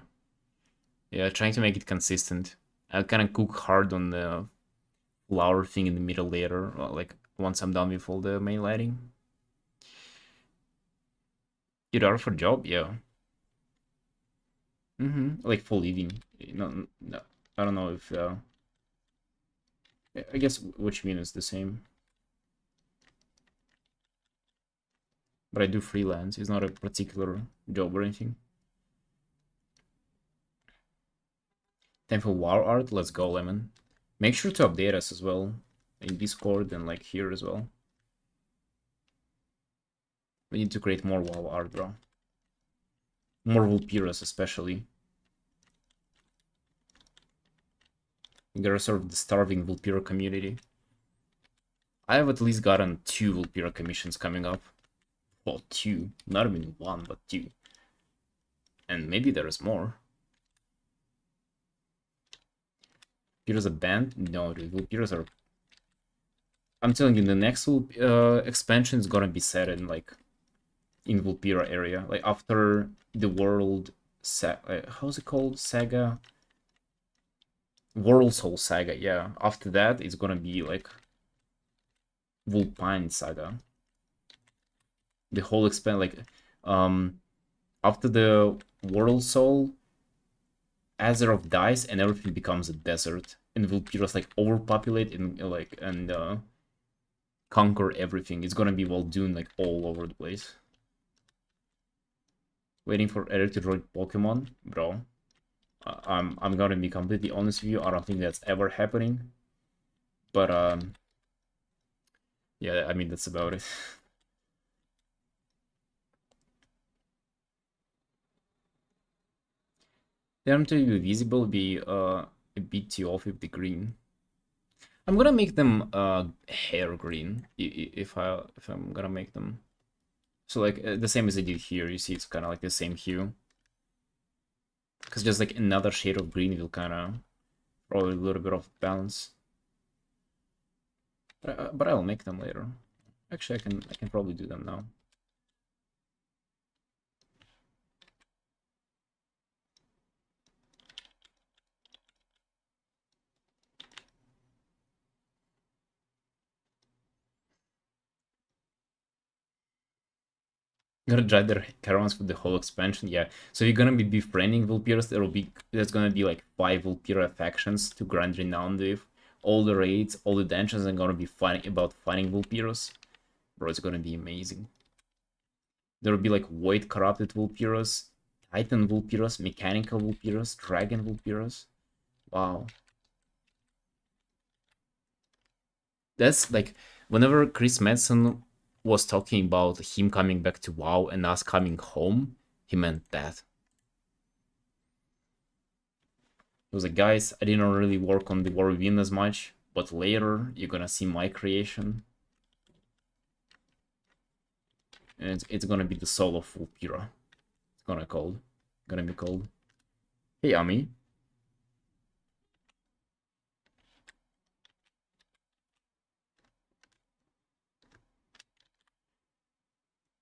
Speaker 1: Yeah, trying to make it consistent. I'll kind of cook hard on the flower thing in the middle later, like once I'm done with all the main lighting. You'd art for job? Yeah. Like for living. No, no, I don't know if, I guess what you mean is the same. But I do freelance. It's not a particular job or anything. Time for WoW art? Let's go, Lemon. Make sure to update us as well in Discord and like here as well. We need to create more WoW art, bro. More Vulpiras especially. We gotta serve the starving Vulpira community. I have at least gotten 2 Vulpira commissions coming up. Well, 2. Not even 1, but 2. And maybe there's more. Vulpira's a band? No, dude, Vulpiras are... I'm telling you, the next expansion is gonna be set in, like, in Vulpira area. Like, after the world... how's it called? Saga? World Soul Saga, yeah. After that, it's gonna be, like, Vulpine Saga. The whole expand, like, after the World Soul, Azeroth dies and everything becomes a desert, and Vulpira's like overpopulate and like conquer everything. It's gonna be Waldoon like all over the place. Waiting for Eric to draw Pokemon, bro. I'm gonna be completely honest with you. I don't think that's ever happening. But yeah, I mean that's about it. Them to be visible be a bit too off with the green. I'm gonna make them hair green if I'm gonna make them. So like the same as I did here, you see it's kind of like the same hue. Because just like another shade of green will kind of probably a little bit of balance. But I'll make them later. Actually, I can probably do them now. Gonna drive their caravans for the whole expansion, yeah. So you're gonna be befriending Vulpiras. There's gonna be like 5 Vulpira factions to grind renown with. All the raids, all the dungeons are gonna be fighting about fighting Vulpiras. Bro, it's gonna be amazing. There will be like Void Corrupted Vulpiras, Titan Vulpiras, Mechanical Vulpiras, Dragon Vulpiras. Wow. That's like whenever Chris Madsen was talking about him coming back to WoW and us coming home, he meant that. He was like, guys, I didn't really work on the War Within as much, but later you're gonna see my creation. And it's gonna be the soul of Vulpira. It's gonna be called. Hey Ami.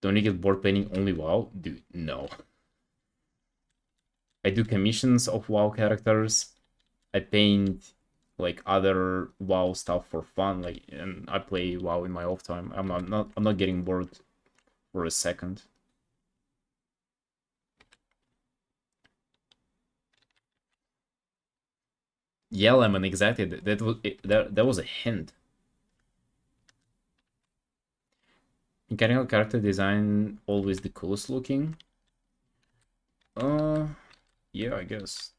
Speaker 1: Don't you get bored painting only WoW? Dude, no. I do commissions of WoW characters. I paint like other WoW stuff for fun, like, and I play WoW in my off time. I'm not getting bored for a second. Yeah, Lemon, exactly. That was a hint. Mechanical character design always the coolest looking. Uh, yeah, I guess.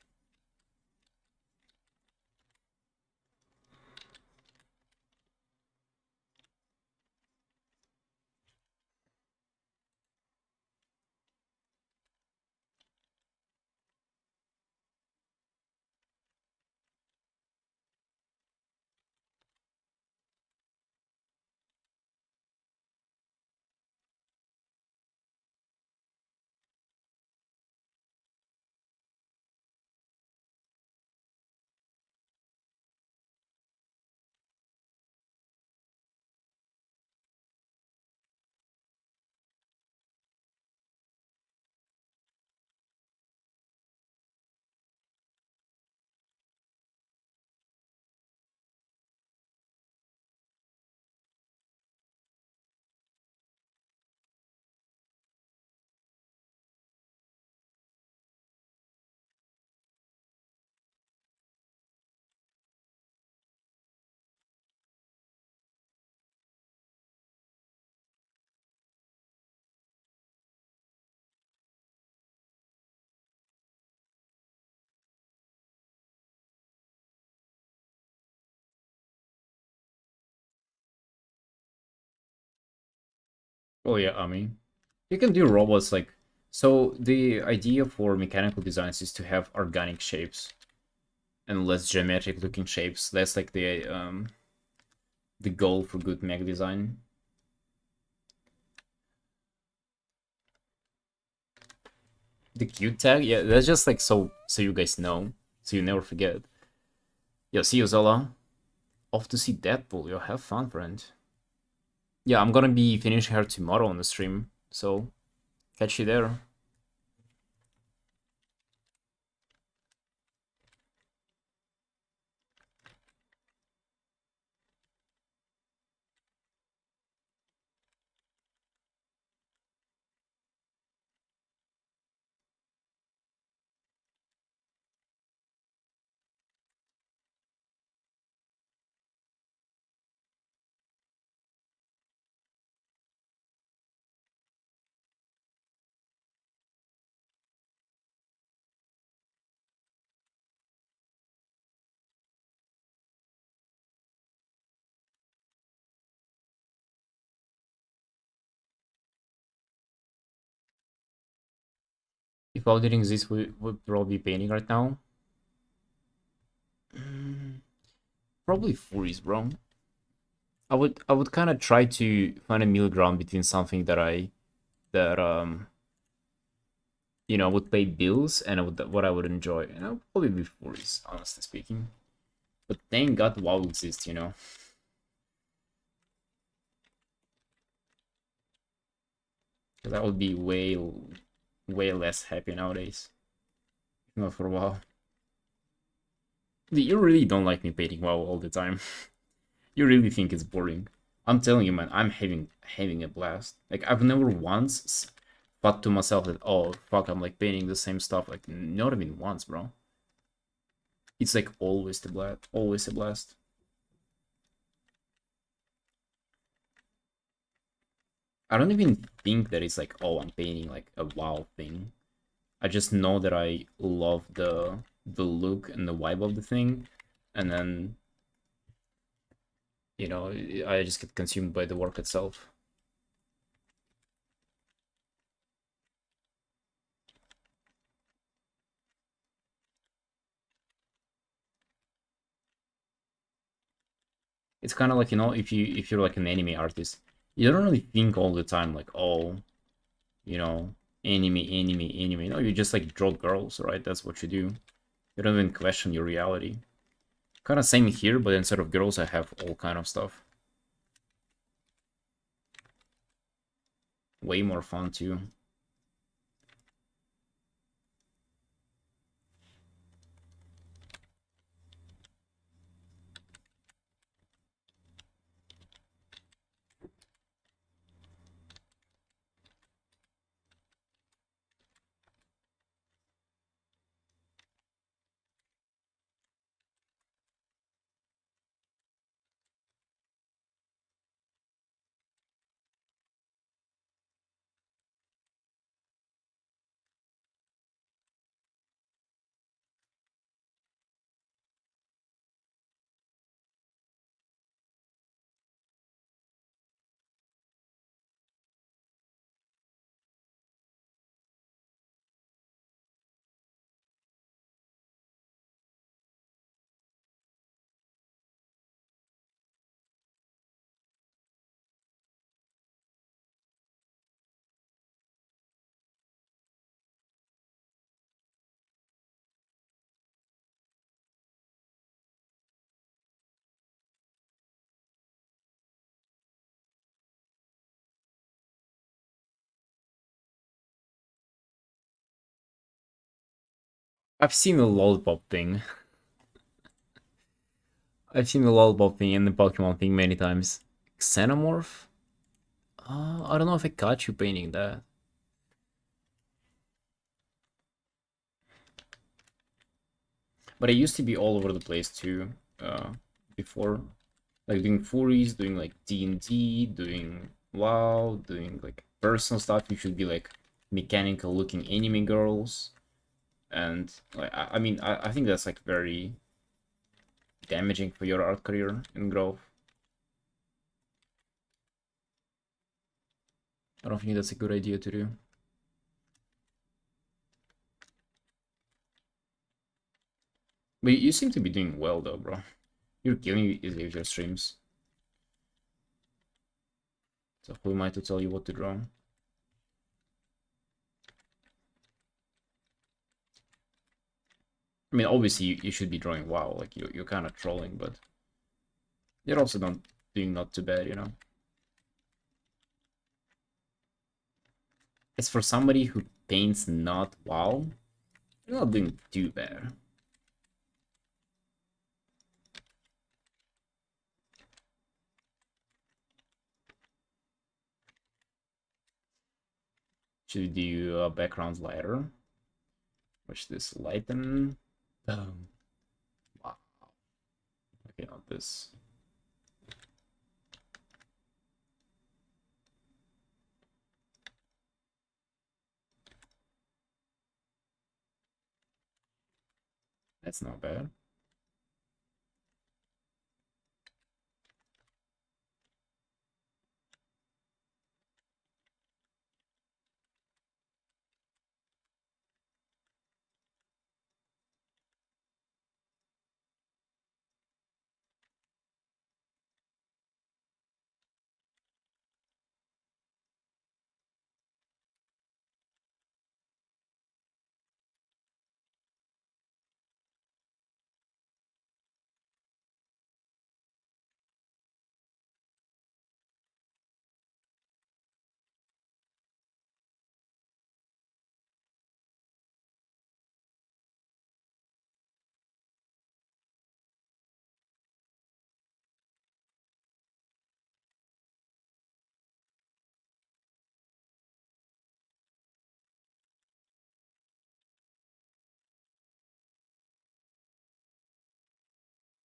Speaker 1: Oh yeah, I mean, you can do robots like, so the idea for mechanical designs is to have organic shapes and less geometric looking shapes. That's like the goal for good mech design. The cute tag, yeah, that's just like so you guys know, so you never forget. Yo, see you, Zola. Off to see Deadpool. Yo, have fun, friend. Yeah, I'm gonna be finishing her tomorrow on the stream, so catch you there. If all didn't exist, we would probably be painting right now. Probably furries, bro. I would kind of try to find a middle ground between something that would pay bills and what I would enjoy, and I would probably be furries, honestly speaking. But thank God WoW exists. Because I would be way less happy nowadays. Not for a while. You really don't like me painting WoW all the time. You really think it's boring. I'm telling you, man, I'm having a blast. Like, I've never once thought to myself that, oh fuck, I'm like painting the same stuff. Like, not even once, bro. It's like always always a blast. I don't even think that it's like, oh, I'm painting like a WoW thing. I just know that I love the look and the vibe of the thing, and then I just get consumed by the work itself. It's kind of like, if you're like an anime artist, you don't really think all the time like, oh, you know, anime. No, you just like draw girls, right? That's what you do. You don't even question your reality. Kind of same here, but instead of girls, I have all kind of stuff. way more fun too. I've seen the lollipop thing. I've seen the lollipop thing and the Pokemon thing many times. Xenomorph? I don't know if I caught you painting that. But I used to be all over the place too. Before, like doing furries, doing like D&D, doing WoW, doing like personal stuff. You should be like mechanical looking anime girls. And like I mean I think that's like very damaging for your art career and growth. I don't think that's a good idea to do. But you seem to be doing well though, bro. You're killing it with your streams. So who am I to tell you what to draw? I mean, obviously you should be drawing WoW, like you're kind of trolling, but you're also not doing not too bad, you know. As for somebody who paints not WoW, you're not doing too bad. Should do backgrounds lighter. Watch this lighten. Wow. Okay, not this. That's not bad.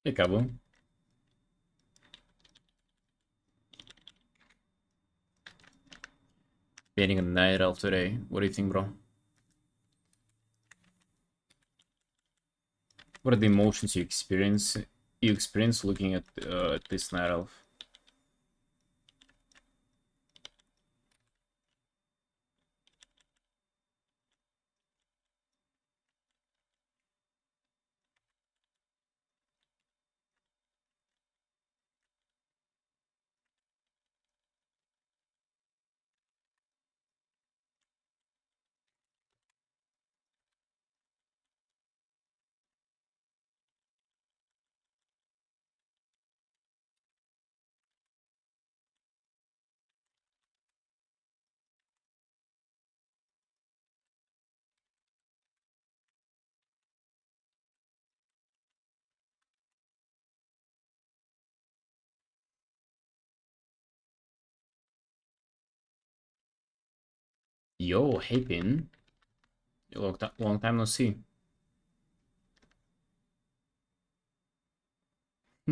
Speaker 1: Hey, Cabo. Painting a night elf today. What do you think, bro? What are the emotions you experience looking at this night elf? Yo, hey Pin. Long time no see.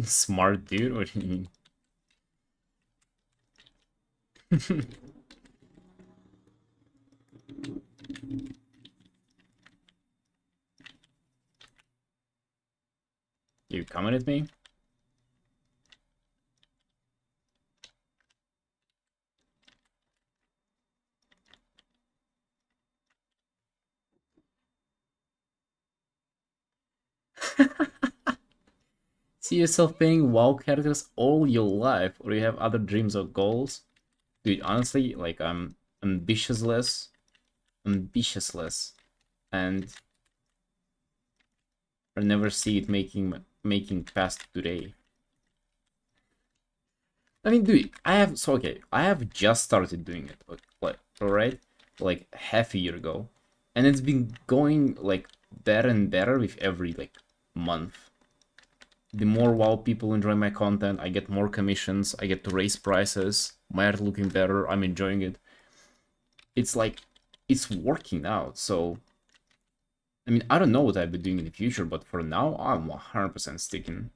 Speaker 1: Smart dude? What do you mean? You coming at me? See yourself playing WoW characters all your life, or you have other dreams or goals? Dude, honestly, like I'm ambitiousless, ambitiousless, and I never see it making past today. I mean, dude, I have just started doing it, like, alright, like half a year ago, and it's been going like better and better with every like month. The more WoW people enjoy my content, I get more commissions, I get to raise prices, my art looking better, I'm enjoying it. It's like, it's working out, so, I mean, I don't know what I'll be doing in the future, but for now, I'm 100% sticking.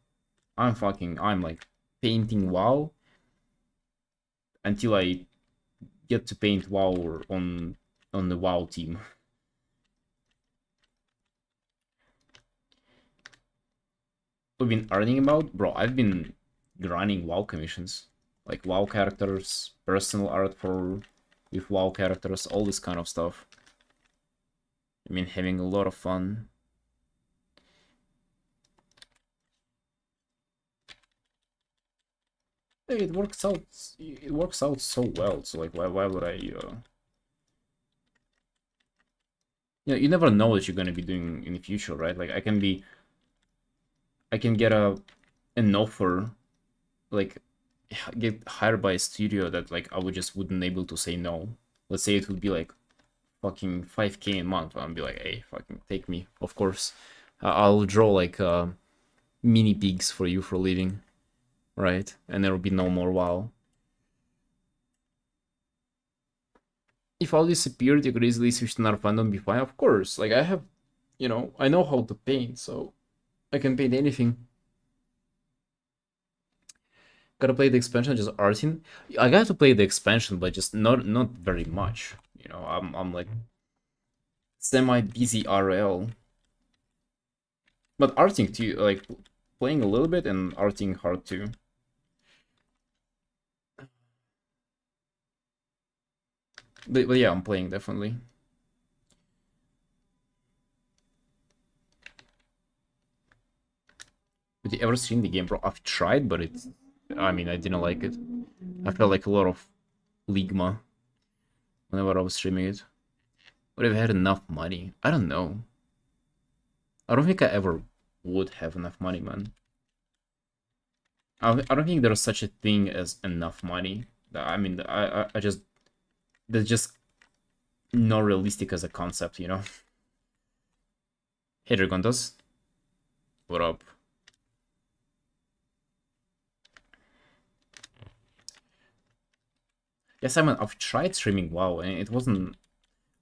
Speaker 1: I'm like painting WoW until I get to paint WoW on the WoW team. We've been earning about, bro. I've been grinding WoW commissions, like WoW characters, personal art for with WoW characters, all this kind of stuff. I mean, having a lot of fun. Hey, it works out. It works out so well. So like, why would I? You never know what you're gonna be doing in the future, right? Like, I can get an offer, like get hired by a studio that like I would just wouldn't able to say no. Let's say it would be like fucking 5K a month. I'll be like, hey, fucking take me, of course. I'll draw like mini pigs for you for living, right? And there will be no more WoW. If all disappeared, you could easily switch to another fandom, be fine. Of course, like I have, I know how to paint, so I can paint anything. Gotta play the expansion, just arting. I got to play the expansion, but just not very much. I'm like semi busy RL, but arting too, like playing a little bit and arting hard too. But yeah, I'm playing definitely. Did you ever stream the game, bro? I've tried, but I mean, I didn't like it. I felt like a lot of ligma whenever I was streaming it. Would have had enough money? I don't know. I don't think I ever would have enough money, man. I don't think there's such a thing as enough money. I mean, I just that's just not realistic as a concept, you know. Hey, Dragontas, what up? Yes, I mean, I've tried streaming WoW, and it wasn't.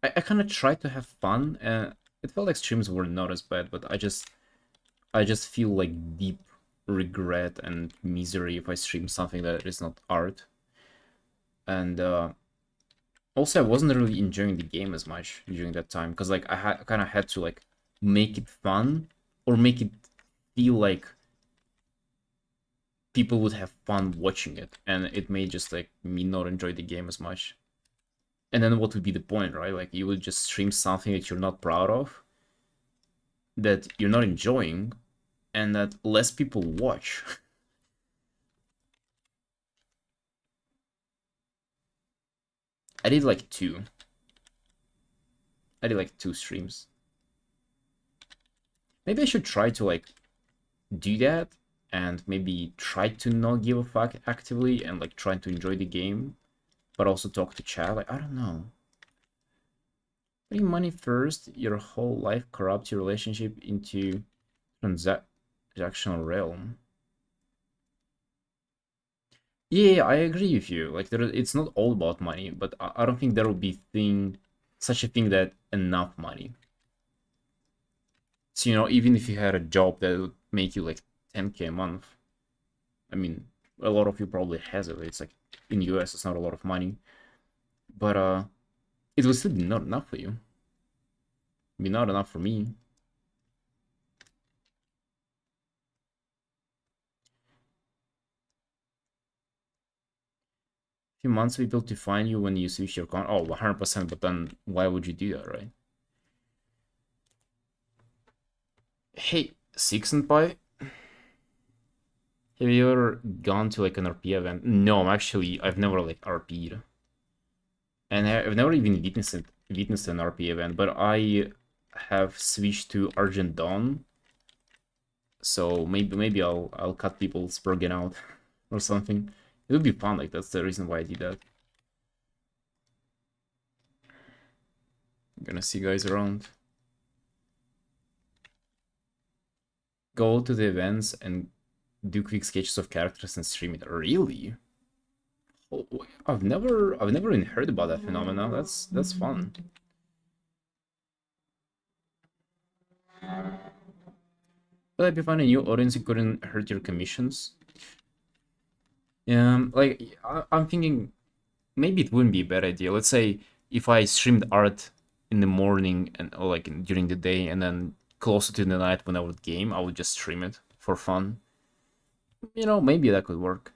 Speaker 1: I kind of tried to have fun, and it felt like streams were not as bad, but I just feel like deep regret and misery if I stream something that is not art. And also, I wasn't really enjoying the game as much during that time because like I kind of had to like make it fun or make it feel like people would have fun watching it, and it made just like me not enjoy the game as much. And then what would be the point, right? Like you would just stream something that you're not proud of, that you're not enjoying, and that less people watch. I did like two. I did like two streams. Maybe I should try to like do that and maybe try to not give a fuck actively and like try to enjoy the game, but also talk to chat. Like, I don't know. Putting money first, your whole life corrupts your relationship into transactional realm. Yeah, I agree with you. Like, it's not all about money, but I don't think there will be thing such a thing that enough money. So, you know, even if you had a job that would make you like 10K a month, I mean, a lot of you probably has it. It's like in US, it's not a lot of money, but it would still be not enough for you. Be not enough for me. Few months people to find you when you switch your con. Oh, 100%. But then why would you do that, right? Hey, Six and Pie, have you ever gone to like an RP event? No, I've never like RP'd, and I've never even witnessed an RP event. But I have switched to Argent Dawn, so maybe I'll cut people's Bergen out or something. It would be fun. Like that's the reason why I did that. I'm gonna see guys around. Go to the events and do quick sketches of characters and stream it. Really? Oh, I've never even heard about that phenomenon. That's fun. Would that be fun? A new audience you couldn't hurt your commissions? Like I'm thinking maybe it wouldn't be a bad idea. Let's say if I streamed art in the morning and or like during the day, and then closer to the night when I would game, I would just stream it for fun. You know, maybe that could work.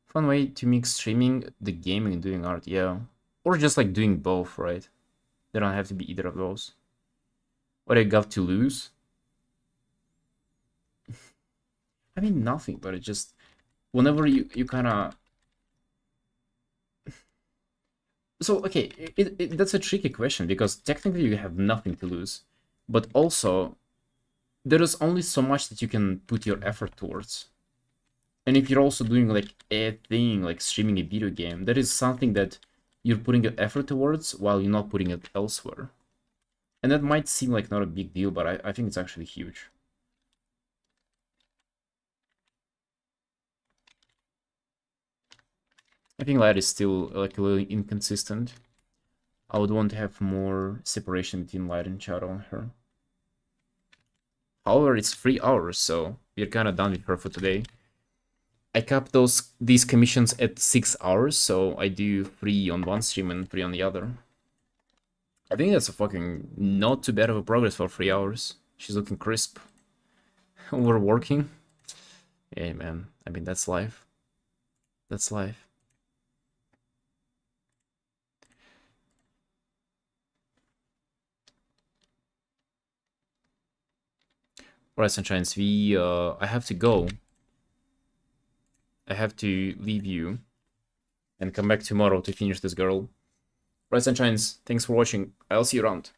Speaker 1: Fun way to mix streaming, the gaming, and doing art, yeah. Or just like doing both, right? They don't have to be either of those. What I got to lose? I mean, nothing, but it just whenever you kind of so okay, that's a tricky question because technically you have nothing to lose, but also there is only so much that you can put your effort towards. And if you're also doing like a thing like streaming a video game, that is something that you're putting your effort towards while you're not putting it elsewhere. And that might seem like not a big deal, but I think it's actually huge. I think Light is still like a little inconsistent. I would want to have more separation between Light and Shadow on her. However, it's 3 hours, so we're kind of done with her for today. I capped these commissions at 6 hours, so I do 3 on one stream and 3 on the other. I think that's a fucking not too bad of a progress for 3 hours. She's looking crisp. We're working. Yeah, man. I mean, that's life. That's life. Alright, Sunshines, I have to go. I have to leave you and come back tomorrow to finish this girl. Alright, Sunshines, thanks for watching. I'll see you around.